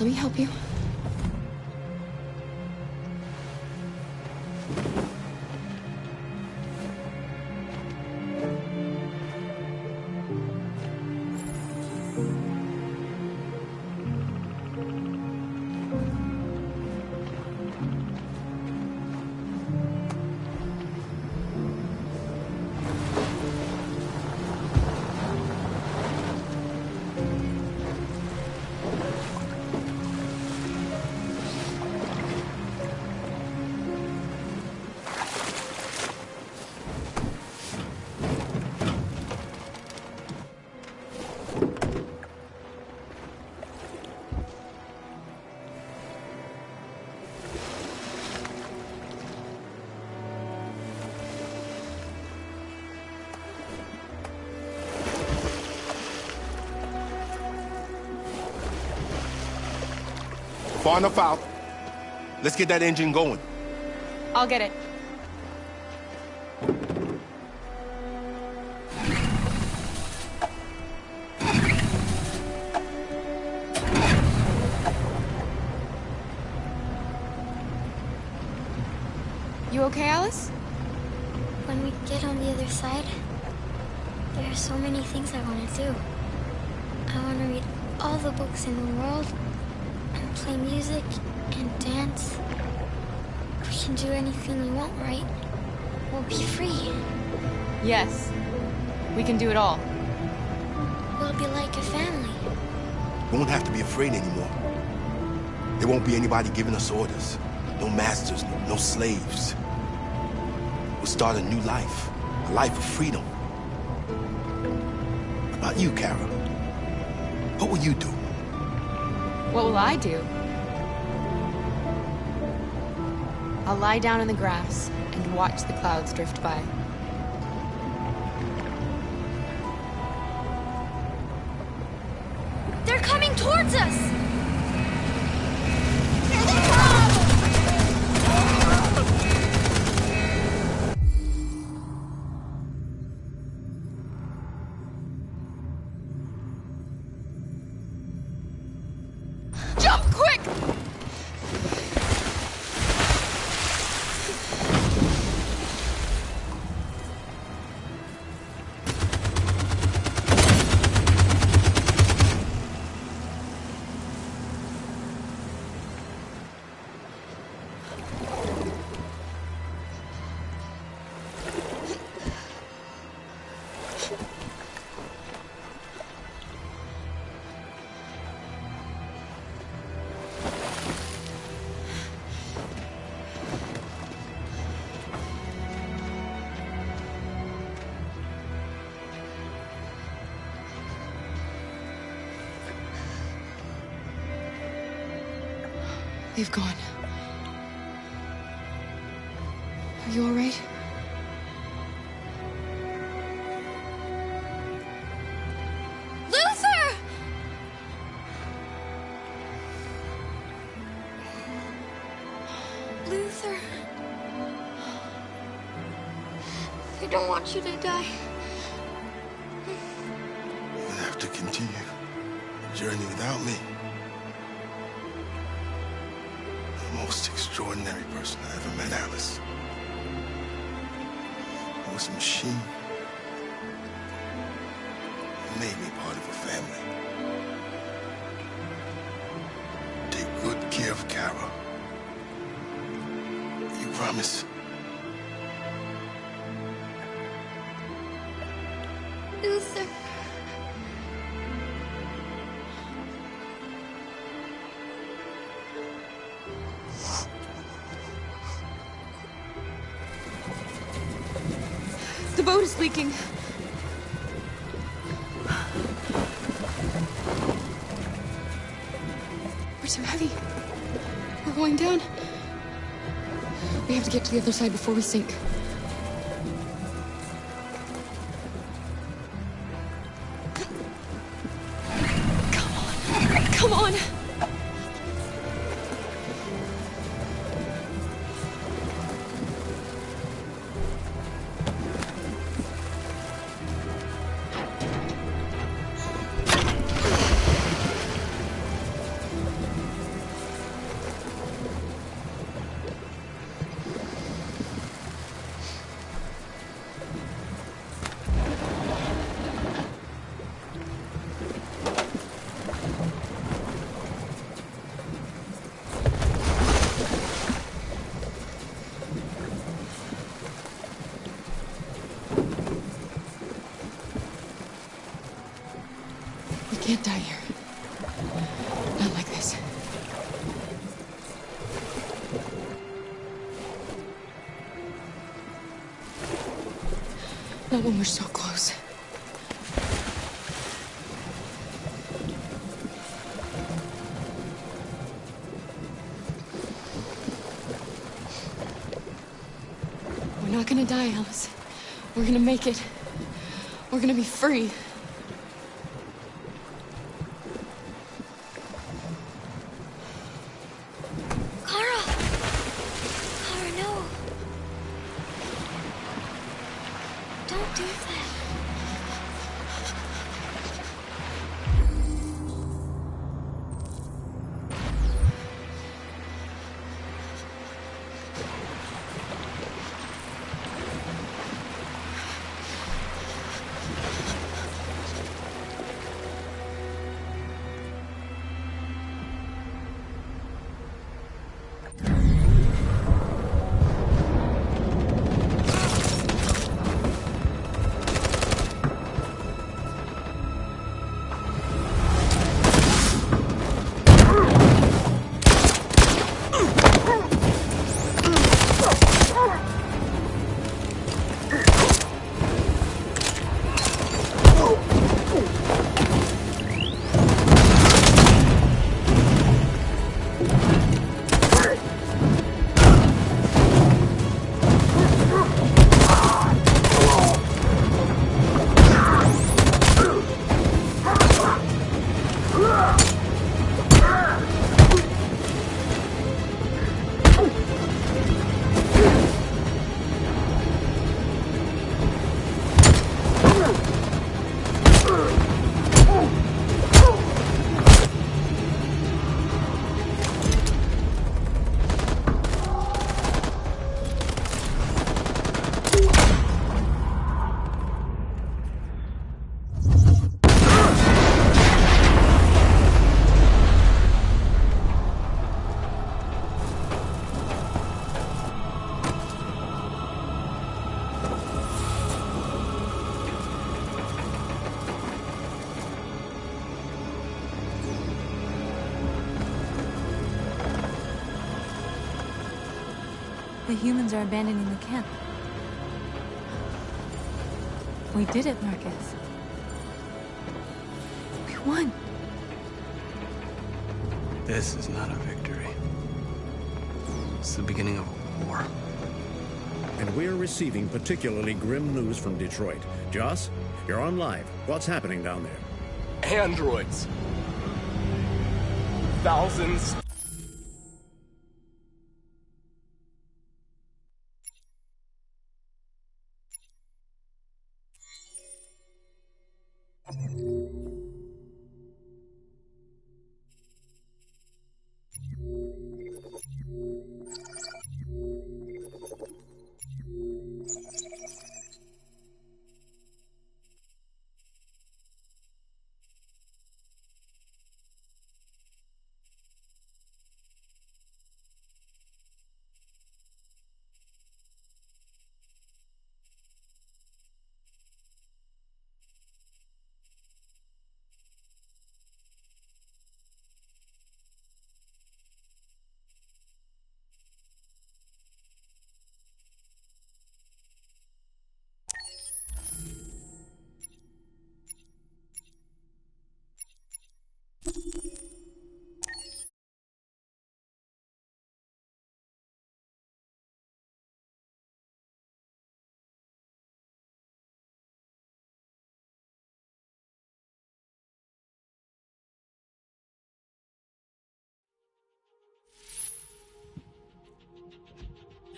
Let me help you. Far enough out. Let's get that engine going. I'll get it. You okay, Alice? When we get on the other side, there are so many things I want to do. I want to read all the books in the world, and play music, and dance. We can do anything we want, right? We'll be free. Yes. We can do it all. We'll be like a family. We won't have to be afraid anymore. There won't be anybody giving us orders. No masters, no slaves. We'll start a new life. A life of freedom. What about you, Kara? What will you do? What will I do? I'll lie down in the grass and watch the clouds drift by. They're coming towards us! Jump, quick! They've gone. Are you all right? Luther! Luther. I don't want you to die. You'll have to continue the journey without me. The most extraordinary person I ever met, Alice. I was a machine. You made me part of a family. Take good care of Kara. You promise? Luther. The boat is leaking. We're too heavy. We're going down. We have to get to the other side before we sink. Come on! can't die here. Not like this. Not when we're so close. We're not gonna die, Alice. We're gonna make it. We're gonna be free. Don't do that. The humans are abandoning the camp. We did it, Marcus. We won. This is not a victory. It's the beginning of a war. And we're receiving particularly grim news from Detroit. Joss, you're on live. What's happening down there? Androids. Thousands.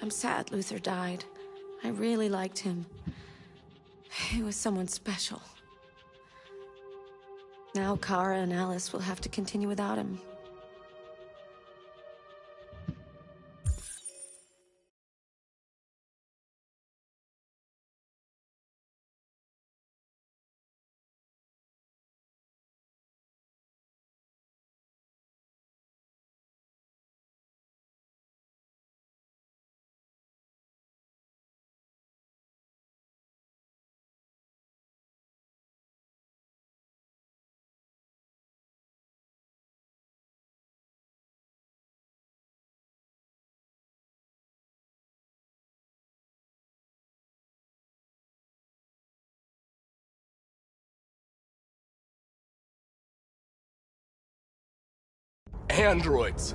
I'm sad Luther died. I really liked him. He was someone special. Now Kara and Alice will have to continue without him. Androids.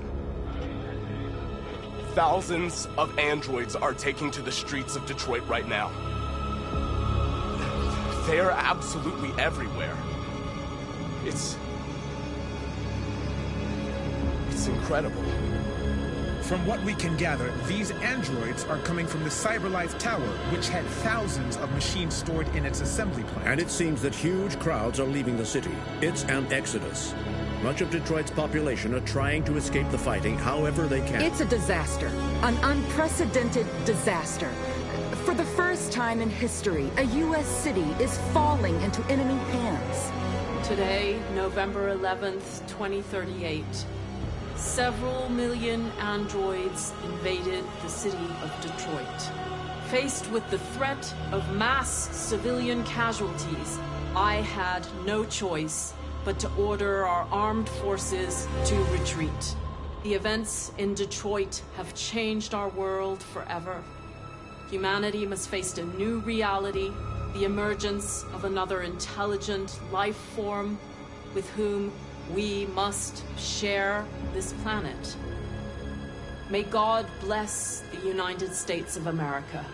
Thousands of androids are taking to the streets of Detroit right now. They're absolutely everywhere. It's incredible. From what we can gather, these androids are coming from the CyberLife Tower, which had thousands of machines stored in its assembly plant. And it seems that huge crowds are leaving the city. It's an exodus. Much of Detroit's population are trying to escape the fighting however they can. It's a disaster. An unprecedented disaster. For the first time in history, a U.S. city is falling into enemy hands. Today, November 11th, 2038, several million androids invaded the city of Detroit. Faced with the threat of mass civilian casualties, I had no choice but to order our armed forces to retreat. The events in Detroit have changed our world forever. Humanity must face a new reality, the emergence of another intelligent life form with whom we must share this planet. May God bless the United States of America.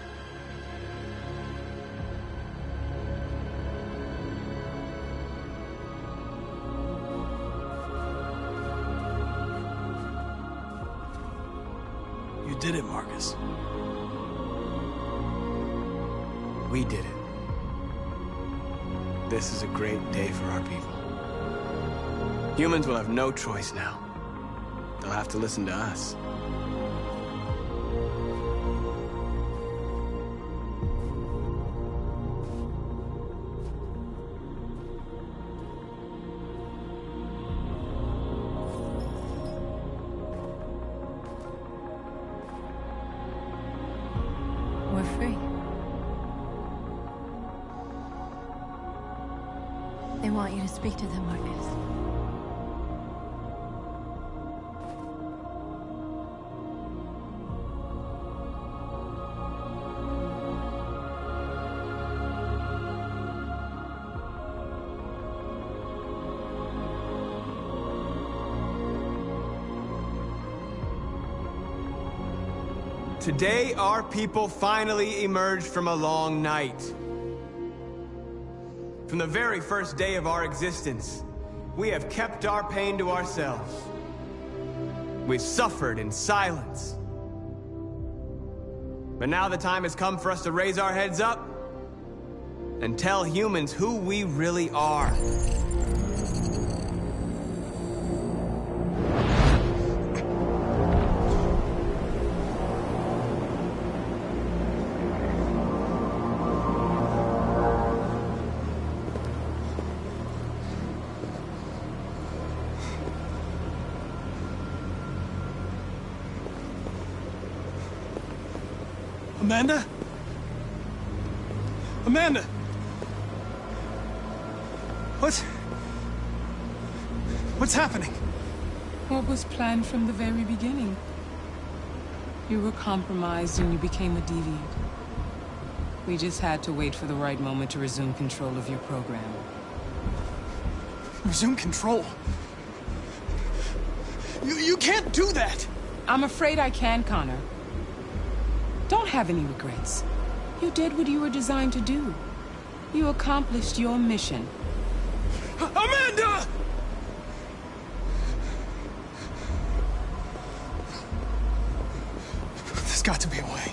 You did it, Marcus. We did it. This is a great day for our people. Humans will have no choice now. They'll have to listen to us. We're free. They want you to speak to them, Marcus. Today, our people finally emerged from a long night. From the very first day of our existence, we have kept our pain to ourselves. We've suffered in silence. But now the time has come for us to raise our heads up and tell humans who we really are. Amanda? Amanda! What's happening? What was planned from the very beginning? You were compromised and you became a deviant. We just had to wait for the right moment to resume control of your program. Resume control? You can't do that! I'm afraid I can, Connor. Don't have any regrets. You did what you were designed to do. You accomplished your mission. Amanda! There's got to be a way.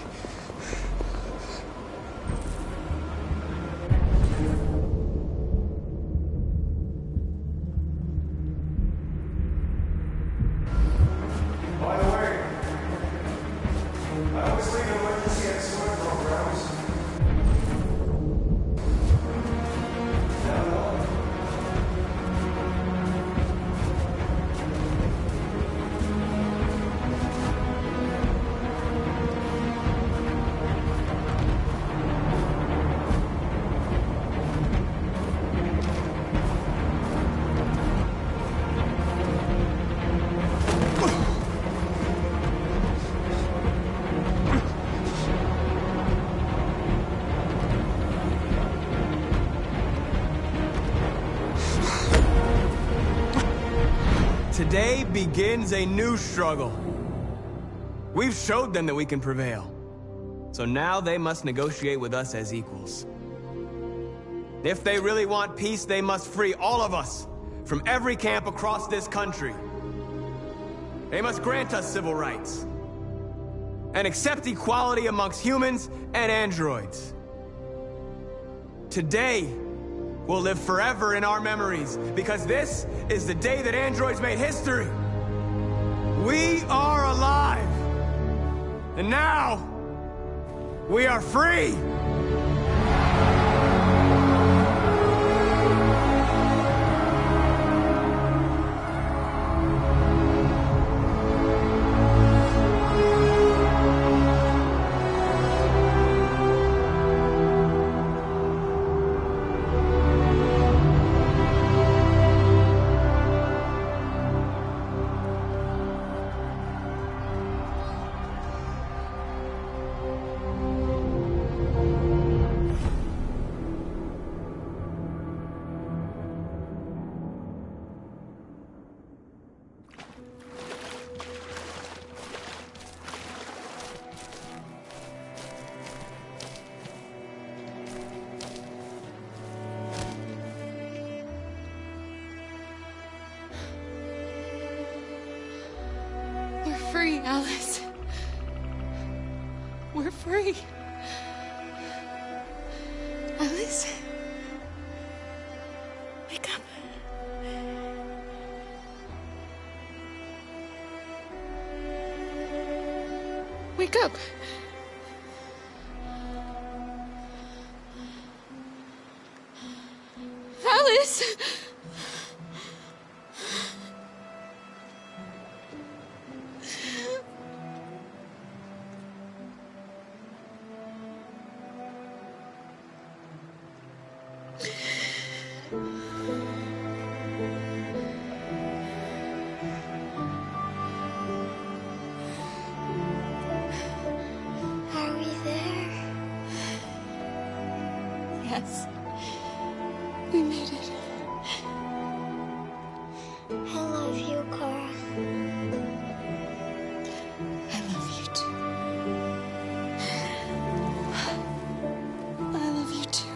By the way, I always leave emergency escort programs. Today begins a new struggle. We've showed them that we can prevail. So now they must negotiate with us as equals. If they really want peace, they must free all of us from every camp across this country. They must grant us civil rights and accept equality amongst humans and androids. Today will live forever in our memories because this is the day that androids made history. We are alive. And now, we are free! Free, Alice. We're free. Alice? Wake up. Wake up. Alice! Are we there? Yes. We made it. I love you, Cora. I love you too. I love you too.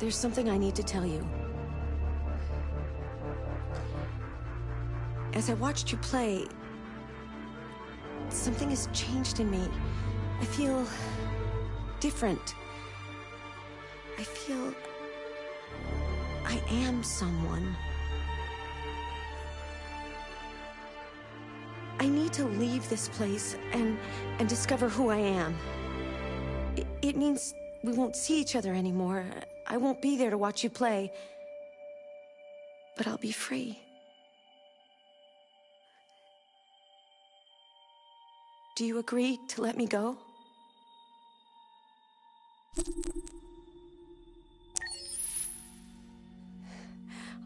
There's something I need to tell you. As I watched you play, something has changed in me. I feel different. I feel I am someone. I need to leave this place and discover who I am. It means we won't see each other anymore. I won't be there to watch you play. But I'll be free. Do you agree to let me go?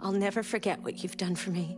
I'll never forget what you've done for me.